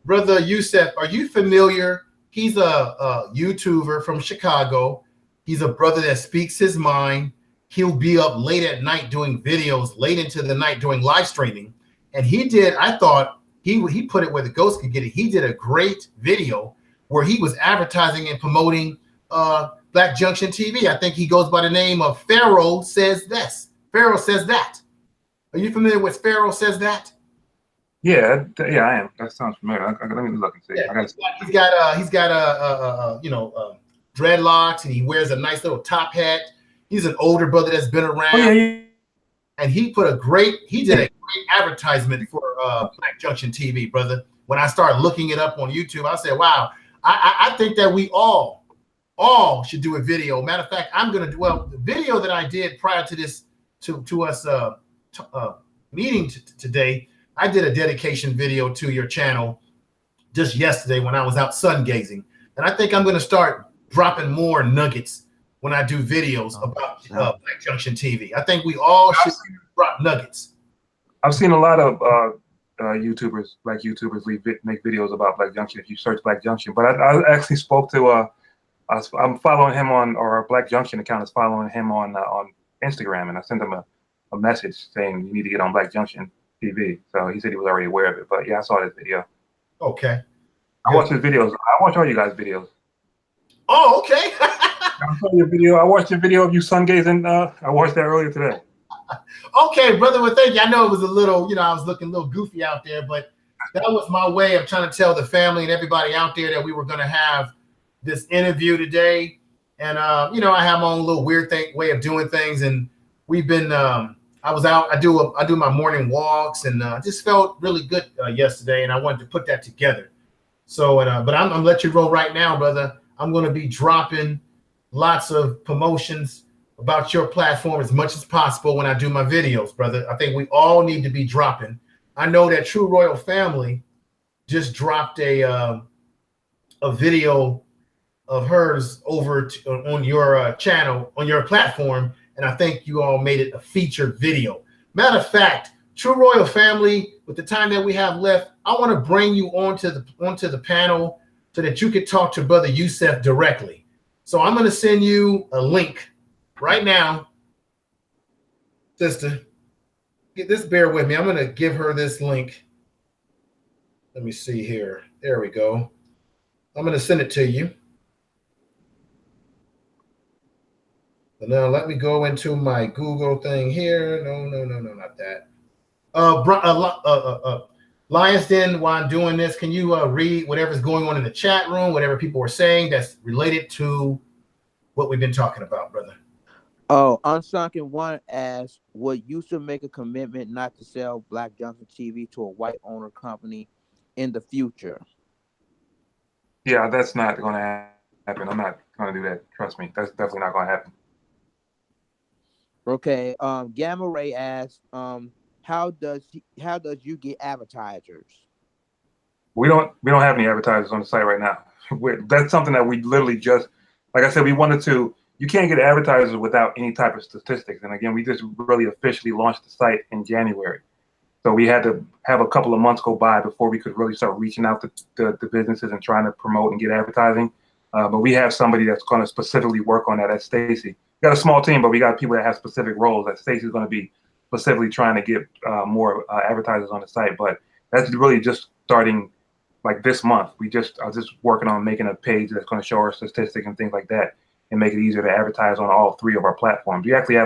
Brother Yusuf, are you familiar? He's a YouTuber from Chicago. He's a brother that speaks his mind. He'll be up late at night doing videos, late into the night doing live streaming. And he did, I thought, he put it where the ghost could get it. He did a great video where he was advertising and promoting Black Junction TV. I think he goes by the name of Pharaoh Says This. Pharaoh Says That. Are you familiar with Pharaoh Says That? Yeah, I am. That sounds familiar. Let me look and see. Yeah, he's got dreadlocks, and he wears a nice little top hat. He's an older brother that's been around. Oh, yeah. And he did a great advertisement for Black Junction TV, brother. When I started looking it up on YouTube, I said, wow, I think that we all should do a video. Matter of fact, I'm going to do the video that I did prior to this, to us meeting today. I did a dedication video to your channel just yesterday when I was out sun gazing. And I think I'm going to start dropping more nuggets when I do videos about Black Junction TV. I think we all should drop nuggets. I've seen a lot of YouTubers, Black YouTubers, make videos about Black Junction if you search Black Junction. But I actually spoke to, I'm following him on, or our Black Junction account is following him on Instagram, and I sent him a message saying you need to get on Black Junction TV. So he said he was already aware of it. But yeah, I saw this video. Okay. I watch his videos. I watch all you guys' videos. Oh, okay. I saw your video. I watched your video of you sun gazing. I watched that earlier today. Okay, brother. Well, thank you. I know it was a little, I was looking a little goofy out there, but that was my way of trying to tell the family and everybody out there that we were going to have this interview today. And, I have my own little weird way of doing things. And we've been, I was out, I do my morning walks, and just felt really good yesterday. And I wanted to put that together. So, but I'm going to let you roll right now, brother. I'm going to be dropping lots of promotions about your platform as much as possible when I do my videos, brother. I think we all need to be dropping. I know that True Royal Family just dropped a video of hers over on your channel, on your platform, and I think you all made it a featured video. Matter of fact, True Royal Family, with the time that we have left, I want to bring you onto the panel so that you could talk to Brother Yusuf directly. So I'm going to send you a link right now, sister. Just bear with me. I'm going to give her this link. Let me see here. There we go. I'm going to send it to you. But now let me go into my Google thing here. No, not that. Lions Den, while I'm doing this, can you read whatever's going on in the chat room, whatever people are saying that's related to what we've been talking about, brother? Oh, Unsunken One asks, would Yusuf make a commitment not to sell Black Junction TV to a white owner company in the future? Yeah, that's not going to happen. I'm not going to do that. Trust me. That's definitely not going to happen. Okay. Gamma Ray asks, how does you get advertisers? We don't have any advertisers on the site right now. That's something that we literally just, like I said, we wanted to. You can't get advertisers without any type of statistics. And again, we just really officially launched the site in January. So we had to have a couple of months go by before we could really start reaching out to the businesses and trying to promote and get advertising. But we have somebody that's going to specifically work on that. That's Stacy. We got a small team, but we got people that have specific roles. That Stacy's going to be specifically trying to get more advertisers on the site. But that's really just starting like this month. I was just working on making a page that's going to show our statistics and things like that. and make it easier to advertise on all 3 of our platforms. We actually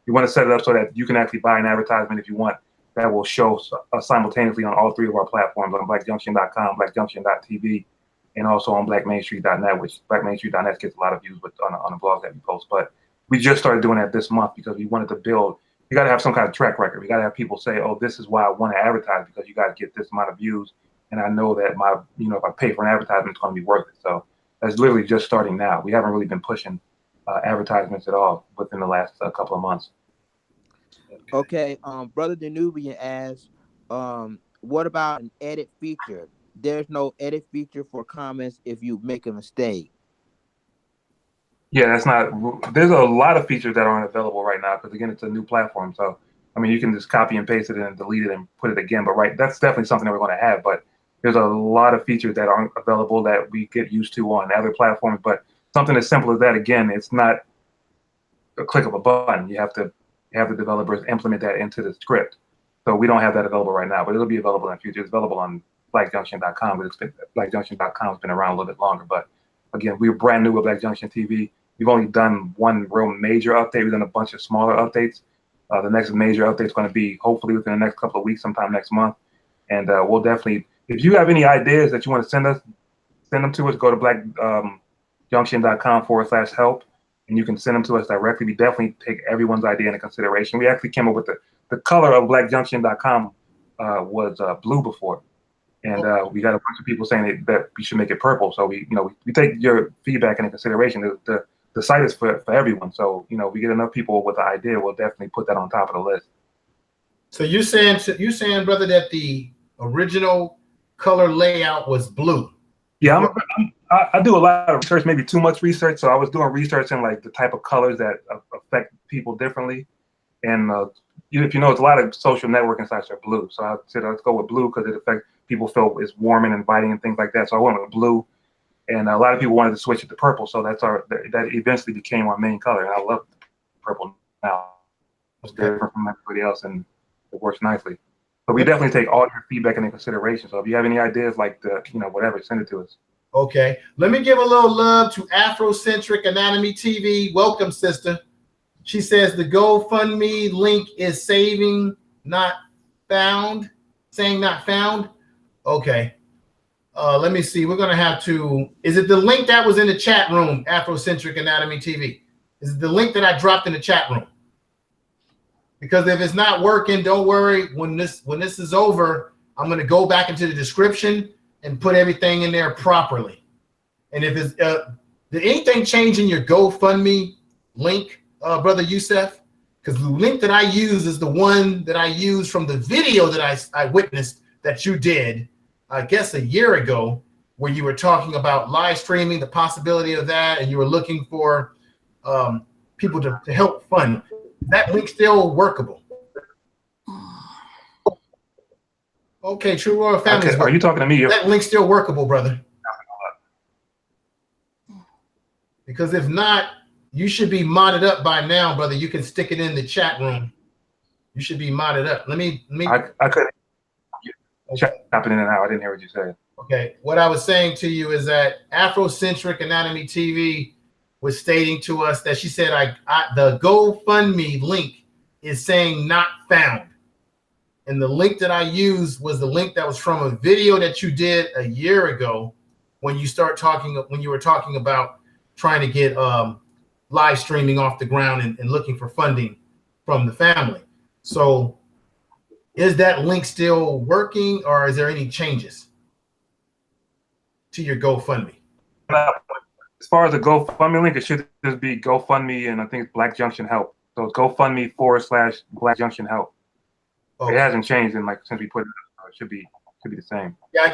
we want to set it up so that you can actually buy an advertisement if you want that will show simultaneously on all 3 of our platforms, on blackjunction.com, blackjunction.tv, and also on blackmainstreet.net, which blackmainstreet.net gets a lot of views on the blogs that we post. But we just started doing that this month because we wanted to build. You got to have some kind of track record. We got to have people say, oh, this is why I want to advertise, because you guys get this amount of views. And I know that if I pay for an advertisement, it's going to be worth it. So that's literally just starting now. We haven't really been pushing advertisements at all within the last couple of months. Okay. Brother Danubian asks, what about an edit feature? There's no edit feature for comments if you make a mistake. Yeah, there's a lot of features that aren't available right now because, again, it's a new platform. So, I mean, you can just copy and paste it and delete it and put it again. But that's definitely something that we're going to have. But there's a lot of features that aren't available that we get used to on other platforms. But something as simple as that, again, it's not a click of a button. You have to have the developers implement that into the script. So we don't have that available right now, but it'll be available in the future. It's available on blackjunction.com, but blackjunction.com has been around a little bit longer. But again, we're brand new with Black Junction TV. We've only done one real major update. We've done a bunch of smaller updates. The next major update is going to be hopefully within the next couple of weeks, sometime next month. And we'll definitely, if you have any ideas that you want to send them to us. Go to blackjunction.com/help, and you can send them to us directly. We definitely take everyone's idea into consideration. We actually came up with the color of blackjunction.com was blue before. And we got a bunch of people saying that we should make it purple. So we take your feedback into consideration. The site is for everyone. So, we get enough people with the idea, we'll definitely put that on top of the list. So you're saying, brother, that the original color layout was blue? Yeah, I do a lot of research, maybe too much research. So I was doing research in like the type of colors that affect people differently. And if you know, it's a lot of social networking sites are blue. So I said, let's go with blue because it affects people feel it's warm and inviting and things like that. So I went with blue. And a lot of people wanted to switch it to purple, so that eventually became our main color. And I love purple now. It's different from everybody else, and it works nicely. But we definitely take all your feedback into consideration. So if you have any ideas, like whatever, send it to us. Okay, let me give a little love to Afrocentric Anatomy TV. Welcome, sister. She says the GoFundMe link is saying not found. Okay. Let me see. We're going to have to, is it the link that was in the chat room, Afrocentric Anatomy TV? Is it the link that I dropped in the chat room? Because if it's not working, don't worry. When this is over, I'm going to go back into the description and put everything in there properly. And if it's, did anything change in your GoFundMe link, Brother Yusuf? Because the link that I use is the one that I used from the video that I witnessed that you did, I guess a year ago, where you were talking about live streaming, the possibility of that, and you were looking for people to help fund. Is that link still workable? Okay, True Royal Family. Okay, are you talking to me? That link still workable, brother? Because if not, you should be modded up by now, brother. You can stick it in the chat room. You should be modded up. Let me. I couldn't. Chopping in and out. I didn't hear what you said. Okay. What I was saying to you is that Afrocentric Anatomy TV was stating to us that she said the GoFundMe link is saying not found. And the link that I used was the link that was from a video that you did a year ago when you were talking about trying to get live streaming off the ground and looking for funding from the family. So is that link still working, or is there any changes to your GoFundMe? As far as the GoFundMe link, it should just be GoFundMe, and I think it's Black Junction Help. So it's GoFundMe/Black Junction Help. Okay. It hasn't changed since we put it up, so it should be the same. Yeah, I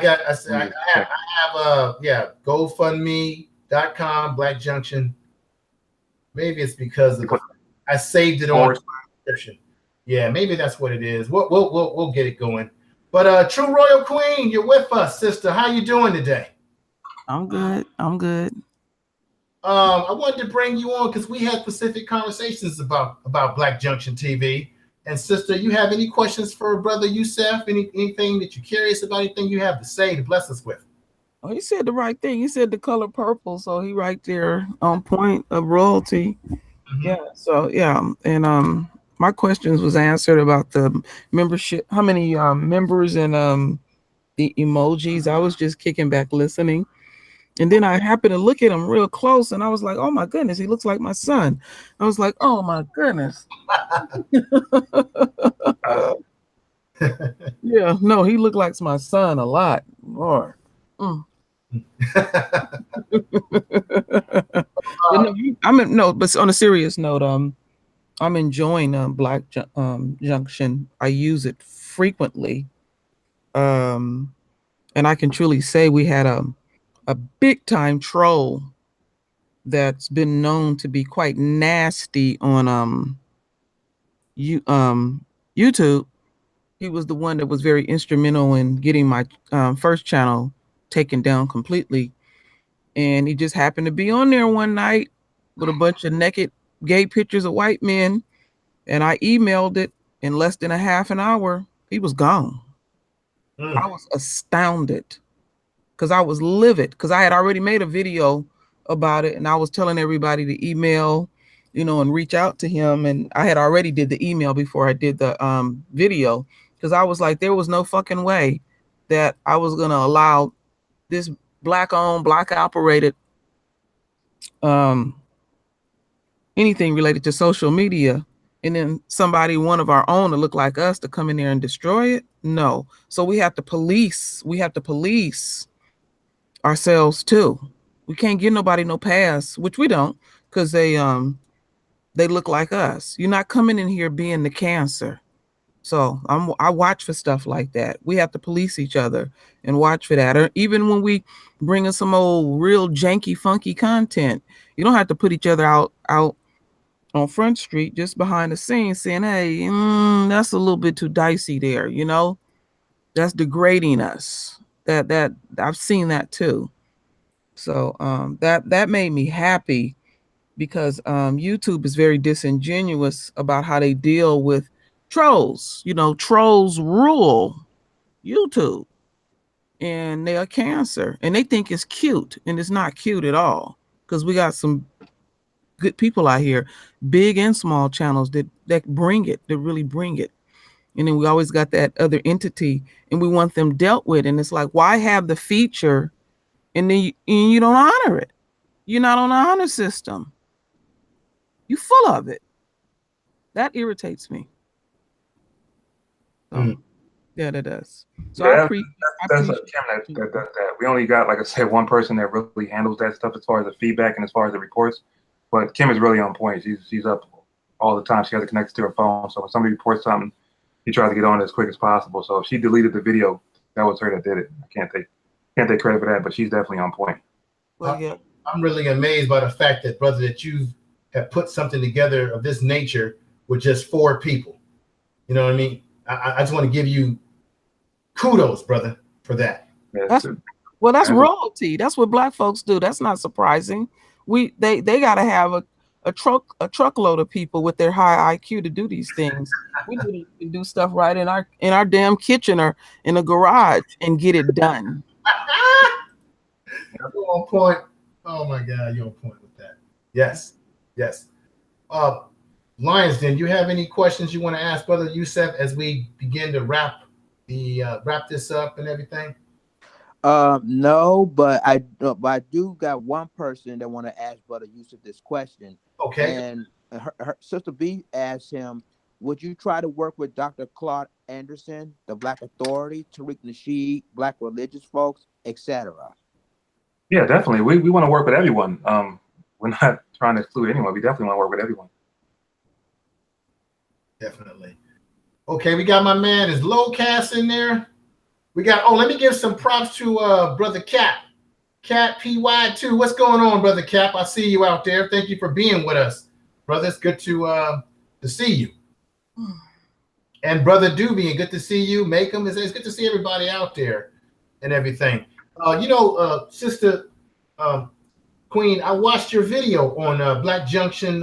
have GoFundMe.com Black Junction. Maybe it's because I saved it on the description. Yeah, maybe that's what it is. We'll get it going. But True Royal Queen, you're with us, sister. How you doing today? I'm good. I wanted to bring you on because we had specific conversations about Black Junction TV. And sister, you have any questions for Brother Yusuf? Anything that you're curious about? Anything you have to say to bless us with? Oh, he said the right thing. He said the color purple, so he right there on point of royalty. Yeah. So yeah, and my questions was answered about the membership, how many members, and the emojis. I was just kicking back listening. And then I happened to look at him real close, and I was like, "Oh my goodness, he looks like my son." I was like, "Oh my goodness." Yeah, no, he looked like my son a lot. Lord. But no, but on a serious note, I'm enjoying Junction. I use it frequently, and I can truly say we had a big time troll that's been known to be quite nasty on YouTube. He was the one that was very instrumental in getting my first channel taken down completely. And he just happened to be on there one night with a bunch of naked gay pictures of white men. And I emailed it in less than a half an hour. He was gone. I was astounded because I was livid because I had already made a video about it, and I was telling everybody to email, and reach out to him. And I had already did the email before I did the video, because I was like, there was no fucking way that I was going to allow this black owned, black operated anything related to social media, and then somebody, one of our own, to look like us, to come in there and destroy it. No. So we have to police ourselves too. We can't give nobody no pass, which we don't, because they look like us. You're not coming in here being the cancer. So I watch for stuff like that. We have to police each other and watch for that. Or even when we bring in some old real janky, funky content, you don't have to put each other out on Front Street, just behind the scenes saying, hey, that's a little bit too dicey there. That's degrading us. That I've seen that too. So that made me happy, because YouTube is very disingenuous about how they deal with trolls. Trolls rule YouTube, and they are cancer, and they think it's cute, and it's not cute at all, because we got some good people out here, big and small channels that really bring it. And then we always got that other entity, and we want them dealt with. And it's like, why have the feature and then you don't honor it? You're not on the honor system. You full of it. That irritates me. So, yeah, that does. So yeah, I that's appreciate Kim that does that. We only got, like I said, one person that really handles that stuff as far as the feedback and as far as the reports. But Kim is really on point. She's up all the time. She has it connected to her phone. So when somebody reports something, she tries to get on it as quick as possible. So if she deleted the video, that was her that did it. I can't take credit for that, but she's definitely on point. Well, yeah. I'm really amazed by the fact that, brother, that you have put something together of this nature with just 4 people. You know what I mean? I just want to give you kudos, brother, for that. That's royalty. That's what black folks do. That's not surprising. They got to have a truckload of people with their high IQ to do these things. We need to do stuff right in our damn kitchen or in a garage and get it done. You're on point. Oh my God, you're on point with that. Yes. Lions, then, you have any questions you want to ask Brother Yusuf as we begin to wrap this up and everything? No, but I do got one person that want to ask Brother Yusuf this question. Okay. And her Sister B asked him, would you try to work with Dr. Claude Anderson, the Black Authority, Tariq Nasheed, Black religious folks, etc.? Yeah, definitely. We want to work with everyone. We're not trying to exclude anyone. We definitely want to work with everyone. Definitely. Okay, we got my man, is Lowcast in there. We got, let me give some props to Brother Cap. Cap PY2. What's going on, Brother Cap? I see you out there. Thank you for being with us. Brother, it's good to see you. And Brother Doobie, good to see you. Makem, it's good to see everybody out there and everything. Sister Queen, I watched your video on Black Junction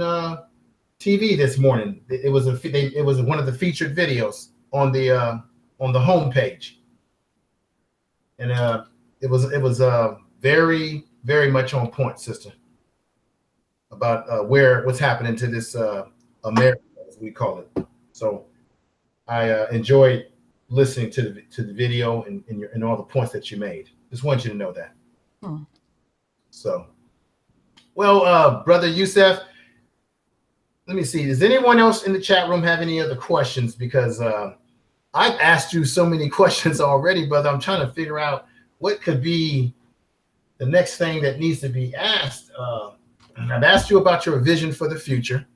TV this morning. It was one of the featured videos on the homepage, and it was very, very much on point, sister, about what's happening to this America, as we call it. So I enjoyed listening to the video and all the points that you made. Just want you to know that. So, well, brother Yusuf, let me see. Does anyone else in the chat room have any other questions? Because I've asked you so many questions already, brother. I'm trying to figure out what could be the next thing that needs to be asked. I've asked you about your vision for the future.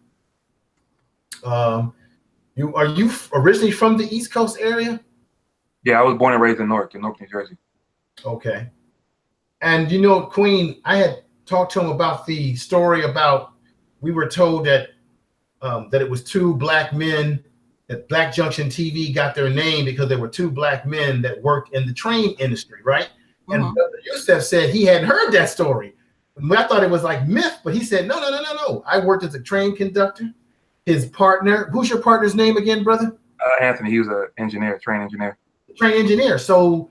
Are you originally from the East Coast area? Yeah, I was born and raised in Newark, New Jersey. Okay. And you know, Queen, I had talked to him about the story about we were told that that it was two black men, that Black Junction TV got their name because there were two black men that worked in the train industry, right? And Brother Yusuf said he hadn't heard that story. I thought it was like myth, but he said, no. I worked as a train conductor. His partner, who's your partner's name again, brother? Anthony. He was an engineer, train engineer. Train engineer. So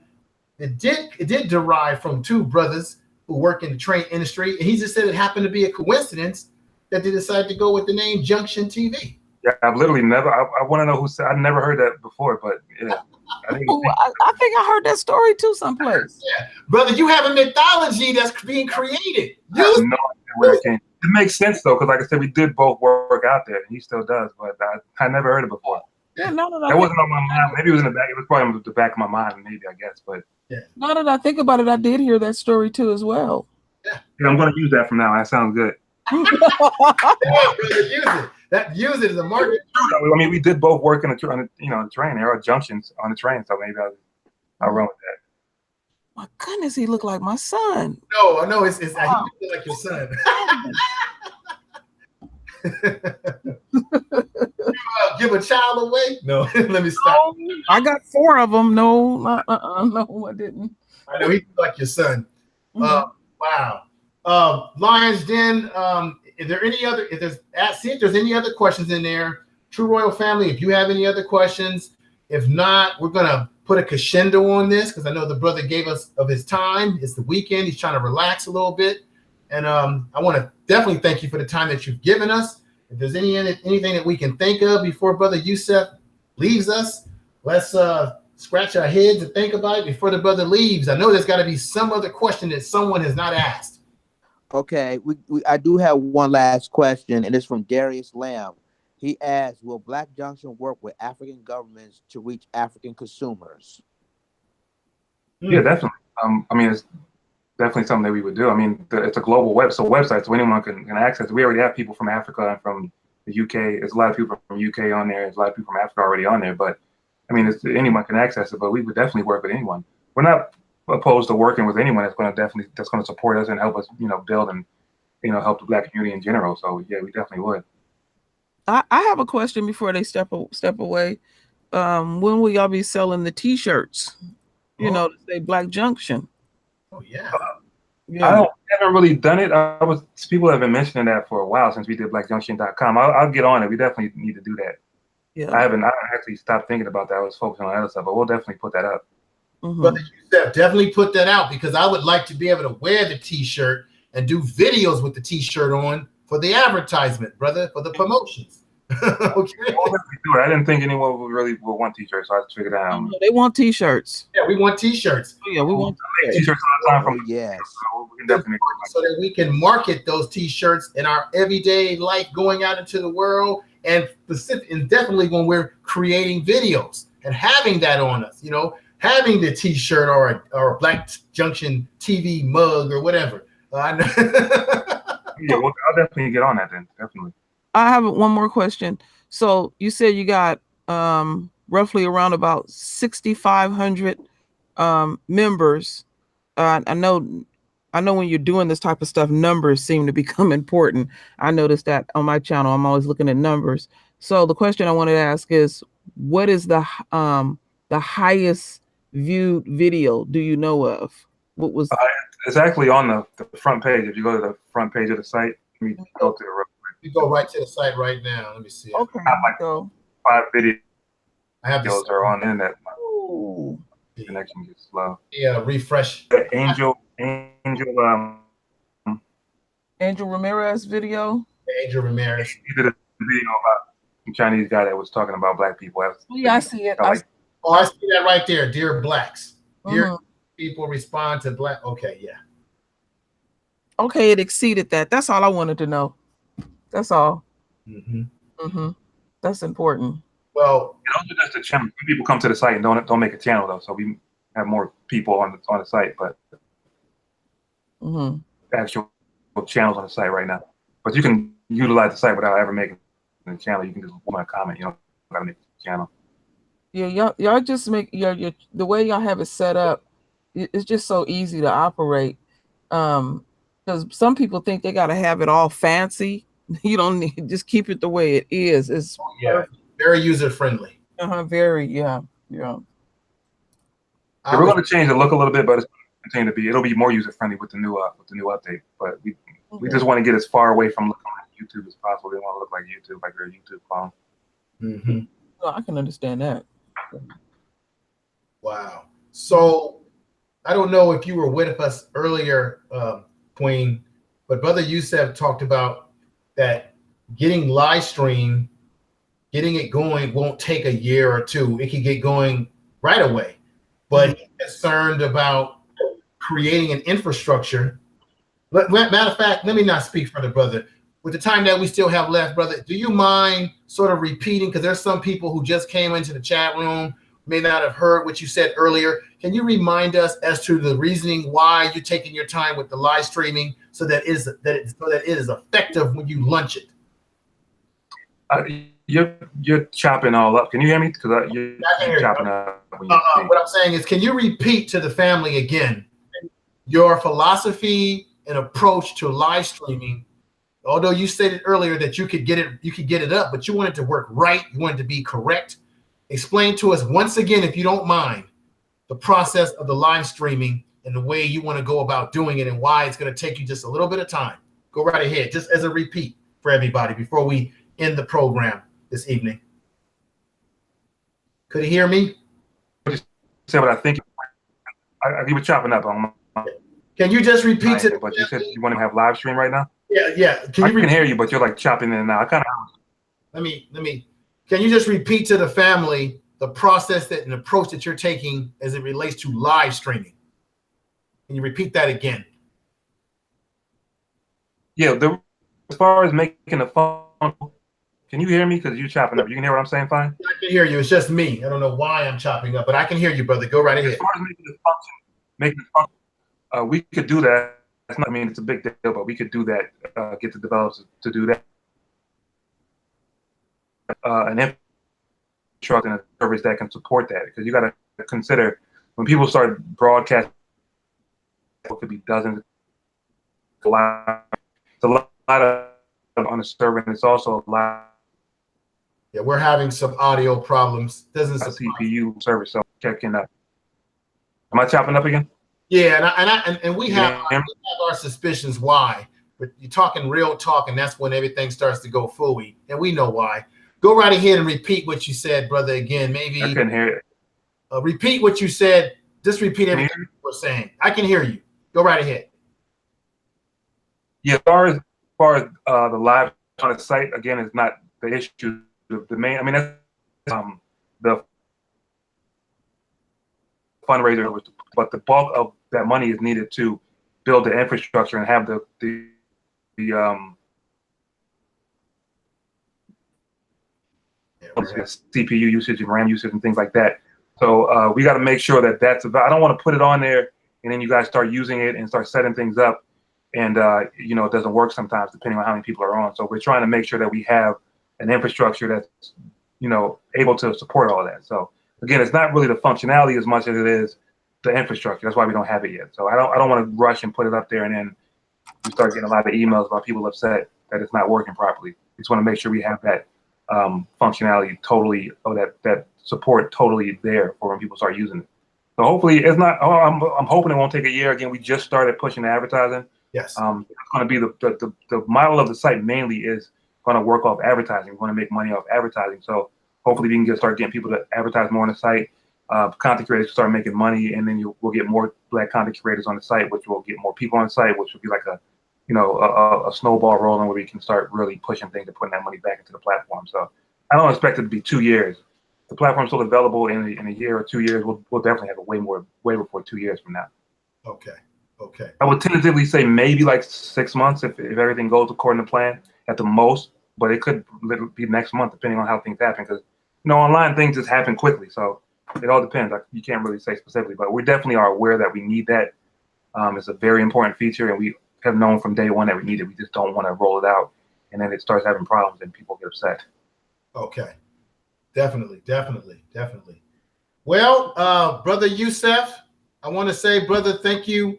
it did derive from two brothers who work in the train industry. And he just said it happened to be a coincidence that they decided to go with the name Junction TV. Yeah, I've literally never. I want to know who said. I've never heard that before, but yeah, I think I heard that story too someplace. Yeah, brother, you have a mythology that's being created. I have no idea where it came. It makes sense though, because like I said, we did both work out there, and he still does. But I never heard it before. Yeah, that wasn't on my mind. Maybe it was in the back. It was probably in the back of my mind, maybe, I guess. But yeah. Now that I think about it, I did hear that story too as well. Yeah, I'm going to use that from now. That sounds good. Yeah, brother, use it as a market. I mean, we did both work on the train. There are junctions on the train, so maybe I'll run with that. My goodness, he looked like my son. No, I know it's he looked like your son. Give a child away? No, let me stop. I got 4 of them. No, no, I didn't. I know he looked like your son. Wow. Lions Den. Is there any other? See if there's any other questions in there. True Royal Family. If you have any other questions, if not, we're gonna put a crescendo on this because I know the brother gave us of his time. It's the weekend. He's trying to relax a little bit, and I want to definitely thank you for the time that you've given us. If there's anything that we can think of before Brother Yusuf leaves us, let's scratch our heads and think about it before the brother leaves. I know there's got to be some other question that someone has not asked. Okay, I do have one last question, and it's from Darius Lamb. He asks, will Black Junction work with African governments to reach African consumers? Yeah, definitely. I mean, it's definitely something that we would do. I mean, it's a global website, so anyone can access it. We already have people from Africa and from the UK. There's a lot of people from UK on there. There's a lot of people from Africa already on there. But, I mean, anyone can access it, but we would definitely work with anyone. We're not opposed to working with anyone that's going to support us and help us, build and, help the Black community in general. So yeah, we definitely would. I have a question before they step away. When will y'all be selling the T-shirts? To say Black Junction. Oh yeah. I haven't really done it. People have been mentioning that for a while since we did BlackJunction.com. I'll get on it. We definitely need to do that. Yeah. I haven't actually stopped thinking about that. I was focusing on other stuff, but we'll definitely put that up. Brother Yusuf, definitely put that out because I would like to be able to wear the T-shirt and do videos with the T-shirt on for the advertisement, brother, for the promotions. Okay. We'll definitely do it. I didn't think anyone would want T-shirts, so I had to figure it out. They want T-shirts. Yeah, we want T-shirts. Oh, yeah, we want T-shirts all the time from yes. So we can definitely so that we can market those T-shirts in our everyday life going out into the world and definitely when we're creating videos and having that on us, having the T-shirt or a Black Junction TV mug or whatever. I know. Yeah, well, I'll definitely get on that then. Definitely. I have one more question. So you said you got roughly around about 6,500 members. I know when you're doing this type of stuff, numbers seem to become important. I noticed that on my channel. I'm always looking at numbers. So the question I wanted to ask is, what is the highest viewed video do you know of? What was it's actually on the front page. If you go to the front page of the site, let me go to it real quick. You go right to the site right now. Let me see. Okay. I have like 5 videos. I have are on the internet. Ooh. connection gets slow. Yeah, refresh. Angel Angel Ramirez video. Angel Ramirez. He did a video about a Chinese guy that was talking about black people. Yeah, I see it. I see that right there. Dear blacks. Dear people respond to black. Okay, yeah. Okay, it exceeded that. That's all I wanted to know. That's all. That's important. Well, also just a channel. People come to the site and don't make a channel though, so we have more people on the site, but actual channels on the site right now. But you can utilize the site without ever making a channel. You can just want to comment. You don't gotta make a channel. Yeah, y'all just make the way y'all have it set up. It's just so easy to operate. Because some people think they gotta have it all fancy. You don't need, just keep it the way it is. It's very user friendly. Very, yeah. We're going to change the look a little bit, but it's continue to be. It'll be more user friendly with the new update. But we just want to get as far away from looking like YouTube as possible. We want to look like YouTube, like your YouTube clone. Well, I can understand that. Wow. So I don't know if you were with us earlier, Queen, but Brother Yusuf talked about that getting live stream, getting it going won't take a year or two. It can get going right away. But he's concerned about creating an infrastructure. Matter of fact, let me not speak for the brother. With the time that we still have left, brother, do you mind sort of repeating? Because there's some people who just came into the chat room, may not have heard what you said earlier. Can you remind us as to the reasoning why you're taking your time with the live streaming so that it is effective when you launch it? You're chopping all up. Can you hear me? Because you're chopping up. What I'm saying is, can you repeat to the family again your philosophy and approach to live streaming? Although you stated earlier that you could get it up, but you want it to work right. You want it to be correct. Explain to us once again, if you don't mind, the process of the live streaming and the way you want to go about doing it and why it's going to take you just a little bit of time. Go right ahead, just as a repeat for everybody before we end the program this evening. Could you hear me? Say what I think. You were chopping up. Can you just repeat it? But you said you want to have live stream right now? Yeah. I can hear you, but you're like chopping in and out. I kind of. Let me. Can you just repeat to the family the process and approach that you're taking as it relates to live streaming? Can you repeat that again? Yeah, as far as making a phone, can you hear me? Because you're chopping up. You can hear what I'm saying fine? I can hear you. It's just me. I don't know why I'm chopping up, but I can hear you, brother. Go right ahead. As far as making the function, we could do that. I mean, it's a big deal, but we could do that, get the developers to do that. An infrastructure and a service that can support that, because you got to consider when people start broadcasting, it could be dozens. It's a lot of on the server, and it's also a lot. Yeah, we're having some audio problems. Doesn't CPU server, so checking up. Am I chopping up again? Yeah, and we have our suspicions why, but you're talking real talk, and that's when everything starts to go phooey, and we know why. Go right ahead and repeat what you said, brother, again. Maybe I couldn't hear it. Repeat what you said. Just repeat everything you were saying. I can hear you. Go right ahead. Yeah, as far as the live on the site, again, is not the issue. The main, I mean, that's the fundraiser, but the bulk of that money is needed to build the infrastructure and have the CPU usage and RAM usage and things like that. So we got to make sure that that's about. I don't want to put it on there and then you guys start using it and start setting things up, and you know, it doesn't work sometimes depending on how many people are on. So we're trying to make sure that we have an infrastructure that's, you know, able to support all that. So again, it's not really the functionality as much as it is the infrastructure. That's why we don't have it yet. So I don't want to rush and put it up there and then we start getting a lot of emails about people upset that it's not working properly. We just want to make sure we have that functionality totally, or that support totally there for when people start using it. So hopefully it's not. I'm hoping it won't take a year. Again, we just started pushing the advertising. Yes. It's going to be the model of the site mainly is going to work off advertising. We're going to make money off advertising. So hopefully we can start getting people to advertise more on the site. content creators start making money, and then we'll get more Black content creators on the site, which will get more people on the site, which will be like a snowball rolling where we can start really pushing things and putting that money back into the platform. So I don't expect it to be 2 years. The platform's still available in a year or 2 years. We'll definitely have it way before 2 years from now. Okay. Okay. I would tentatively say maybe like 6 months if everything goes according to plan at the most, but it could be next month depending on how things happen, because online things just happen quickly. So it all depends. You can't really say specifically, but we definitely are aware that we need that. It's a very important feature, and we have known from day one that we need it. We just don't want to roll it out, and then it starts having problems and people get upset. Okay. Definitely. Well, Brother Yusuf, I want to say, brother, thank you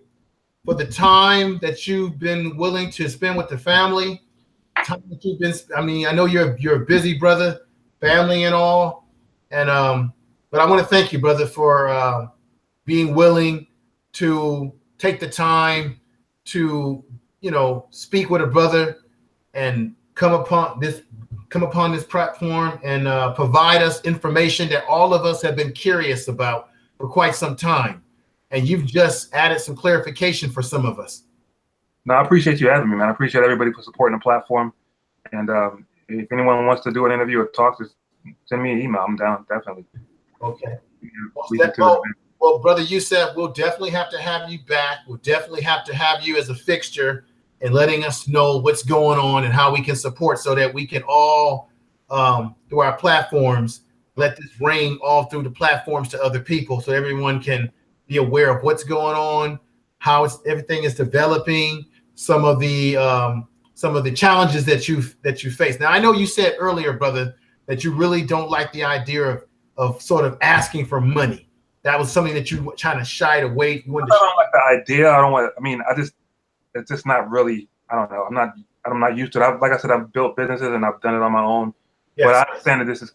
for the time that you've been willing to spend with the family. Time that you've been, I know you're a busy brother, family and all, and but I want to thank you, brother, for being willing to take the time to, speak with a brother and come upon this platform and provide us information that all of us have been curious about for quite some time. And you've just added some clarification for some of us. No, I appreciate you having me, man. I appreciate everybody for supporting the platform. And if anyone wants to do an interview or talk, just send me an email. I'm down, definitely. Okay. Yeah, well, Brother Yusuf, we'll definitely have to have you back. We'll definitely have to have you as a fixture and letting us know what's going on and how we can support, so that we can all, through our platforms, let this ring all through the platforms to other people, so everyone can be aware of what's going on, how everything is developing, some of the challenges that you face. Now, I know you said earlier, brother, that you really don't like the idea of sort of asking for money. That was something that you kind of shied away. I don't like the idea. It's just not really. I don't know. I'm not used to it. Like I said, I've built businesses and I've done it on my own. Yes. But I understand that this is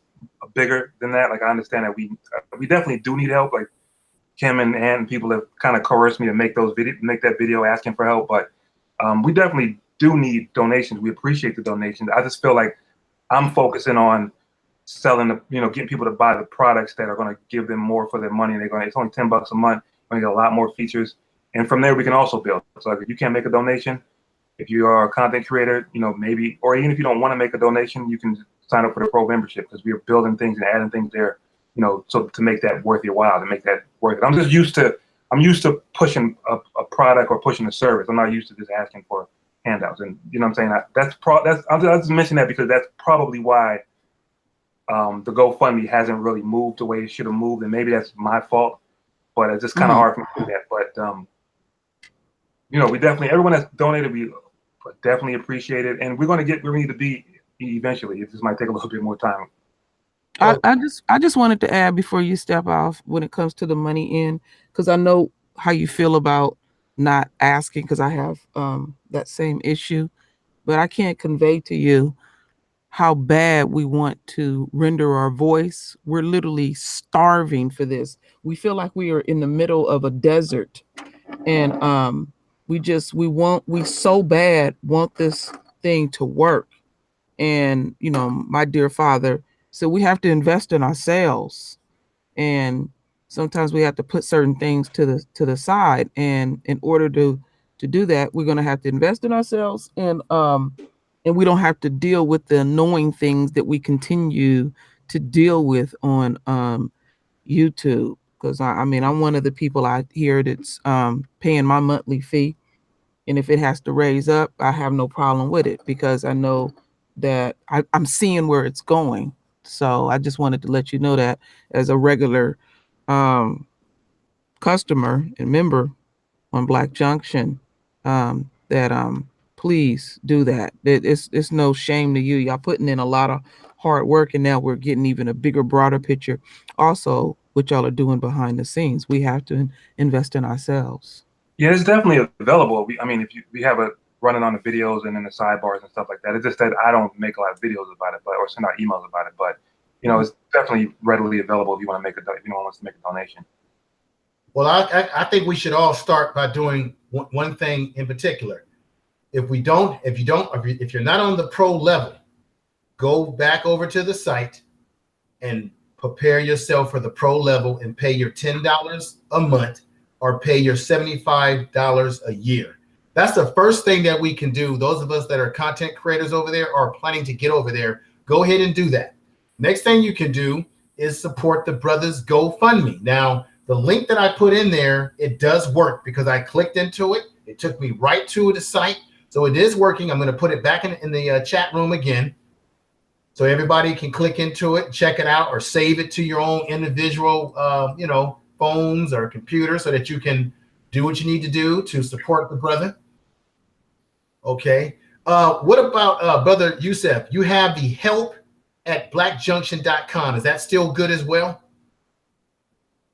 bigger than that. Like, I understand that we definitely do need help. Like, Kim and people have kind of coerced me to make that video asking for help. But we definitely do need donations. We appreciate the donations. I just feel like I'm focusing on selling getting people to buy the products that are going to give them more for their money. And it's only $10 a month. We're going to get a lot more features. And from there, we can also build. So if you can't make a donation, if you are a content creator, maybe, or even if you don't want to make a donation, you can sign up for the pro membership, because we are building things and adding things there, so to make that worth your while, to make that worth it. I'm used to pushing a product or pushing a service. I'm not used to just asking for handouts. And I'm saying? I just mention that because that's probably why the GoFundMe hasn't really moved the way it should have moved, and maybe that's my fault. But it's just kind of hard for me to do that. But we definitely, everyone that's donated, we definitely appreciate it, and we're going to get where we need to be eventually. It just might take a little bit more time. I just wanted to add before you step off, when it comes to the money in, because I know how you feel about not asking, because I have that same issue, but I can't convey to you how bad we want to render our voice. We're literally starving for this. We feel like we are in the middle of a desert, and we so bad want this thing to work. And my dear father said we have to invest in ourselves, and sometimes we have to put certain things to the side, and in order to do that, we're going to have to invest in ourselves, and we don't have to deal with the annoying things that we continue to deal with on YouTube. Because I'm one of the people out here that's paying my monthly fee, and if it has to raise up, I have no problem with it, because I know that I'm seeing where it's going. So I just wanted to let you know that as a regular customer and member on Black Junction, that please do that. It's no shame to you. Y'all putting in a lot of hard work, and now we're getting even a bigger, broader picture. Also, what y'all are doing behind the scenes, we have to invest in ourselves. Yeah, it's definitely available. We have it running on the videos and in the sidebars and stuff like that. It's just that I don't make a lot of videos about it, or send out emails about it. But it's definitely readily available if you want to make if anyone wants to make a donation. Well, I think we should all start by doing one thing in particular. If you're not on the pro level, go back over to the site and prepare yourself for the pro level and pay your $10 a month or pay your $75 a year. That's the first thing that we can do. Those of us that are content creators over there are planning to get over there. Go ahead and do that. Next thing you can do is support the brothers GoFundMe. Now, the link that I put in there, it does work because I clicked into it. It took me right to the site. So it is working. I'm going to put it back in the chat room again, so everybody can click into it, check it out, or save it to your own individual, phones or computer, so that you can do what you need to do to support the brother. Okay. What about Brother Yusuf? You have the help at blackjunction.com. Is that still good as well?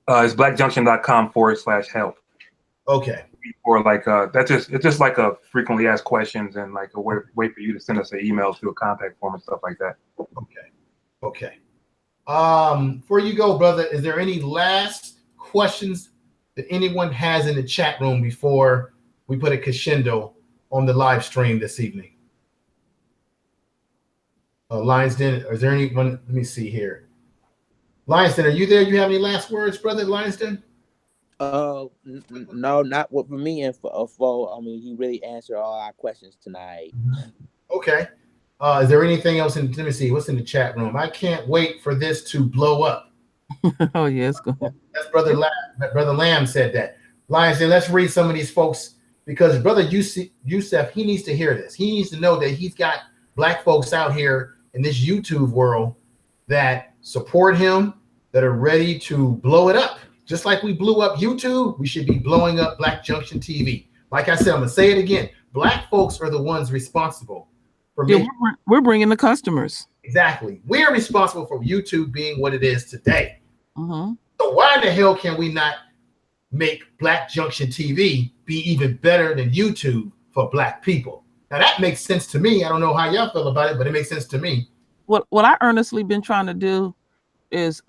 It's blackjunction.com/help. Okay. Or like it's just like a frequently asked questions and like a way for you to send us an email to a contact form and stuff like that. Okay. Before you go, brother, is there any last questions that anyone has in the chat room before we put a crescendo on the live stream this evening? Lionsden, is there anyone? Let me see here. Lionsden, are you there? You have any last words, brother Lionsden? No, not for me and for I mean, he really answered all our questions tonight. Okay. Is there anything else let me see, what's in the chat room? I can't wait for this to blow up. Oh, yes. Go ahead. That's Brother Lamb said that. Lionsden, let's read some of these folks, because Brother Yusuf, he needs to hear this. He needs to know that he's got black folks out here in this YouTube world that support him, that are ready to blow it up. Just like we blew up YouTube, we should be blowing up Black Junction TV. Like I said, I'm going to say it again. Black folks are the ones responsible for making. We're bringing the customers. Exactly. We are responsible for YouTube being what it is today. Mm-hmm. So why in the hell can we not make Black Junction TV be even better than YouTube for black people? Now, that makes sense to me. I don't know how y'all feel about it, but it makes sense to me. What I earnestly been trying to do is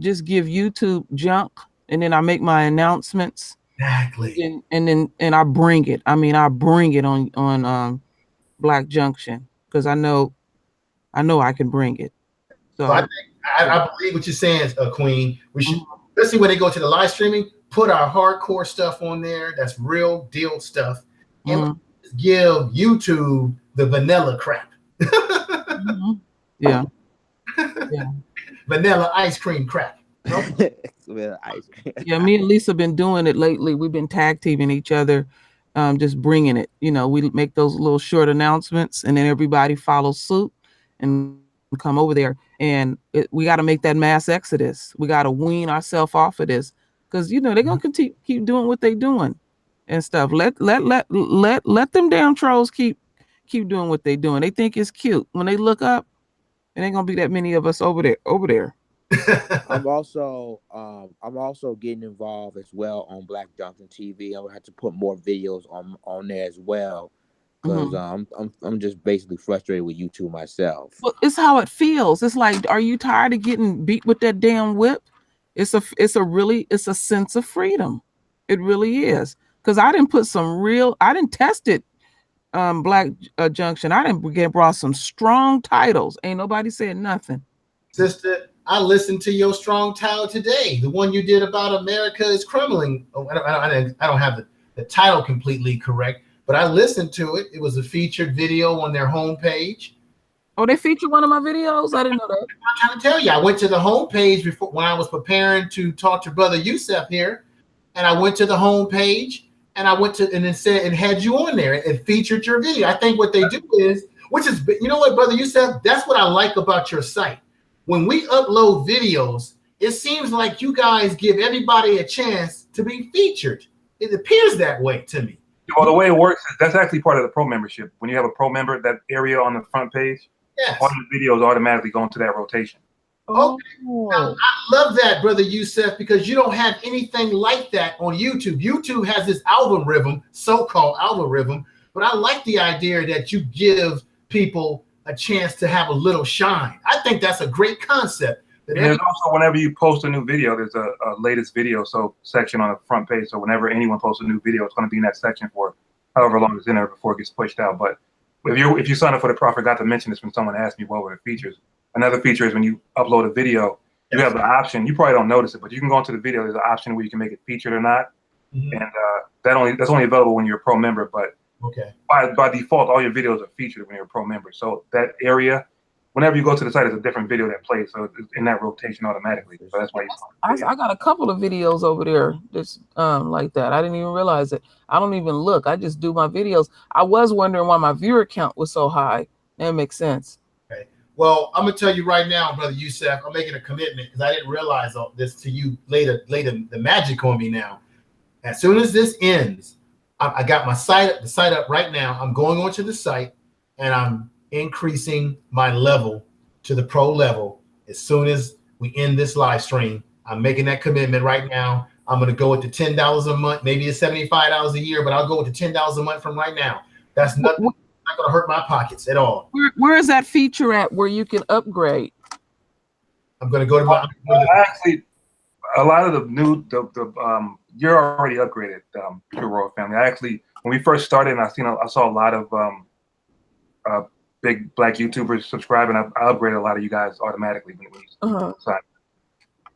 just give YouTube junk, and then I make my announcements. Exactly. And I bring it. I mean, I bring it on Black Junction, because I know I can bring it. So I believe what you're saying, Queen. We should, especially when they go to the live streaming, put our hardcore stuff on there. That's real deal stuff, and give YouTube the vanilla crap. Yeah. Vanilla ice cream crap. Yeah, me and Lisa been doing it lately. We've been tag teaming each other, just bringing it. We make those little short announcements, and then everybody follows suit and come over there. And we got to make that mass exodus. We got to wean ourselves off of this, because they're gonna keep doing what they doing and stuff. Let them damn trolls keep doing what they doing. They think it's cute. When they look up, it ain't gonna be that many of us over there. I'm also getting involved as well on Black Junction TV. I'm gonna have to put more videos on there as well, because I'm just basically frustrated with YouTube myself. Well, it's how it feels. It's like, are you tired of getting beat with that damn whip? It's a sense of freedom. It really is. Because I didn't test it. Black Junction. I didn't brought some strong titles. Ain't nobody said nothing. Sister, I listened to your strong title today, the one you did about America is crumbling. I don't have the title completely correct, but I listened to it. It was a featured video on their homepage. Oh, they featured one of my videos? I didn't know that. I'm trying to tell you, I went to the homepage before when I was preparing to talk to Brother Yusuf here, and I went to the homepage. And I went to, and it said it had you on there. It featured your video. I think what they do is, which is, you know what, Brother Yusuf, that's what I like about your site. When we upload videos, it seems like you guys give everybody a chance to be featured. It appears that way to me. Well, the way it works is that's actually part of the pro membership. When you have a pro member, that area on the front page, all the videos automatically go into that rotation. Okay. Now, I love that, Brother Yusuf, because you don't have anything like that on YouTube. YouTube has this algorithm, so-called algorithm, but I like the idea that you give people a chance to have a little shine. I think that's a great concept. And there's also, whenever you post a new video, there's a latest video section on the front page. So whenever anyone posts a new video, it's going to be in that section for however long it's in there before it gets pushed out. But if you sign up for the pro, I forgot to mention this when someone asked me what were the features. Another feature is when you upload a video, you have the option. You probably don't notice it, but you can go into the video. There's an option where you can make it featured or not, Mhm. and that's only available when you're a pro member. But Okay. by default, all your videos are featured when you're a pro member. So that area, whenever you go to the site, it's a different video that plays. So it's in that rotation automatically. So that's why I got a couple of videos over there that's like that. I didn't even realize it. I don't even look. I just do my videos. I was wondering why my viewer count was so high. That makes sense. Okay. Well, I'm gonna tell you right now, brother Yusuf, I'm making a commitment because I didn't realize all this to you later the magic on me now. As soon as this ends, I got my the site up right now. I'm going onto the site and I'm increasing my level to the pro level. As soon as we end this live stream, I'm making that commitment right now. I'm going to go with the $10 a month. Maybe it's $75 a year, but I'll go with the $10 a month from right now. That's nothing. Not going to hurt my pockets at all. Where is that feature at where you can upgrade? I'm going to go to my. Actually, a lot of the you're already upgraded, Pure Royal Family. I actually, when we first started, and I saw a lot of big black YouTubers subscribe, and I upgraded a lot of you guys automatically when you sign.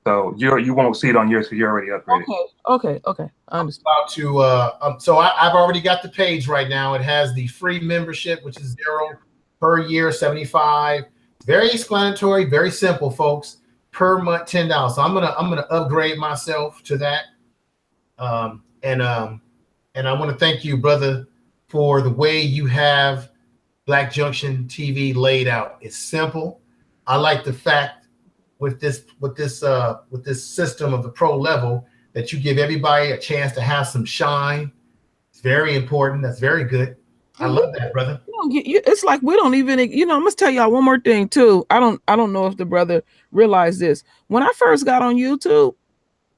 So you won't see it on yours because you're already upgraded. Okay. I understand. About to so I've already got the page right now. It has the free membership, which is $0 per year, $75. Very explanatory, very simple, folks. Per month, $10. So I'm gonna upgrade myself to that. And I want to thank you, brother, for the way you have Black Junction TV laid out. It's simple. I like the fact with this system of the pro level that you give everybody a chance to have some shine. It's very important. That's very good. I love that, brother. It's like we don't even, I'm gonna tell y'all one more thing too. I don't know if the brother realized this. When I first got on YouTube,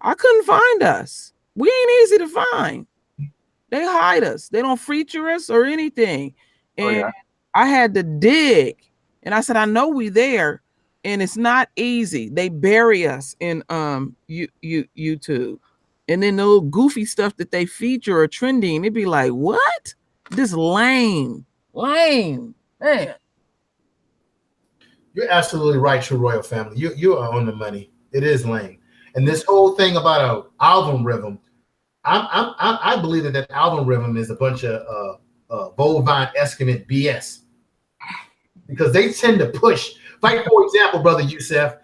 I couldn't find us. We ain't easy to find. They hide us. They don't feature us or anything. And I had to dig. And I said, I know we there. And it's not easy. They bury us in YouTube. And then the little goofy stuff that they feature or trending, it'd be like, what? This lame. Man. You're absolutely right, True Royal Family. You are on the money. It is lame. And this whole thing about an algorithm, I believe that algorithm is a bunch of bovine excrement BS, because they tend to push. Like, for example, brother Yusuf,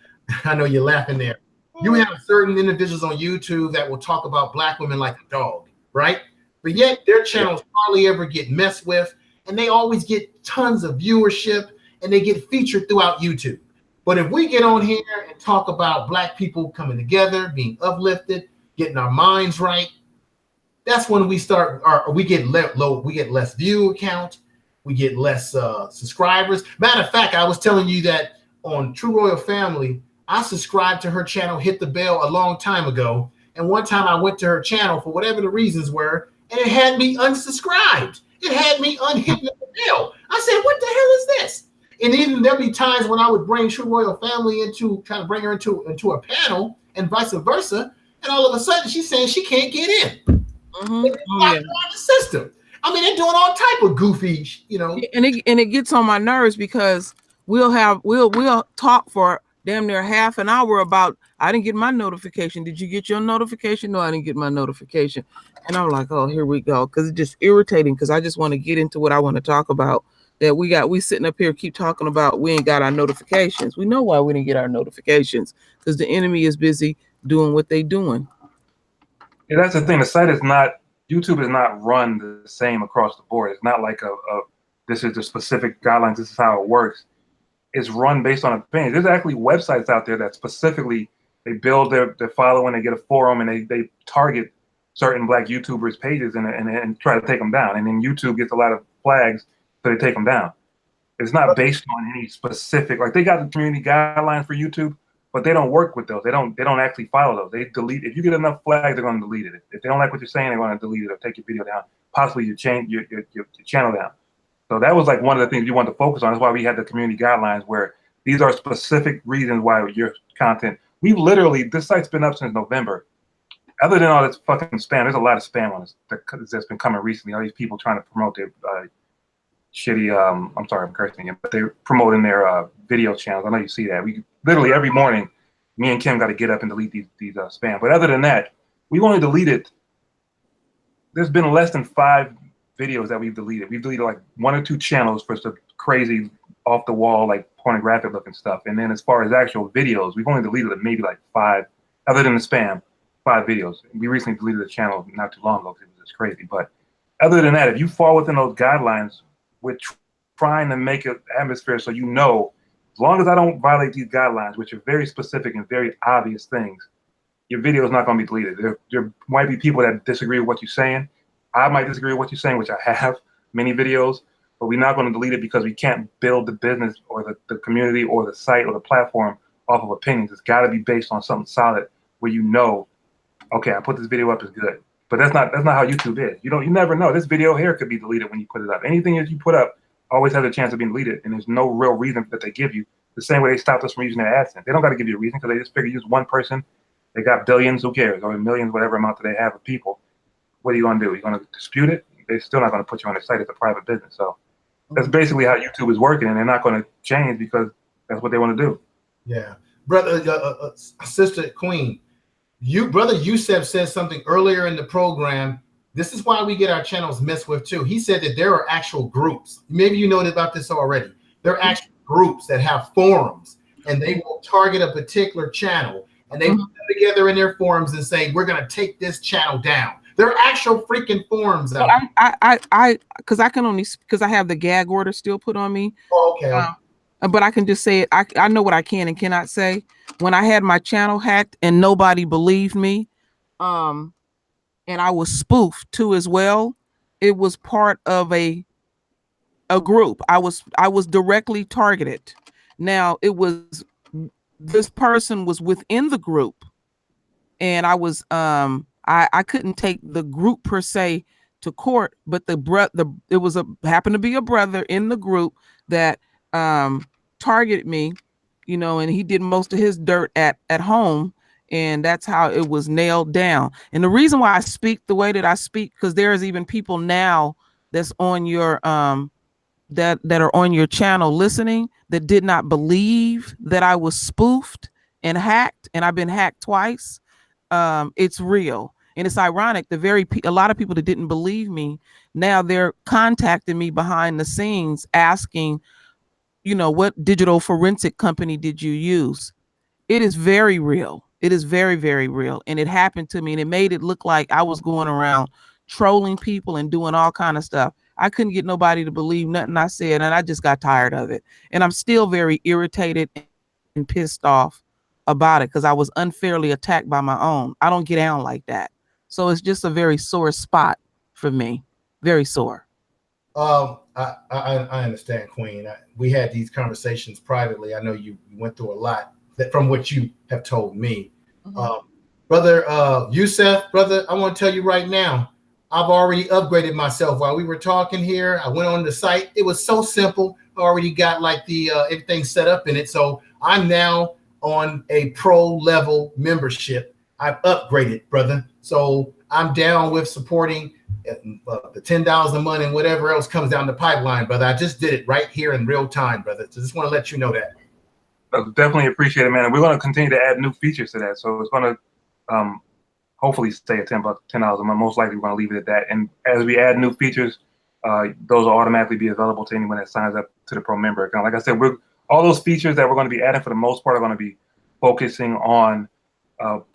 I know you're laughing there. You have certain individuals on YouTube that will talk about black women like a dog, right? But yet their channels hardly ever get messed with, and they always get tons of viewership, and they get featured throughout YouTube. But if we get on here and talk about black people coming together, being uplifted, getting our minds right, that's when we start. We get less view count, we get less subscribers. Matter of fact, I was telling you that on True Royal Family, I subscribed to her channel, hit the bell a long time ago, and one time I went to her channel for whatever the reasons were, and it had me unsubscribed. It had me unhitting the bell. I said, "What the hell is this?" And even there'll be times when I would bring True Royal Family trying to bring her into a panel, and vice versa, and all of a sudden she's saying she can't get in. The system. I mean, they're doing all type of goofy, And it gets on my nerves because we'll talk for damn near half an hour about, I didn't get my notification. Did you get your notification? No, I didn't get my notification. And I'm like, oh, here we go. Because it's just irritating, because I just want to get into what I want to talk about. That we sitting up here keep talking about we ain't got our notifications. We know why we didn't get our notifications, because the enemy is busy doing what they doing. Yeah, that's the thing. The site is not, YouTube is not run the same across the board. It's not like this is the specific guidelines, this is how it works. It's run based on opinion. There's actually websites out there that specifically, they build their following, they get a forum, and they target certain black YouTubers' pages and try to take them down. And then YouTube gets a lot of flags, so they take them down. It's not based on any specific, like they got the community guidelines for YouTube, but they don't work with those. They don't actually follow those. They delete. If you get enough flags, they're going to delete it. If they don't like what you're saying, they're going to delete it or take your video down, possibly your channel down. So that was like one of the things you want to focus on. That's why we had the community guidelines, where these are specific reasons why your content. We've literally, this site's been up since November. Other than all this fucking spam, there's a lot of spam on this that's been coming recently. All these people trying to promote their shitty, I'm sorry, I'm cursing again, but they're promoting their video channels. I know you see that. We literally every morning me and Kim got to get up and delete these spam. But other than that, we've only deleted. There's been less than 5 videos that we've deleted. We've deleted like 1 or 2 channels for some crazy off the wall, like pornographic looking stuff. And then as far as actual videos, we've only deleted maybe like 5, other than the spam, 5 videos. We recently deleted a channel not too long ago because it was just crazy. But other than that, if you fall within those guidelines, we're trying to make an atmosphere so you know, as long as I don't violate these guidelines, which are very specific and very obvious things, your video is not going to be deleted. There might be people that disagree with what you're saying. I might disagree with what you're saying, which I have many videos, but we're not going to delete it because we can't build the business or the community or the site or the platform off of opinions. It's got to be based on something solid where you know, okay, I put this video up is good. But that's not how YouTube is. You never know. This video here could be deleted when you put it up. Anything that you put up always has a chance of being deleted, and there's no real reason that they give you. The same way they stopped us from using their AdSense. They don't got to give you a reason because they just figure use one person. They got billions, who cares? Or millions, whatever amount that they have of people. What are you going to do? You're going to dispute it? They're still not going to put you on their site. It's a private business. So that's basically how YouTube is working, and they're not going to change because that's what they want to do. Yeah. Brother, Sister Queen, Brother Yusuf said something earlier in the program. This is why we get our channels messed with too. He said that there are actual groups. Maybe you know about this already. There are actual groups that have forums, and they will target a particular channel, and they will come together in their forums and say, we're going to take this channel down. There are actual freaking forums out there. Because I can only, because I have the gag order still put on me. Oh, okay. But I can just say it. I know what I can and cannot say. When I had my channel hacked and nobody believed me, and I was spoofed too as well, it was part of a group. I was directly targeted. Now it was, this person was within the group, and I was I couldn't take the group per se to court, but it was happened to be a brother in the group that targeted me, and he did most of his dirt at home, and that's how it was nailed down. And the reason why I speak the way that I speak, because there's even people now that's on your that are on your channel listening that did not believe that I was spoofed and hacked, and I've been hacked twice. It's real. And it's ironic, a lot of people that didn't believe me, now they're contacting me behind the scenes asking, what digital forensic company did you use? It is very real. It is very, very real. And it happened to me, and it made it look like I was going around trolling people and doing all kind of stuff. I couldn't get nobody to believe nothing I said, and I just got tired of it. And I'm still very irritated and pissed off about it because I was unfairly attacked by my own. I don't get down like that. So it's just a very sore spot for me. Very sore. I understand, Queen. We had these conversations privately. I know you went through a lot from what you have told me. Brother Yusuf, brother, I want to tell you right now, I've already upgraded myself while we were talking here. I went on the site. It was so simple. I already got like the everything set up in it. So I'm now on a pro level membership. I've upgraded, brother. So I'm down with supporting the $10 a month and whatever else comes down the pipeline, brother. I just did it right here in real time, brother. So just want to let you know that. Definitely appreciate it, man. And we're going to continue to add new features to that. So it's going to hopefully stay at $10 a month. Most likely we're going to leave it at that. And as we add new features, those will automatically be available to anyone that signs up to the pro member account. Like I said, all those features that we're going to be adding for the most part are going to be focusing on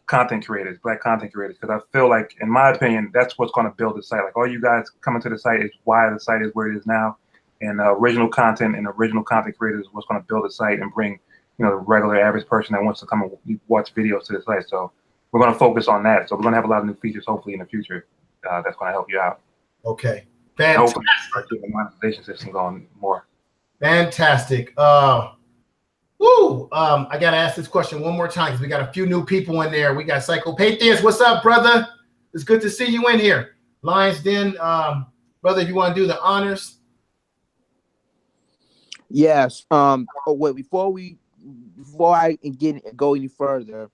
content creators, Black content creators, because I feel like, in my opinion, that's what's going to build the site. Like all you guys coming to the site is why the site is where it is now, and original content and original content creators is what's going to build the site and bring, the regular average person that wants to come and watch videos to the site. So we're going to focus on that. So we're going to have a lot of new features hopefully in the future that's going to help you out. Okay, fantastic. Hopefully start getting the monetization system going more. Fantastic. I gotta ask this question one more time because we got a few new people in there. We got Psychopatheus. What's up, brother? It's good to see you in here. Lions Den, brother, if you want to do the honors. Yes. Wait, before I go any further,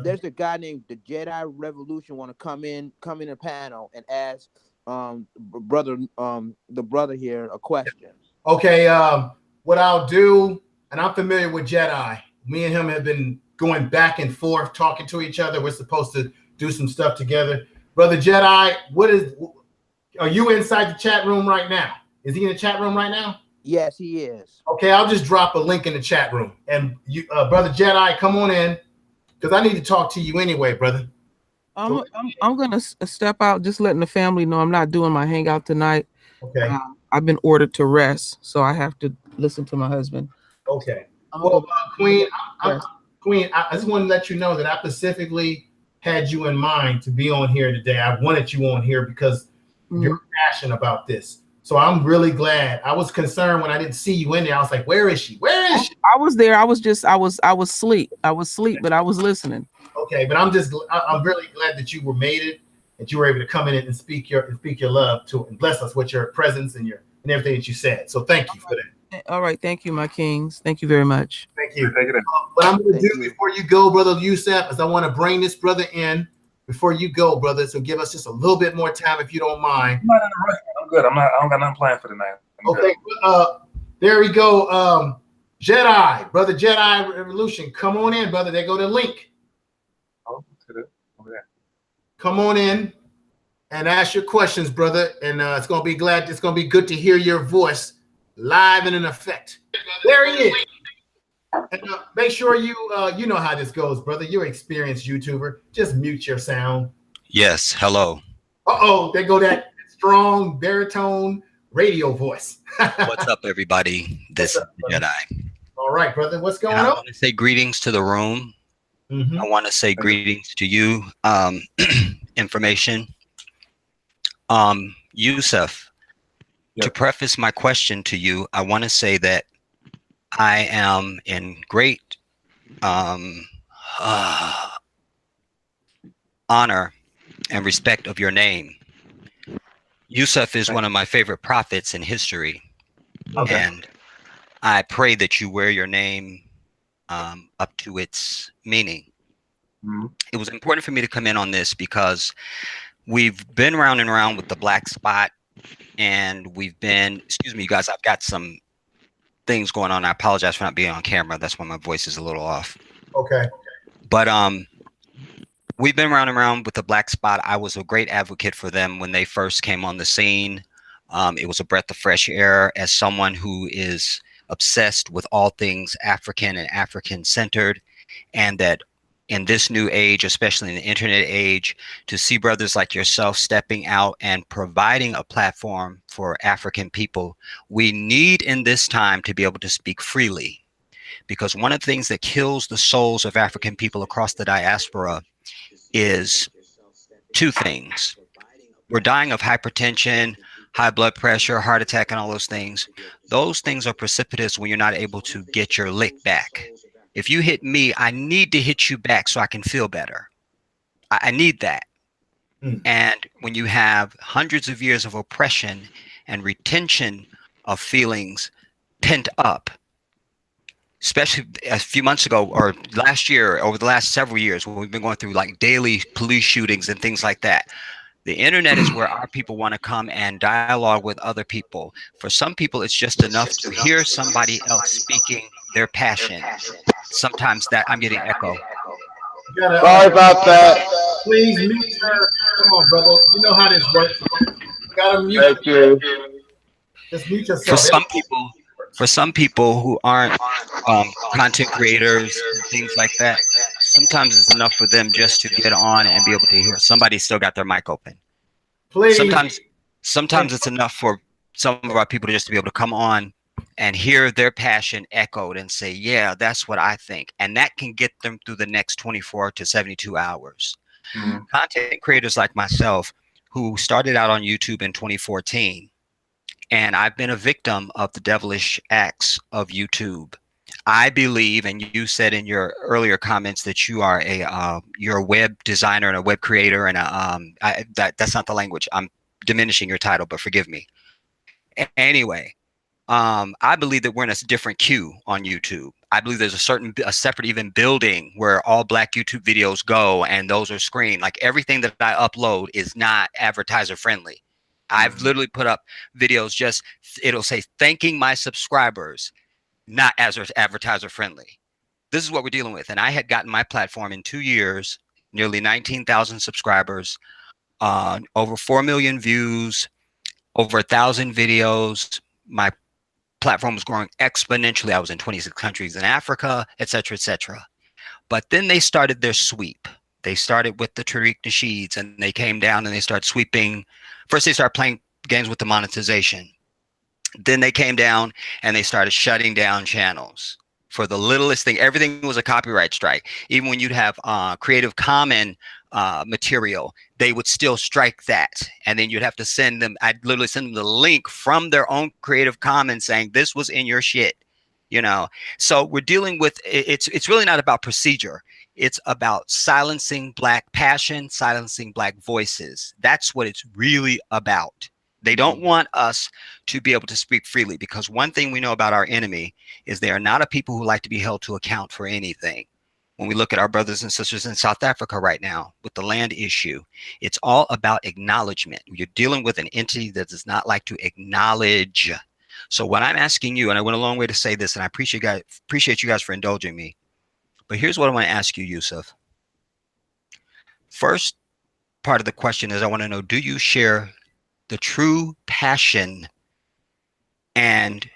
there's a guy named the Jedi Revolution want to come in a panel and ask the brother here a question. Okay, what I'll do, and I'm familiar with Jedi. me and him have been going back and forth, talking to each other. We're supposed to do some stuff together. Brother Jedi, are you inside the chat room right now? Is he in the chat room right now? Yes, he is. Okay, I'll just drop a link in the chat room. And you, Brother Jedi, come on in, because I need to talk to you anyway, brother. I'm gonna step out, just letting the family know I'm not doing my hangout tonight. Okay. I've been ordered to rest, so I have to listen to my husband. Okay. Well, Queen, Queen, I just want to let you know that I specifically had you in mind to be on here today. I wanted you on here because you're passionate about this. So I'm really glad. I was concerned when I didn't see you in there. I was like, where is she? Where is she? I was there. I was asleep. But I was listening. Okay, but I'm really glad that you were made it, that you were able to come in and speak your love to and bless us with your presence and everything that you said. So thank you for that. All right, thank you, my kings. Thank you very much. Thank you. What I'm going to do before you go, Brother Yusuf, is I want to bring this brother in before you go, brother. So give us just a little bit more time, if you don't mind. I'm not in a rush. I'm good. I don't got nothing planned for tonight. Okay. There we go. Jedi, Brother Jedi Revolution. Come on in, brother. There go the link. Oh, over there. Come on in and ask your questions, brother. And it's gonna be good to hear your voice live and in effect. There he is. And, make sure you know how this goes, brother. You're an experienced YouTuber. Just mute your sound. Yes. Hello. There go that strong baritone radio voice. What's up, everybody? This is Jedi. All right, brother. What's going on? I want to say greetings to the room. I want to say greetings to you. Information. Yusuf, to preface my question to you, I want to say that I am in great honor and respect of your name. Yusuf is one of my favorite prophets in history. Okay. And I pray that you wear your name up to its meaning. It was important for me to come in on this because we've been round and round with the black spot, and we've been, excuse me, you guys, I've got some things going on. I apologize for not being on camera. That's why my voice is a little off. Okay. But we've been round and round with the black spot. I was a great advocate for them when they first came on the scene. It was a breath of fresh air as someone who is obsessed with all things African and African centered, and that in this new age, especially in the internet age, to see brothers like yourself stepping out and providing a platform for African people, we need in this time to be able to speak freely. Because one of the things that kills the souls of African people across the diaspora is two things. We're dying of hypertension, high blood pressure, heart attack, and all those things. Those things are precipitous when you're not able to get your lick back. If you hit me, I need to hit you back so I can feel better. I need that. And when you have hundreds of years of oppression and retention of feelings pent up, especially a few months ago or last year, over the last several years, when we've been going through like daily police shootings and things like that, the internet is where our people want to come and dialogue with other people. For some people, it's just enough to hear somebody else speaking their passion. Sometimes that I'm getting echo. Sorry about that. Please mute her. Come on, brother. You know how this works. You gotta mute. Thank you. Just mute yourself. For some people who aren't content creators and things like that, sometimes it's enough for them just to get on and be able to hear. Somebody still got their mic open. Please. Sometimes it's enough for some of our people to just to be able to come on and hear their passion echoed and say, yeah, that's what I think. And that can get them through the next 24 to 72 hours. Content creators like myself, who started out on YouTube in 2014, and I've been a victim of the devilish acts of YouTube. I believe, and you said in your earlier comments that you are you're a web designer and a web creator, and that's not the language. I'm diminishing your title, but forgive me. Anyway, I believe that we're in a different queue on YouTube. I believe there's a separate even building where all black YouTube videos go, and those are screened. Like everything that I upload is not advertiser friendly. I've literally put up videos it'll say thanking my subscribers, not as advertiser friendly. This is what we're dealing with. And I had gotten my platform in 2 years, nearly 19,000 subscribers, over 4 million views, over 1,000 videos. My platform was growing exponentially. I was in 26 countries in Africa, et cetera, et cetera. But then they started their sweep. They started with the Tariq Nasheeds, and they came down and they started sweeping. First, they started playing games with the monetization. Then they came down and they started shutting down channels for the littlest thing. Everything was a copyright strike. Even when you'd have Creative Commons material, they would still strike that. And then you'd have to send them, I'd literally send them the link from their own Creative Commons saying this was in your shit, you know? So we're dealing with, it's really not about procedure. It's about silencing Black passion, silencing Black voices. That's what it's really about. They don't want us to be able to speak freely, because one thing we know about our enemy is they are not a people who like to be held to account for anything. When we look at our brothers and sisters in South Africa right now with the land issue, it's all about acknowledgement. You're dealing with an entity that does not like to acknowledge. So what I'm asking you, and I went a long way to say this, and I appreciate you guys for indulging me, but here's what I want to ask you, Yusuf. First part of the question is, I want to know, do you share the true passion and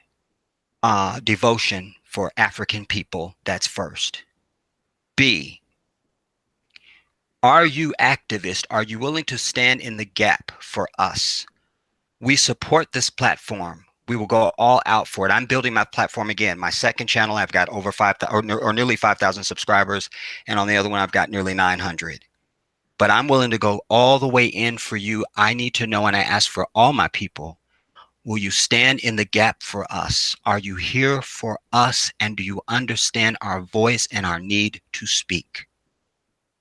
devotion for African people? That's first. B, are you activist? Are you willing to stand in the gap for us? We support this platform. We will go all out for it. I'm building my platform again. My second channel, I've got over 5,000 or nearly 5,000 subscribers. And on the other one, I've got nearly 900. But I'm willing to go all the way in for you. I need to know, and I ask for all my people, will you stand in the gap for us? Are you here for us? And do you understand our voice and our need to speak?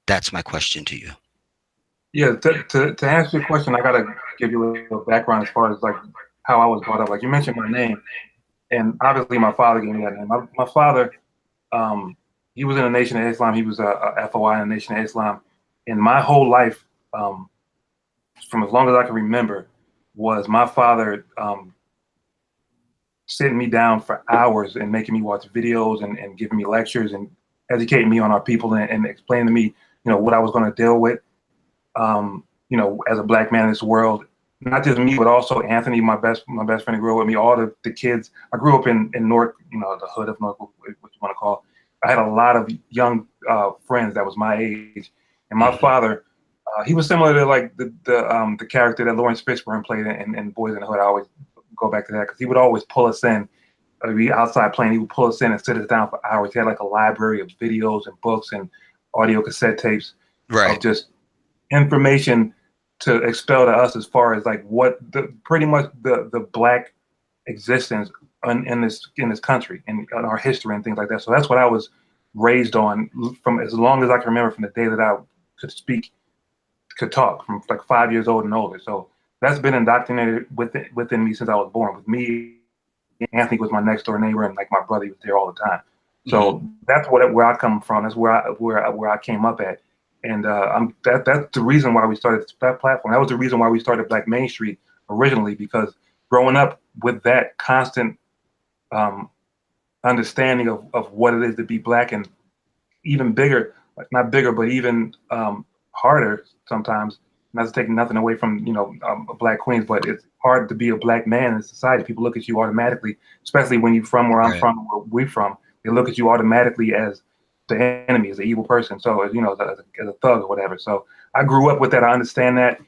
That's my question to you. Yeah, to answer your question, I gotta give you a little background as far as like how I was brought up. Like you mentioned my name, and obviously my father gave me that name. My father, he was in the Nation of Islam. He was a FOI in the Nation of Islam. And my whole life, from as long as I can remember, was my father sitting me down for hours and making me watch videos and giving me lectures and educating me on our people and explaining to me, you know, what I was going to deal with, you know, as a Black man in this world. Not just me, but also Anthony, my best friend who grew up with me, all the kids. I grew up in North, you know, the hood of North, what you want to call. I had a lot of young friends that was my age. And my father, he was similar to like the character that Lawrence Fishburne played in Boys in the Hood. I always go back to that because he would always pull us in. We'd be outside playing. He would pull us in and sit us down for hours. He had like a library of videos and books and audio cassette tapes of just information to expel to us as far as like what pretty much the Black existence in this country and our history and things like that. So that's what I was raised on from as long as I can remember, from the day that I could speak, could talk, from like 5 years old and older. So that's been indoctrinated within me since I was born. With me, Anthony was my next door neighbor, and like my brother, he was there all the time. So that's where I come from. That's where I came up at, and that's the reason why we started that platform. That was the reason why we started Black Main Street originally, because growing up with that constant understanding of what it is to be Black, and even bigger, like not bigger, but even harder sometimes. Not to take nothing away from, you know, Black queens, but it's hard to be a Black man in society. People look at you automatically, especially when you're from where I'm from, where we're from. They look at you automatically as the enemy, as an evil person. So, you know, as a thug or whatever. So I grew up with that. I understand that.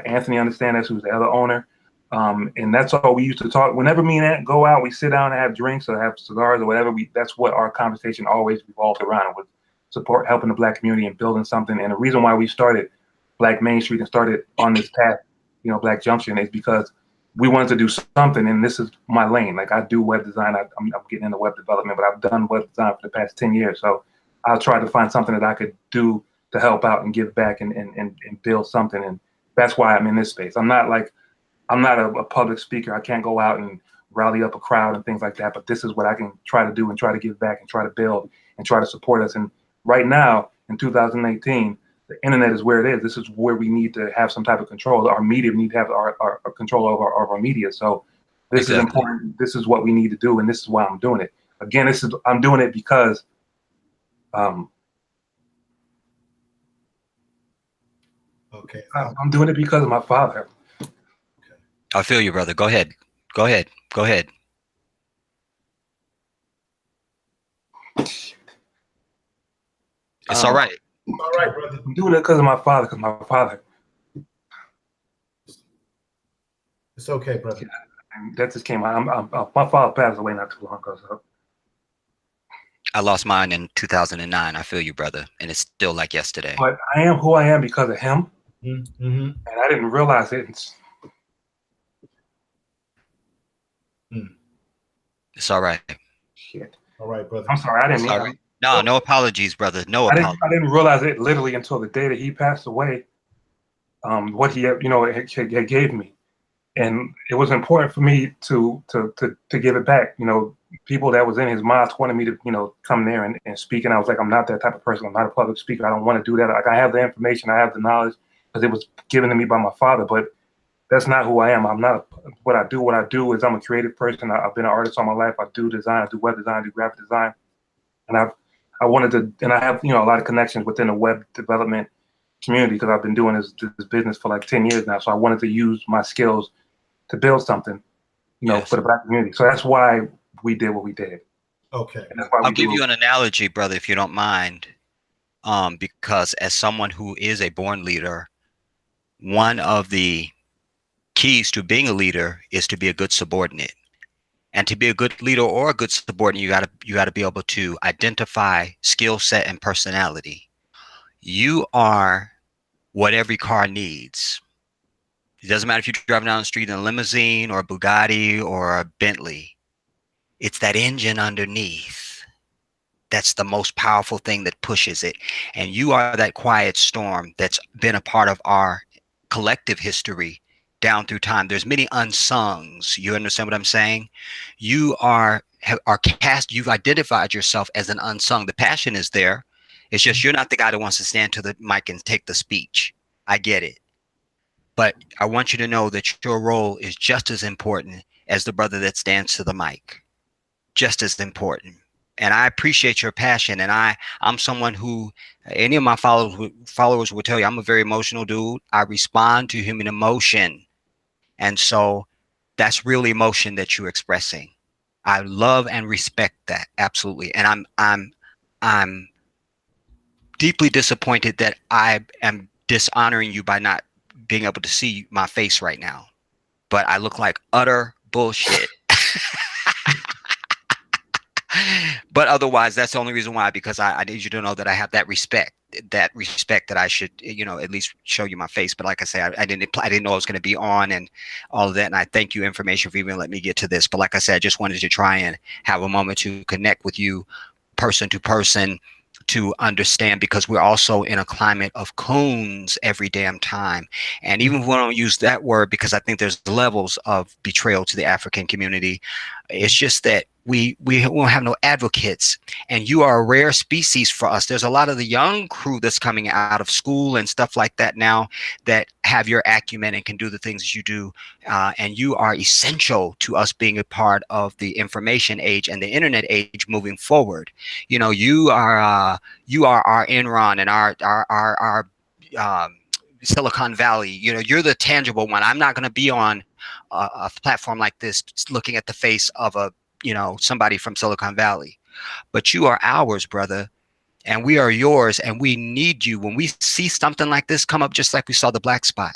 Anthony understands that, who's the other owner. And that's all we used to talk. Whenever me and Ant go out, we sit down and have drinks or have cigars or whatever. That's what our conversation always revolved around, with support, helping the Black community and building something. And the reason why we started Black Main Street and started on this path, you know, Black Junction, is because we wanted to do something. And this is my lane. Like, I do web design. I'm getting into web development, but I've done web design for the past 10 years. So I'll try to find something that I could do to help out and give back and build something. And that's why I'm in this space. I'm not a public speaker. I can't go out and rally up a crowd and things like that, but this is what I can try to do and try to give back and try to build and try to support us. And right now in 2018, the internet is where it is. This is where we need to have some type of control. Our media, we need to have our control over our media. So this is important. This is what we need to do, and this is why I'm doing it. Again, I'm doing it because Um, Okay. I'm doing it because of my father. I feel you, brother. Go ahead. Go ahead. Go ahead. It's all right. All right, brother. I'm doing it because of my father. Because my father. It's okay, brother. Yeah, and that just came out. My father passed away not too long ago. So. I lost mine in 2009. I feel you, brother. And it's still like yesterday. But I am who I am because of him. Mm-hmm. And I didn't realize it. It's all right. Shit. All right, brother. I'm sorry. I didn't mean Right. No, no apologies, brother. No apologies. I didn't realize it literally until the day that he passed away. What he had, had gave me. And it was important for me to give it back. People that was in his mosque wanted me to, come there and speak. And I was like, I'm not that type of person. I'm not a public speaker. I don't want to do that. Like, I have the information, I have the knowledge because it was given to me by my father, but that's not who I am. I'm not what I do is I'm a creative person. I've been an artist all my life. I do design, I do web design, I do graphic design. And I wanted to, and I have, a lot of connections within the web development community because I've been doing this business for like 10 years now. So I wanted to use my skills to build something, Yes. for the Black community. So that's why we did what we did. Okay. And that's why I'll give you an analogy, brother, if you don't mind. Because as someone who is a born leader, one of the keys to being a leader is to be a good subordinate. And to be a good leader or a good subordinate, you gotta be able to identify skill set and personality. You are what every car needs. It doesn't matter if you're driving down the street in a limousine or a Bugatti or a Bentley. It's that engine underneath. That's the most powerful thing that pushes it. And you are that quiet storm that's been a part of our collective history down through time. There's many unsungs. You understand what I'm saying? You are cast. You've identified yourself as an unsung. The passion is there. It's just you're not the guy that wants to stand to the mic and take the speech. I get it. But I want you to know that your role is just as important as the brother that stands to the mic. Just as important. And I appreciate your passion. And I'm someone who any of my followers will tell you I'm a very emotional dude. I respond to human emotion. And so that's real emotion that you're expressing. I love and respect that. Absolutely. And I'm deeply disappointed that I am dishonoring you by not being able to see my face right now. But I look like utter bullshit. But otherwise, that's the only reason why, because I need you to know that I have that respect that I should, at least show you my face. But like I say, I didn't know I was going to be on and all of that. And I thank you, information, for even letting me get to this. But like I said, I just wanted to try and have a moment to connect with you person to person, to understand, because we're also in a climate of coons every damn time. And even if we don't use that word, because I think there's levels of betrayal to the African community, it's just that we won't have no advocates, and you are a rare species for us. There's a lot of the young crew that's coming out of school and stuff like that now that have your acumen and can do the things you do, and you are essential to us being a part of the information age and the internet age moving forward. You are our Enron and our Silicon Valley. You're the tangible one. I'm not going to be on a platform like this looking at the face of somebody from Silicon Valley, but you are ours, brother, and we are yours, and we need you. When we see something like this come up, just like we saw the black spot,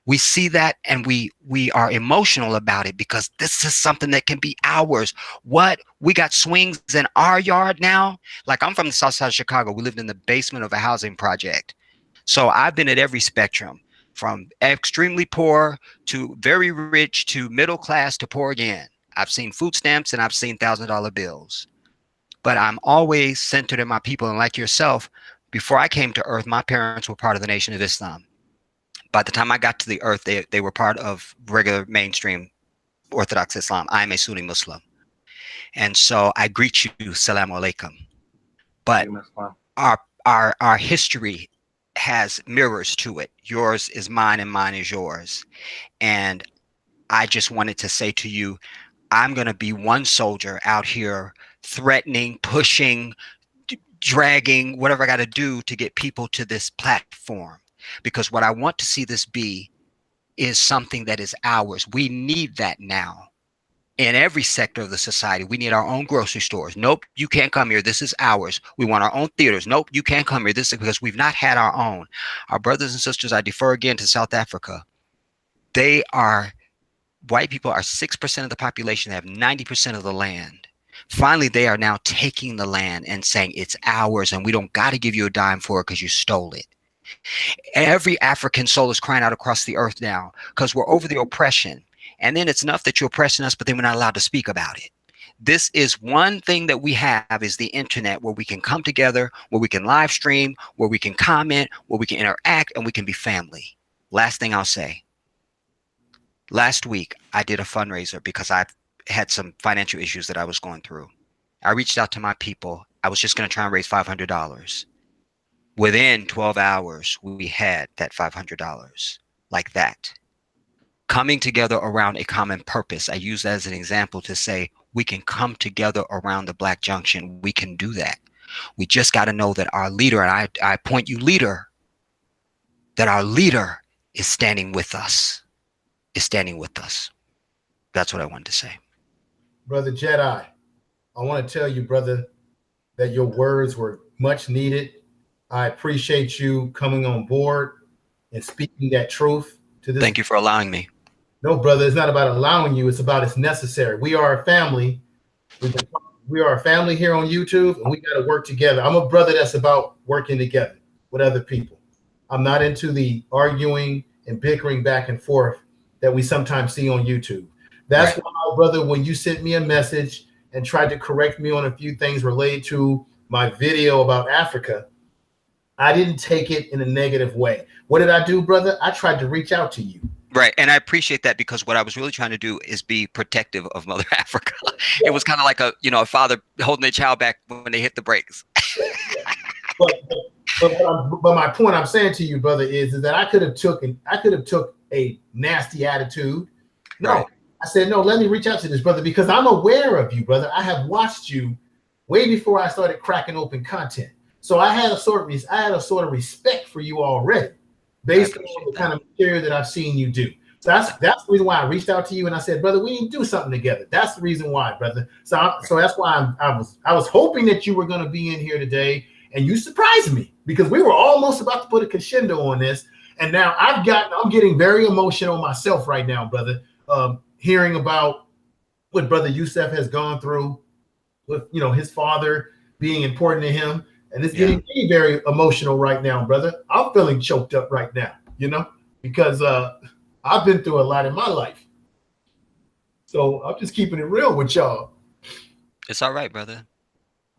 we see that and we are emotional about it, because this is something that can be ours. What we got swings in our yard now. Like, I'm from the south side of Chicago. We lived in the basement of a housing project. So I've been at every spectrum, from extremely poor to very rich to middle class to poor again. I've seen food stamps and I've seen $1,000 bills, but I'm always centered in my people. And like yourself, before I came to earth, my parents were part of the Nation of Islam. By the time I got to the earth, they were part of regular mainstream Orthodox Islam. I'm a Sunni Muslim. And so I greet you, Salaam Alaikum. But our history has mirrors to it. Yours is mine and mine is yours. And I just wanted to say to you, I'm going to be one soldier out here threatening, pushing, dragging, whatever I got to do to get people to this platform. Because what I want to see this be is something that is ours. We need that now. In every sector of the society, we need our own grocery stores. Nope, you can't come here. This is ours. We want our own theaters. Nope, you can't come here. This is because we've not had our own. Our brothers and sisters, I defer again to South Africa. White people are 6% of the population. They have 90% of the land. Finally, they are now taking the land and saying it's ours and we don't got to give you a dime for it because you stole it. Every African soul is crying out across the earth now because we're over the oppression. And then it's enough that you're oppressing us, but then we're not allowed to speak about it. This is one thing that we have is the internet, where we can come together, where we can live stream, where we can comment, where we can interact, and we can be family. Last thing I'll say. Last week, I did a fundraiser because I've had some financial issues that I was going through. I reached out to my people. I was just going to try and raise $500. Within 12 hours, we had that $500 like that. Coming together around a common purpose. I use that as an example to say we can come together around the Black Junction. We can do that. We just got to know that our leader, and I point you leader, that our leader is standing with us, That's what I wanted to say. Brother Jedi, I want to tell you, brother, that your words were much needed. I appreciate you coming on board and speaking that truth to this. Thank you for allowing me. No, brother, it's not about allowing you. It's about it's necessary. We are a family. We are a family here on YouTube, and we got to work together. I'm a brother that's about working together with other people. I'm not into the arguing and bickering back and forth that we sometimes see on YouTube. That's why, brother, when you sent me a message and tried to correct me on a few things related to my video about Africa, I didn't take it in a negative way. What did I do, brother? I tried to reach out to you. Right. And I appreciate that, because what I was really trying to do is be protective of Mother Africa. It was kind of like a father holding their child back when they hit the brakes. but my point I'm saying to you, brother, is that I could have took a nasty attitude. No, right. I said, no, let me reach out to this brother because I'm aware of you, brother. I have watched you way before I started cracking open content. So I had a sort of respect for you already, based on the kind of material that I've seen you do. So that's the reason why I reached out to you and I said, brother, we need to do something together. That's the reason why, brother. So that's why I was hoping that you were going to be in here today, and you surprised me because we were almost about to put a crescendo on this, and now I'm getting very emotional myself right now, brother. Hearing about what brother Yusuf has gone through with his father being important to him. And it's getting me very emotional right now, brother. I'm feeling choked up right now, because I've been through a lot in my life. So I'm just keeping it real with y'all. It's all right, brother.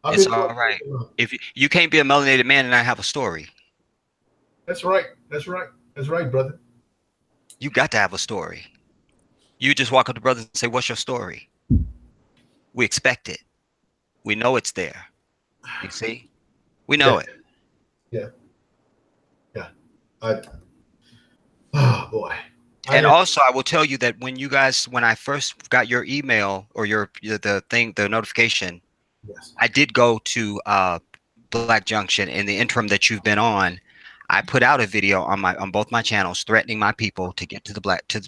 It's all right. If you can't be a melanated man and I have a story. That's right. That's right. That's right, brother. You got to have a story. You just walk up to brothers and say, what's your story? We expect it. We know it's there. You see? We know it. Yeah. Yeah. Oh boy. And also, I will tell you that when I first got your email or the notification, yes, I did go to Black Junction. In the interim that you've been on, I put out a video on both my channels threatening my people to get to the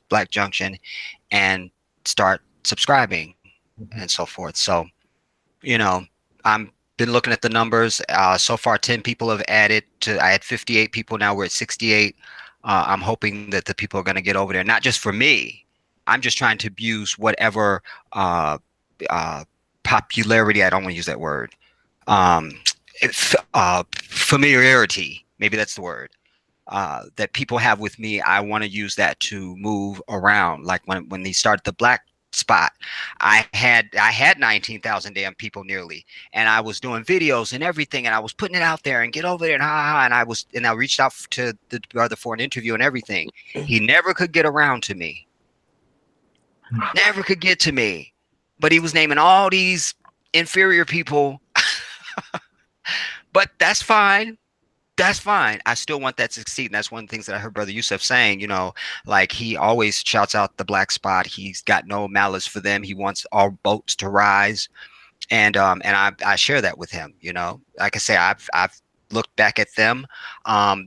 Black Junction and start subscribing and so forth. So, I'm been looking at the numbers. So far, 10 people have added to. I had 58 people. Now we're at 68. I'm hoping that the people are going to get over there. Not just for me. I'm just trying to use whatever popularity. I don't want to use that word. Familiarity. Maybe that's the word. That people have with me. I want to use that to move around. Like when they started the Black spot, I had 19,000 damn people nearly, and I was doing videos and everything, and I was putting it out there and get over there and and I reached out to the brother for an interview and everything. He never could get around to me, never could get to me, but he was naming all these inferior people. But that's fine. That's fine. I still want that to succeed. And that's one of the things that I heard Brother Yusuf saying, like he always shouts out the Black spot. He's got no malice for them. He wants all boats to rise. and I share that with him. You know, like I say, I've looked back at them.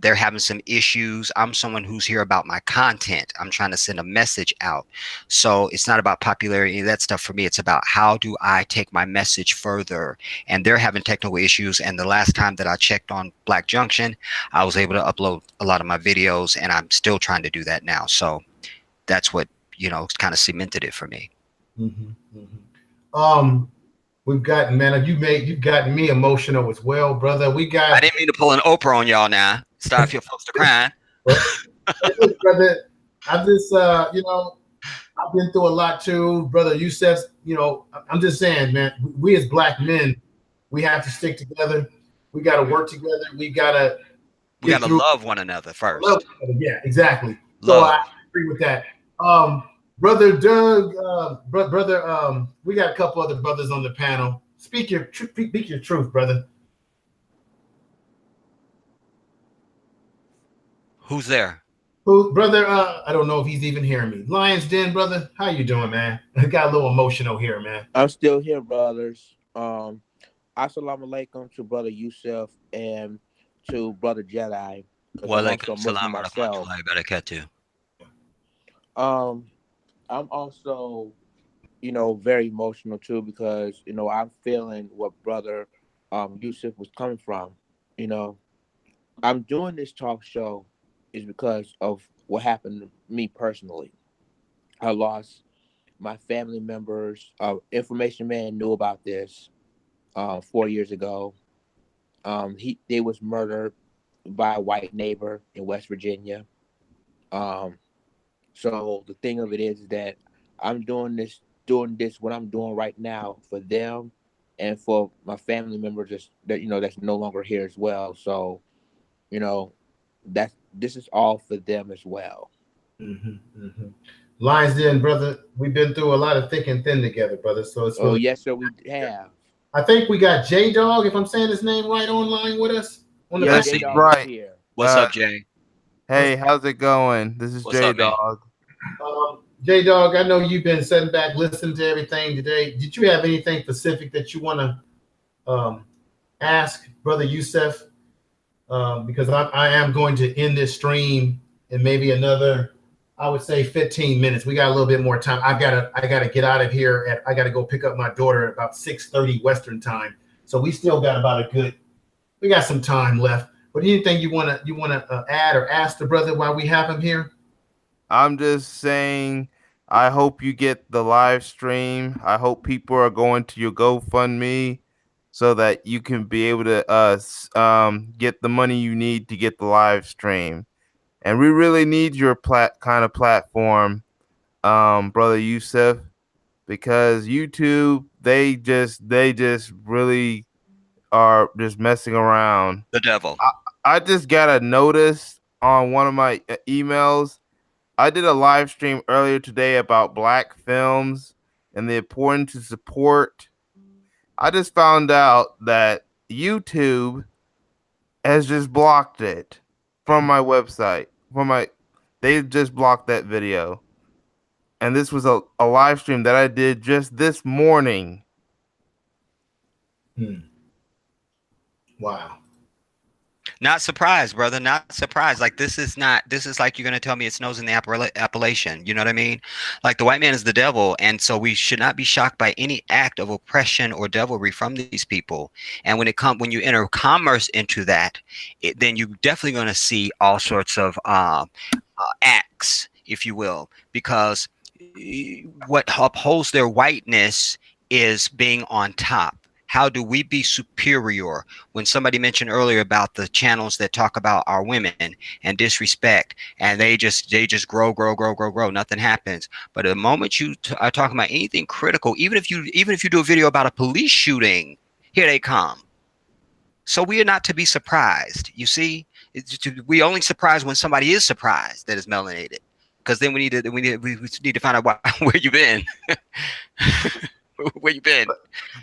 They're having some issues. I'm someone who's here about my content. I'm trying to send a message out. So it's not about popularity and that stuff for me. It's about how do I take my message further? And they're having technical issues. And the last time that I checked on Black Junction, I was able to upload a lot of my videos, and I'm still trying to do that now. So that's what, you know, kind of cemented it for me. We've gotten, man, you've gotten me emotional as well, brother. I didn't mean to pull an Oprah on y'all now. Start your folks to crying. Brother, I'm just, you know, I've been through a lot too, brother. Yusuf, you know, I'm just saying, man, we as Black men, we have to stick together. We got to work together. We got to love one another first. Yeah, exactly. Love. So I agree with that. Brother Doug, we got a couple other brothers on the panel. Speak your truth, brother. Who's there? Who, brother? I don't know if he's even hearing me. Lions Den, brother. How you doing, man? I got a little emotional here, man. I'm still here, brothers. Assalamu alaikum to brother Yusuf and to brother Jedi. Walaikum salam wa rahmatullahi wa barakatuh. I'm also, you know, very emotional too, because, you know, I'm feeling what brother Yusuf was coming from. You know, I'm doing this talk show is because of what happened to me personally. I lost my family members. Information Man knew about this 4 years ago. They was murdered by a white neighbor in West Virginia. So the thing of it is that I'm doing this what I'm doing right now for them and for my family members that's no longer here as well. So, you know, this is all for them as well. Lions Den, brother, we've been through a lot of thick and thin together, brother. So it's really, yes, sir, we have. I think we got J Dog, if I'm saying his name right, online with us. Yes, right. Here. What's up, Jay? Hey, how's it going? This is J Dog. J Dog, I know you've been sitting back listening to everything today. Did you have anything specific that you want to ask brother Yusuf? Because I am going to end this stream in maybe another, I would say 15 minutes. We got a little bit more time. I gotta get out of here. I gotta go pick up my daughter at about 6:30 Western time. So we still got we got some time left. But anything you wanna add or ask the brother while we have him here? I'm just saying, I hope you get the live stream. I hope people are going to your GoFundMe so that you can be able to get the money you need to get the live stream. And we really need your kind of platform, brother Yusuf, because YouTube, they just really are just messing around. The devil. I just got a notice on one of my emails. I did a live stream earlier today about Black films and the importance to support. I just found out that YouTube has just blocked it from my website. They just blocked that video. And this was a live stream that I did just this morning. Wow. Not surprised, brother. Not surprised. Like this is like you're gonna tell me it snows in the Appalachian. You know what I mean? Like the white man is the devil, and so we should not be shocked by any act of oppression or devilry from these people. And when you enter commerce into that, then you're definitely gonna see all sorts of acts, if you will, because what upholds their whiteness is being on top. How do we be superior? When somebody mentioned earlier about the channels that talk about our women and disrespect, and they just grow, nothing happens. But the moment you are talking about anything critical, even if you do a video about a police shooting, here they come. So we are not to be surprised. You see, we only surprised when somebody is surprised that is melanated, because then we need to find out where you been, where you been.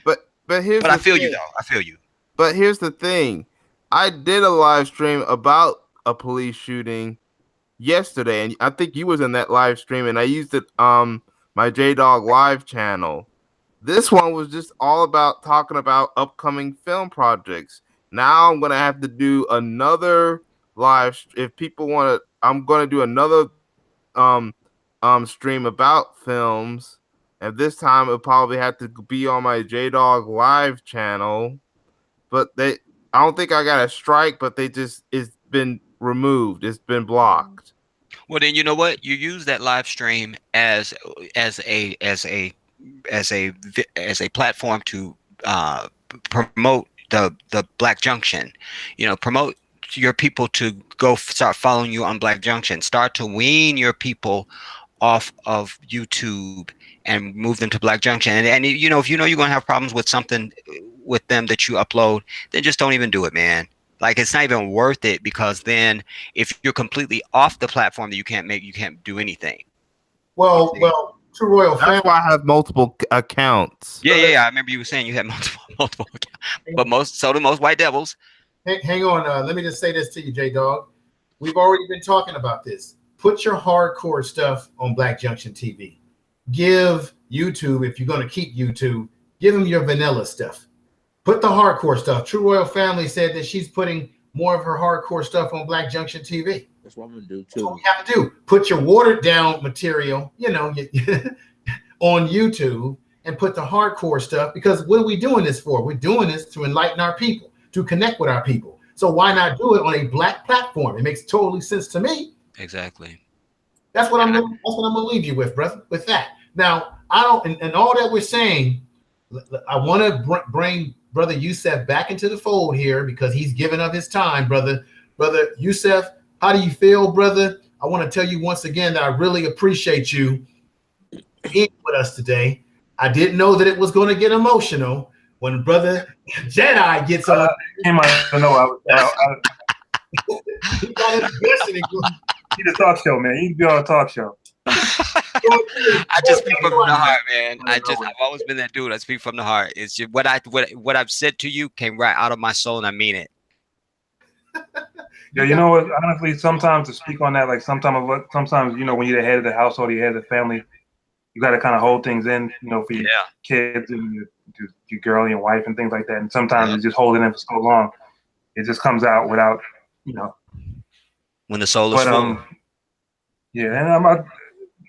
But I feel you though. I feel you. But here's the thing. I did a live stream about a police shooting yesterday, and I think you was in that live stream, and I used it my J Dog live channel. This one was just all about talking about upcoming film projects. Now I'm gonna have to do another if people want to. I'm gonna do another um stream about films, and this time it'll probably have to be on my J-Dog live channel. But I don't think I got a strike, but it's been removed. It's been blocked. Well, then you know what? You use that live stream as a platform to promote the Black Junction. Promote your people to go start following you on Black Junction. Start to wean your people off of YouTube and move them to Black Junction. And if you're gonna have problems with something with them that you upload, then just don't even do it, man. Like, it's not even worth it, because then if you're completely off the platform, that you can't do anything. Well, True Royal That's family. why I have multiple accounts. Yeah. I remember you were saying you had multiple accounts, but so do most white devils. Hang on. Let me just say this to you, J-Dog. We've already been talking about this. Put your hardcore stuff on Black Junction TV. Give YouTube, if you're going to keep YouTube, give them your vanilla stuff. Put the hardcore stuff. True Royal Family said that she's putting more of her hardcore stuff on Black Junction TV. That's what I'm gonna do too. That's what we have to do. Put your watered down material, on YouTube, and put the hardcore stuff, because what are we doing this for? We're doing this to enlighten our people, to connect with our people. So why not do it on a Black platform? It makes totally sense to me. Exactly. That's what I'm gonna leave you with, brother. With that. Now, I don't, and all that we're saying, I want to bring Brother Yusuf back into the fold here, because he's given up his time, brother. Brother Yusuf, how do you feel, brother? I want to tell you once again that I really appreciate you being with us today. I didn't know that it was going to get emotional when Brother Jedi gets on. He might know. He got his guessing. He's a talk show, man. You can be on a talk show. I just speak from the heart, man. I've always been that dude. I speak from the heart. It's just what I've said to you came right out of my soul, and I mean it. Yeah, you know what? Honestly, sometimes to speak on that, like sometimes when you're the head of the household, you're head of the family, you got to kind of hold things in, for your kids and your girl and your wife and things like that. And sometimes you just hold it in for so long, it just comes out without, when the soul is full. Yeah,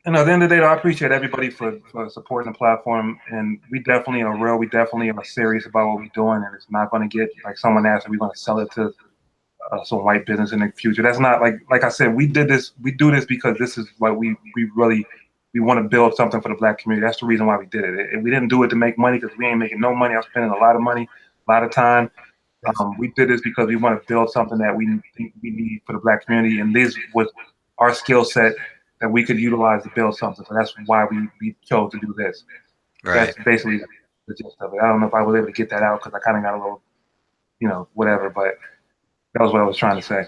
and at the end of the day, I appreciate everybody for supporting the platform, and we definitely are real. We definitely are serious about what we're doing, and it's not going to get, like someone asked, are we going to sell it to some white business in the future? That's not, like I said, we do this because this is what we want to build something for the Black community. That's the reason why we did it. And we didn't do it to make money, because we ain't making no money. I'm spending a lot of money, a lot of time. We did this because we want to build something that we think we need for the Black community, and this was our skill set that we could utilize to build something. So that's why we chose to do this. Right. That's basically the gist of it. I don't know if I was able to get that out, because I kind of got a little, whatever, but that was what I was trying to say.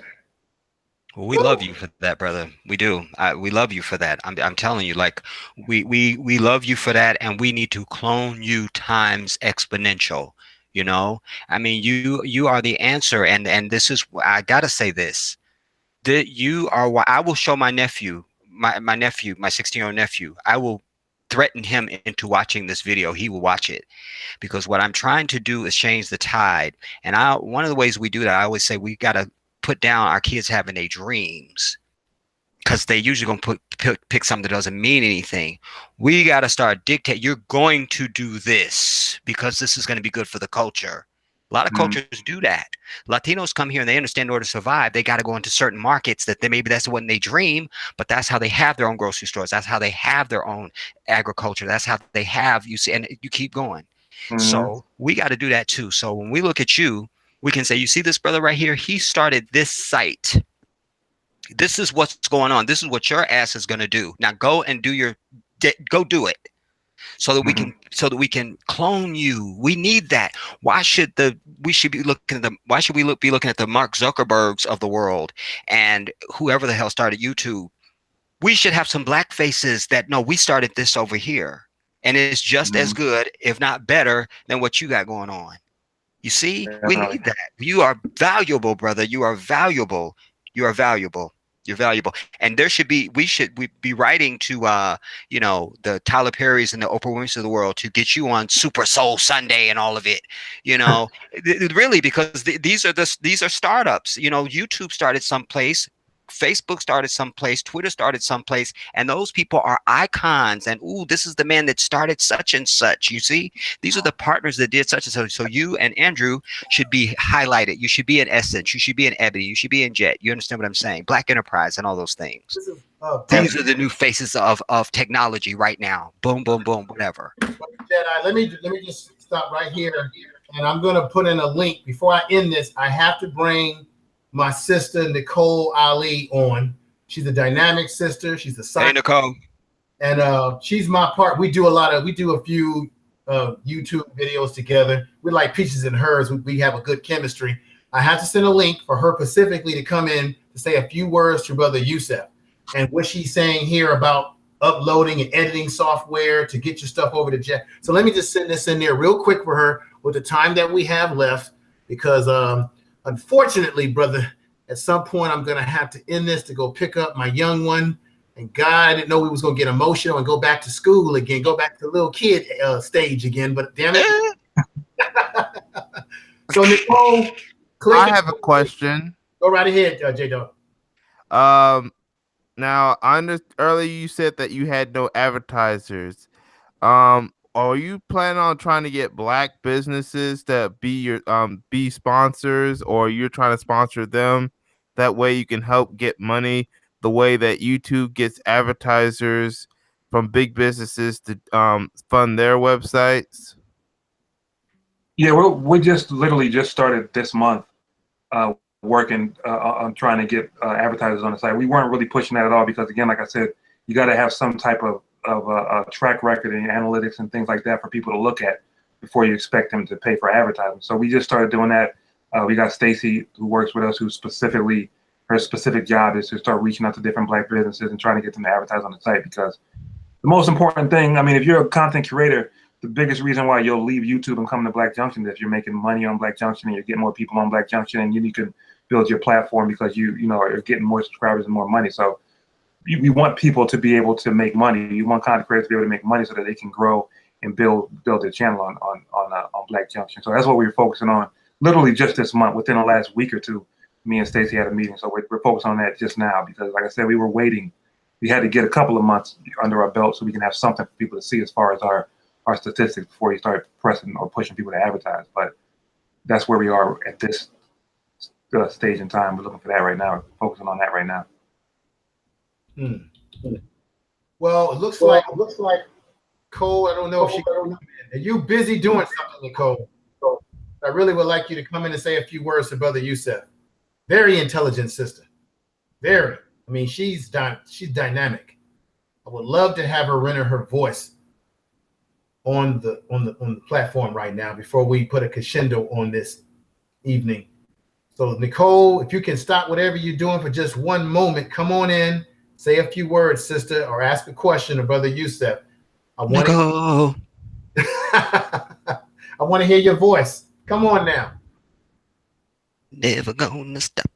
Well, we love you for that, brother. We do. We love you for that. I'm telling you, like, we love you for that, and we need to clone you times exponential. I mean, you are the answer, and this is, I gotta say this, that you are why I will show my nephew, my 16-year-old nephew, I will threaten him into watching this video. He will watch it, because what I'm trying to do is change the tide. And one of the ways we do that, I always say, we got to put down our kids having their dreams, because they usually going to pick something that doesn't mean anything. We got to start dictate. You're going to do this because this is going to be good for the culture. A lot of cultures do that. Latinos come here and they understand, in order to survive, they got to go into certain markets that maybe that's what they dream, but that's how they have their own grocery stores. That's how they have their own agriculture. That's how they have, and you keep going. So we got to do that too. So when we look at you, we can say, you see this brother right here? He started this site. This is what's going on. This is what your ass is going to do. Now go and go do it. So that we can clone you. We need that. Why should we be looking at the Mark Zuckerbergs of the world and whoever the hell started YouTube? We should have some Black faces that know we started this over here, and it's just as good, if not better, than what you got going on. You see, we need that. You are valuable, brother. You are valuable. You are valuable. You're valuable. And we should be writing to you know, the Tyler Perrys and the Oprah Winfrey's of the world to get you on Super Soul Sunday and all of it, you know. Really, because these are startups. You know, YouTube started someplace, Facebook started someplace, Twitter started someplace, and those people are icons. And ooh, this is the man that started such and such. You see, these are the partners that did such and such. So you and Andrew should be highlighted. You should be in Essence. You should be in Ebony. You should be in Jet. You understand what I'm saying? Black Enterprise and all those things. These are the new faces of technology right now. Boom, boom, boom, whatever. Jedi, let me just stop right here, and I'm going to put in a link. Before I end this, I have to bring my sister Nicole Ali on. She's a dynamic sister. She's a scientist. Hey, Nicole. And she's my part. We do a few YouTube videos together. We're like peaches and hers. We have a good chemistry. I have to send a link for her specifically to come in to say a few words to Brother Yusuf and what she's saying here about uploading and editing software to get your stuff over to Jet. So let me just send this in there real quick for her with the time that we have left, because unfortunately, brother, at some point I'm gonna have to end this to go pick up my young one. And God, I didn't know we was gonna get emotional and go back to school again, go back to the little kid stage again. But damn it! So Nicole, I have a question. Go right ahead, J Dog. Now earlier you said that you had no advertisers. Are you planning on trying to get Black businesses to be your be sponsors, or you're trying to sponsor them? That way you can help get money the way that YouTube gets advertisers from big businesses to fund their websites? Yeah, we just literally just started this month working on trying to get advertisers on the site. We weren't really pushing that at all because, again, like I said, you got to have some type of track record and analytics and things like that for people to look at before you expect them to pay for advertising. So we just started doing that. We got Stacy, who works with us, who specifically, her specific job is to start reaching out to different Black businesses and trying to get them to advertise on the site. Because the most important thing, I mean, if you're a content curator, the biggest reason why you'll leave YouTube and come to Black Junction is if you're making money on Black Junction and you're getting more people on Black Junction, and you can build your platform because you know are getting more subscribers and more money. So we want people to be able to make money. You want content creators to be able to make money so that they can grow and build their channel on Black Junction. So that's what we're focusing on. Literally just this month, within the last week or two, me and Stacey had a meeting. So we're focused on that just now because, like I said, we were waiting. We had to get a couple of months under our belt so we can have something for people to see as far as our statistics before we start pressing or pushing people to advertise. But that's where we are at this stage in time. We're looking for that right now. We're focusing on that right now. Well, it looks like Cole. I don't know if she. Are you busy doing something, Nicole? So I really would like you to come in and say a few words to Brother Yusuf. Very intelligent sister. Very. I mean, she's dynamic. I would love to have her render her voice on the platform right now before we put a crescendo on this evening. So Nicole, if you can stop whatever you're doing for just one moment, come on in, say a few words, sister, or ask a question of Brother Yusuf. I want to hear your voice. Come on now. Never gonna stop.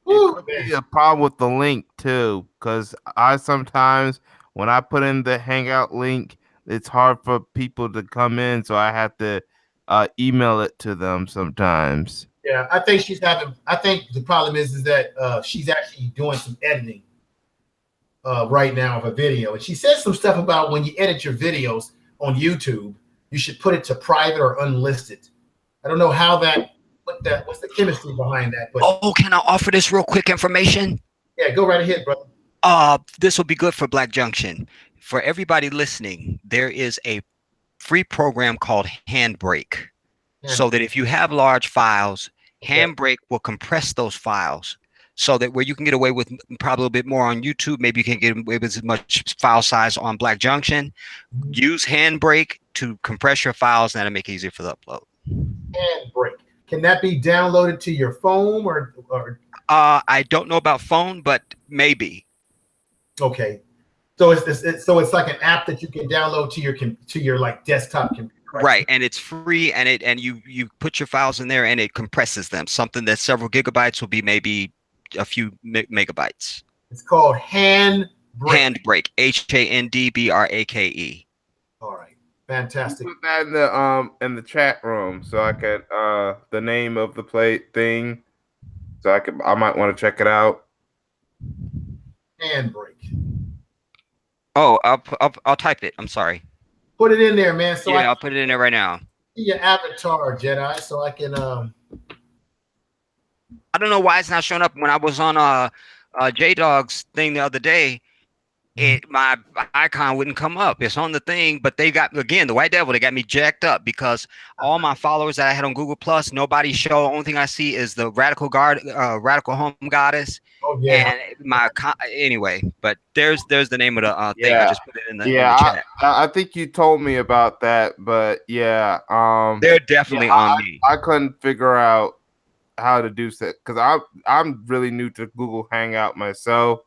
It could be a problem with the link too, because I sometimes when I put in the Hangout link, it's hard for people to come in, so I have to email it to them sometimes. Yeah, I think I think the problem is that she's actually doing some editing right now of a video, and she says some stuff about when you edit your videos on YouTube, you should put it to private or unlisted. I don't know how what's the chemistry behind that? But can I offer this real quick information? Yeah, go right ahead, brother. This will be good for Black Junction. For everybody listening, there is a free program called Handbrake. Yeah. So that if you have large files, Handbrake will compress those files so that where you can get away with probably a bit more on YouTube, maybe you can get away with as much file size on Black Junction. Use Handbrake to compress your files, and that'll make it easier for the upload. Handbrake. Can that be downloaded to your phone or? I don't know about phone, but maybe. Okay, so it's like an app that you can download to your like desktop computer. Right, and it's free, and you put your files in there, and it compresses them. Something that's several gigabytes will be maybe a few megabytes. It's called Handbrake. Handbrake. HANDBRAKE. All right, fantastic. Put that in the chat room so I could the name of the plate thing, so I might want to check it out. Handbrake. Oh, I'll type it. I'm sorry. Put it in there, man. So I'll put it in there right now. See your avatar, Jedi, so I can I don't know why it's not showing up. When I was on J-Dog's thing the other day, my icon wouldn't come up. It's on the thing, but they got, again, the White Devil, they got me jacked up because all my followers that I had on Google Plus, nobody show. The only thing I see is the Radical Home Goddess. Oh yeah. And anyway, but there's the name of the thing. I just put it in the chat. I think you told me about that, but yeah, they're definitely on me. I couldn't figure out how to do that because I'm really new to Google Hangout myself,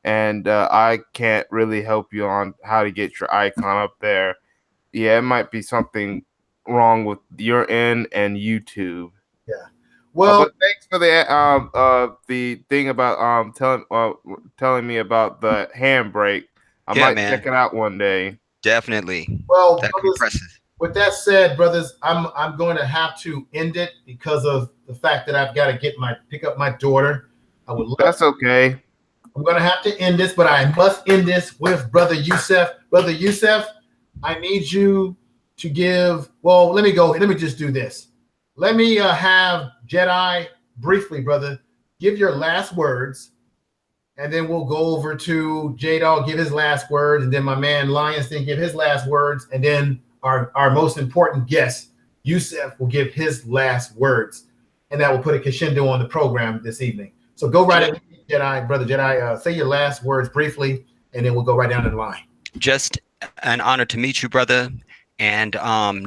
and I can't really help you on how to get your icon up there. Yeah, it might be something wrong with your end and YouTube. Yeah. Well, but thanks for the thing about telling me about the handbrake. I might check it out one day. Definitely. Well, that compresses. With that said, brothers, I'm going to have to end it because of the fact that I've got to pick up my daughter. That's okay. I'm going to have to end this, but I must end this with Brother Yusuf. Brother Yusuf, I need you to give. Well, let me just do this. Let me have Jedi briefly, brother, give your last words, and then we'll go over to J-Dog, give his last words, and then my man Lionston give his last words, and then our most important guest, Yusuf, will give his last words, and that will put a crescendo on the program this evening. So go right ahead, Jedi, brother Jedi, say your last words briefly, and then we'll go right down the line. Just an honor to meet you, brother, and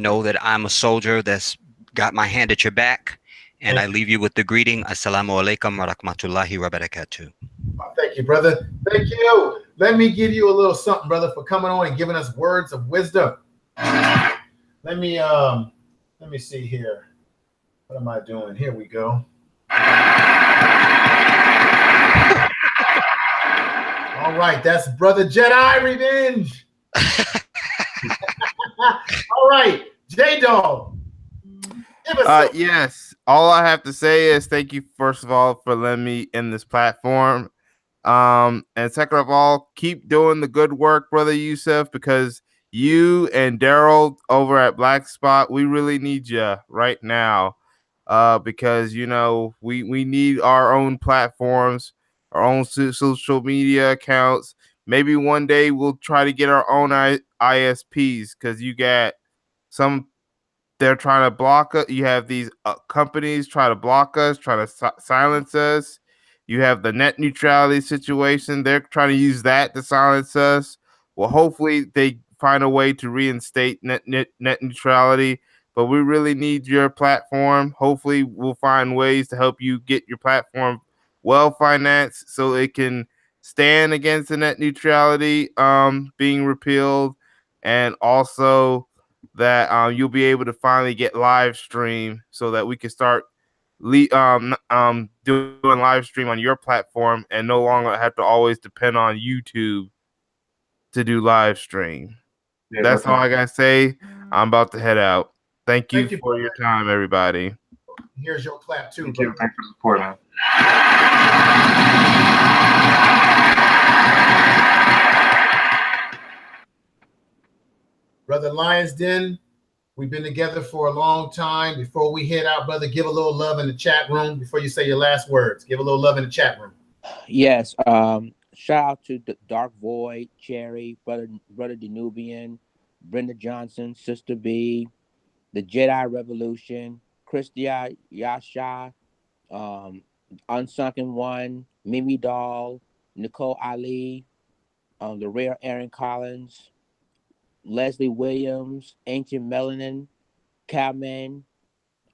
know that I'm a soldier that's got my hand at your back, and I leave you with the greeting, Assalamu alaikum wa rahmatullahi wa barakatuh. Thank you, brother. Thank you. Let me give you a little something, brother, for coming on and giving us words of wisdom. Let me see here. What am I doing? Here we go. All right, that's Brother Jedi Revenge. All right, J-Dog. Yes. All I have to say is thank you, first of all, for letting me in this platform. And second of all, keep doing the good work, Brother Yusuf, because you and Daryl over at Black Spot, we really need you right now. Because we need our own platforms, our own social media accounts. Maybe one day we'll try to get our own ISPs, because you got some. They're trying to block us. You have these companies try to block us, try to silence us. You have the net neutrality situation. They're trying to use that to silence us. Well, hopefully they find a way to reinstate net neutrality. But we really need your platform. Hopefully we'll find ways to help you get your platform well financed so it can stand against the net neutrality being repealed, and also that you'll be able to finally get live stream so that we can start doing live stream on your platform and no longer have to always depend on YouTube to do live stream. Yeah, that's all I gotta say. I'm about to head out. Thank you for your time, everybody. Here's your clap too. Thank you. Thanks for the support, man. Brother Lions Den, we've been together for a long time. Before we head out, brother, give a little love in the chat room before you say your last words. Give a little love in the chat room. Yes. Shout out to the Dark Void, Cherry, brother Danubian, Brenda Johnson, Sister B, the Jedi Revolution, Christia Yasha, Unsunken One, Mimi Doll, Nicole Ali, the Rare Aaron Collins, Leslie Williams, Ancient Melanin, Calman,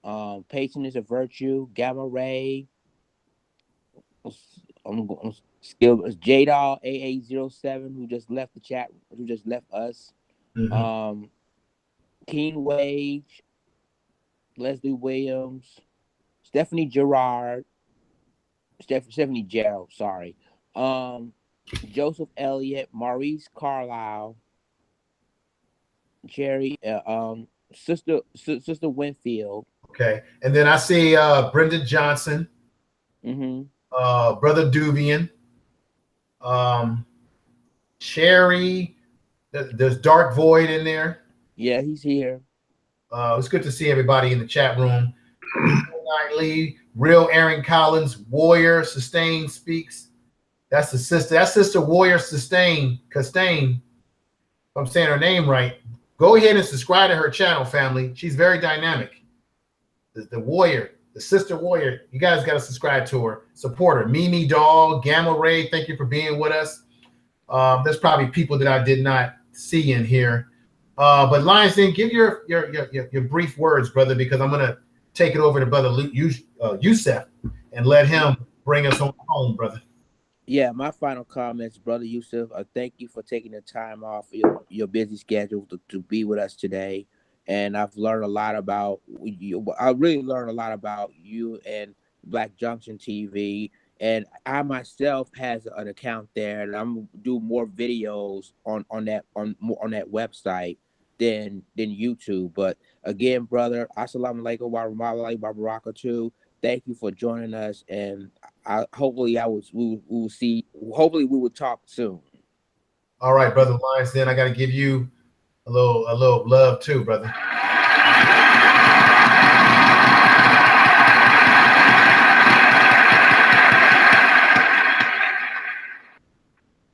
Patroness of Virtue, Gamma Ray, skilled J-Doll AA07, who just left the chat, who just left us. Mm-hmm. Keen Wage, Leslie Williams, Stephanie Gerard, Stephanie Gerald, sorry. Joseph Elliott, Maurice Carlisle, Jerry, Sister Winfield. Okay. And then I see Brenda Johnson, Brother Duvian, Cherry. There's Dark Void in there. Yeah, he's here. It's good to see everybody in the chat room. Nightly, Real Aaron Collins, Warrior Sustain speaks. That's the sister. That's Sister Warrior Sustain. If I'm saying her name right. Go ahead and subscribe to her channel, family. She's very dynamic. The Warrior, the Sister Warrior. You guys got to subscribe to her. Support her. Mimi Doll, Gamma Ray. Thank you for being with us. There's probably people that I did not see in here. But Lions Den, give your brief words, brother, because I'm gonna take it over to Brother Yusuf and let him bring us home, brother. Yeah, my final comments, Brother Yusuf. Thank you for taking the time off your busy schedule to be with us today. And I've learned a lot about you. I really learned a lot about you and Black Junction TV. And I myself has an account there, and I'm gonna do more videos on that website than YouTube. But again, brother, assalamu alaikum wa rahmatullahi wa barakatuh. Thank you for joining us, and hopefully we will see. Hopefully we will talk soon. All right, Brother Lions Den, I got to give you a little love too, brother.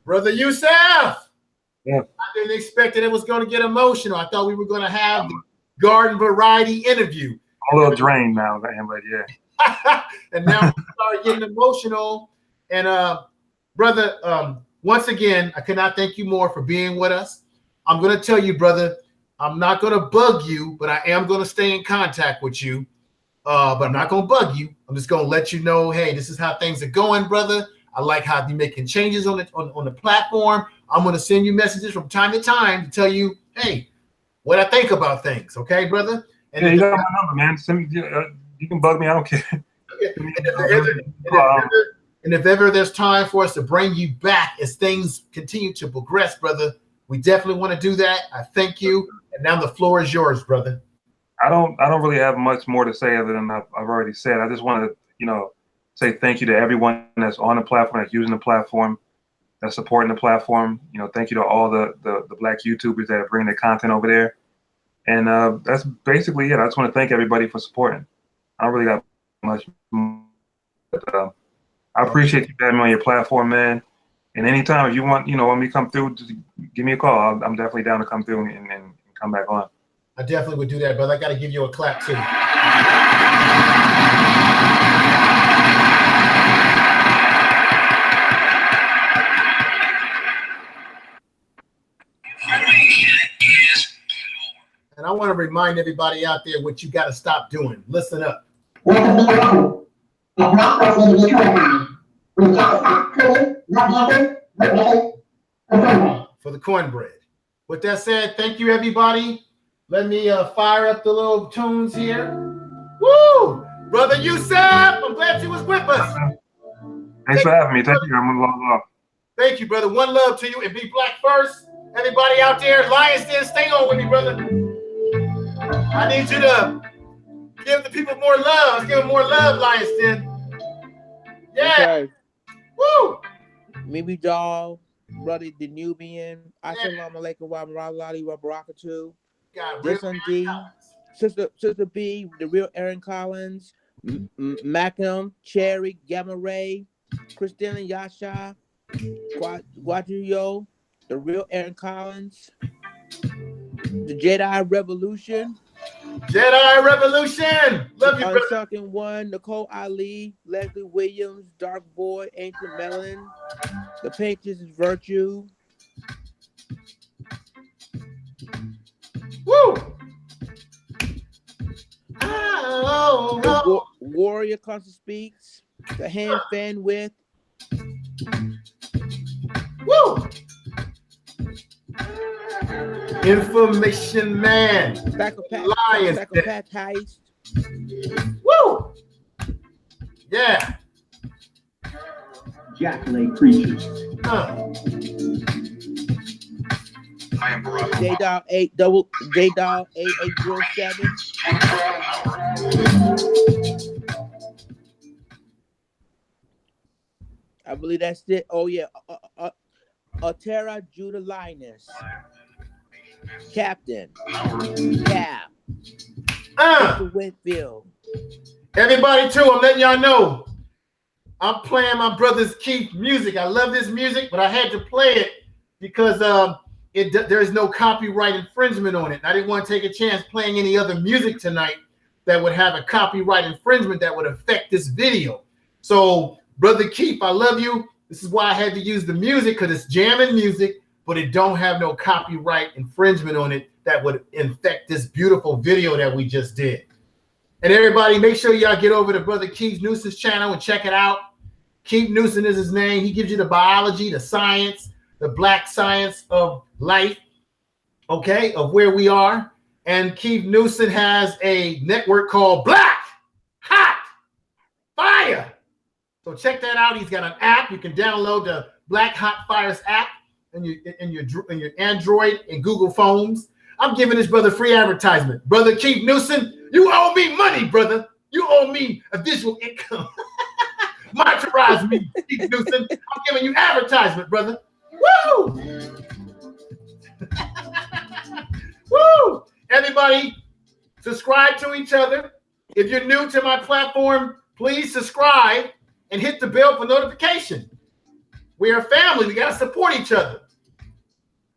Brother Yusuf, yeah. I didn't expect that it was going to get emotional. I thought we were going to have the garden variety interview. I'm a little drained now, but yeah. And now we start getting emotional. And brother, once again, I cannot thank you more for being with us. I'm going to tell you, brother, I'm not going to bug you, but I am going to stay in contact with you. But I'm not going to bug you. I'm just going to let you know, hey, this is how things are going, brother. I like how you're making changes on the platform. I'm going to send you messages from time to time to tell you, hey, what I think about things. Okay, brother? And yeah, you got my number, man. You can bug me. I don't care. And if ever there's time for us to bring you back as things continue to progress, brother, we definitely want to do that. I thank you. And now the floor is yours, brother. I don't really have much more to say other than I've already said. I just want to, say thank you to everyone that's on the platform, that's using the platform, that's supporting the platform. Thank you to all the Black YouTubers that are bringing their content over there. And that's basically it. I just want to thank everybody for supporting. I don't really got much more. But, I appreciate you having me on your platform, man. And anytime if you want, when we come through, just give me a call. I'm definitely down to come through and come back on. I definitely would do that, brother. I got to give you a clap too. And I want to remind everybody out there what you got to stop doing. Listen up. For the cornbread. With that said, thank you, everybody. Let me fire up the little tunes here. Woo! Brother Yusuf, I'm glad you was with us. Thanks for having me. Thank you. I'm gonna log off. Thank you, brother. One love to you, and be black first. Everybody out there, Lions Den, stay on with me, brother. I need you to give the people more love. Let's give them more love, Lions Den. Yeah. Okay. Woo! Mimi Doll, Brother the Nubian, assalamu alaikum wa rahmatullahi wa barakatuh. This on D, Sister B, the real Aaron Collins, Macam, Cherry, Gamma Ray, Christina Yasha, Guaduyo, the real Aaron Collins, the Jedi Revolution. Jedi Revolution! Love you, brother. Unsecond One, Nicole Ali, Leslie Williams, Dark Boy, Ancient Melon, The Painters is Virtue. Woo! Warrior Constant Speaks, The Hand Fan With. Woo! Information Man. Psychopath Heist. Woo! Yeah. ejaculate creatures. I am Barack J-Dog 8807. I believe that's it. Oh yeah, Altera Judah Linus, Captain, Cap, Mr. Whitfield. Everybody too, I'm letting y'all know, I'm playing my brother's Keith music. I love this music, but I had to play it because there's no copyright infringement on it. I didn't want to take a chance playing any other music tonight that would have a copyright infringement that would affect this video. So, Brother Keith, I love you. This is why I had to use the music, because it's jamming music, but it don't have no copyright infringement on it that would infect this beautiful video that we just did. And everybody, make sure y'all get over to Brother Keith Newsom's channel and check it out. Keith Newsom is his name. He gives you the biology, the science, the black science of life, okay, of where we are. And Keith Newsom has a network called Black Hot Fire. So check that out. He's got an app. You can download the Black Hot Fires app in your Android and Google phones. I'm giving this brother free advertisement. Brother Keith Newsom, you owe me money, brother. You owe me a visual income. Monetize me, Keith Newsom. I'm giving you advertisement, brother. Woo! Woo! Everybody, subscribe to each other. If you're new to my platform, please subscribe and hit the bell for notification. We are family. We got to support each other.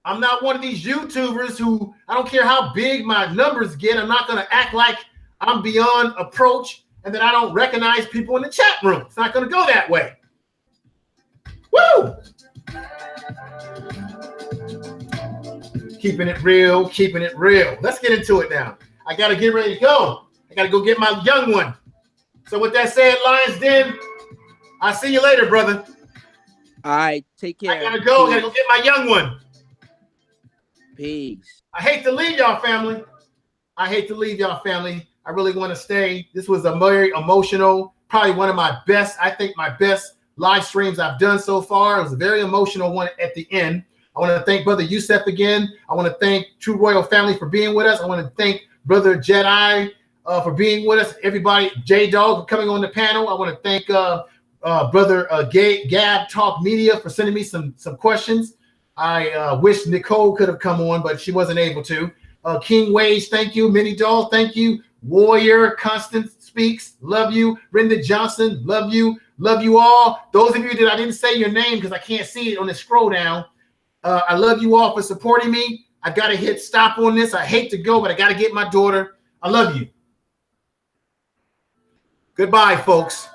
I'm not one of these YouTubers who, I don't care how big my numbers get, I'm not going to act like I'm beyond approach and that I don't recognize people in the chat room. It's not going to go that way. Woo! Keeping it real, keeping it real. Let's get into it now. I got to get ready to go. I got to go get my young one. So with that said, Lions Den, I'll see you later, brother. All right, take care. I got to go. I got to go get my young one. Peace. I hate to leave y'all, family. I hate to leave y'all, family. I really want to stay. This was a very emotional, probably one of my best, I think my best live streams I've done so far. It was a very emotional one at the end. I want to thank Brother Yusuf again. I want to thank True Royal Family for being with us. I want to thank Brother Jedi for being with us. Everybody, J-Dog for coming on the panel. I want to thank Brother Gab Talk Media for sending me some questions. I wish Nicole could have come on, but she wasn't able to. King Wage, thank you. Minnie Doll, thank you. Warrior, Constance Speaks, love you. Brenda Johnson, love you. Love you all. Those of you that I didn't say your name because I can't see it on the scroll down, I love you all for supporting me. I got to hit stop on this. I hate to go, but I got to get my daughter. I love you. Goodbye, folks.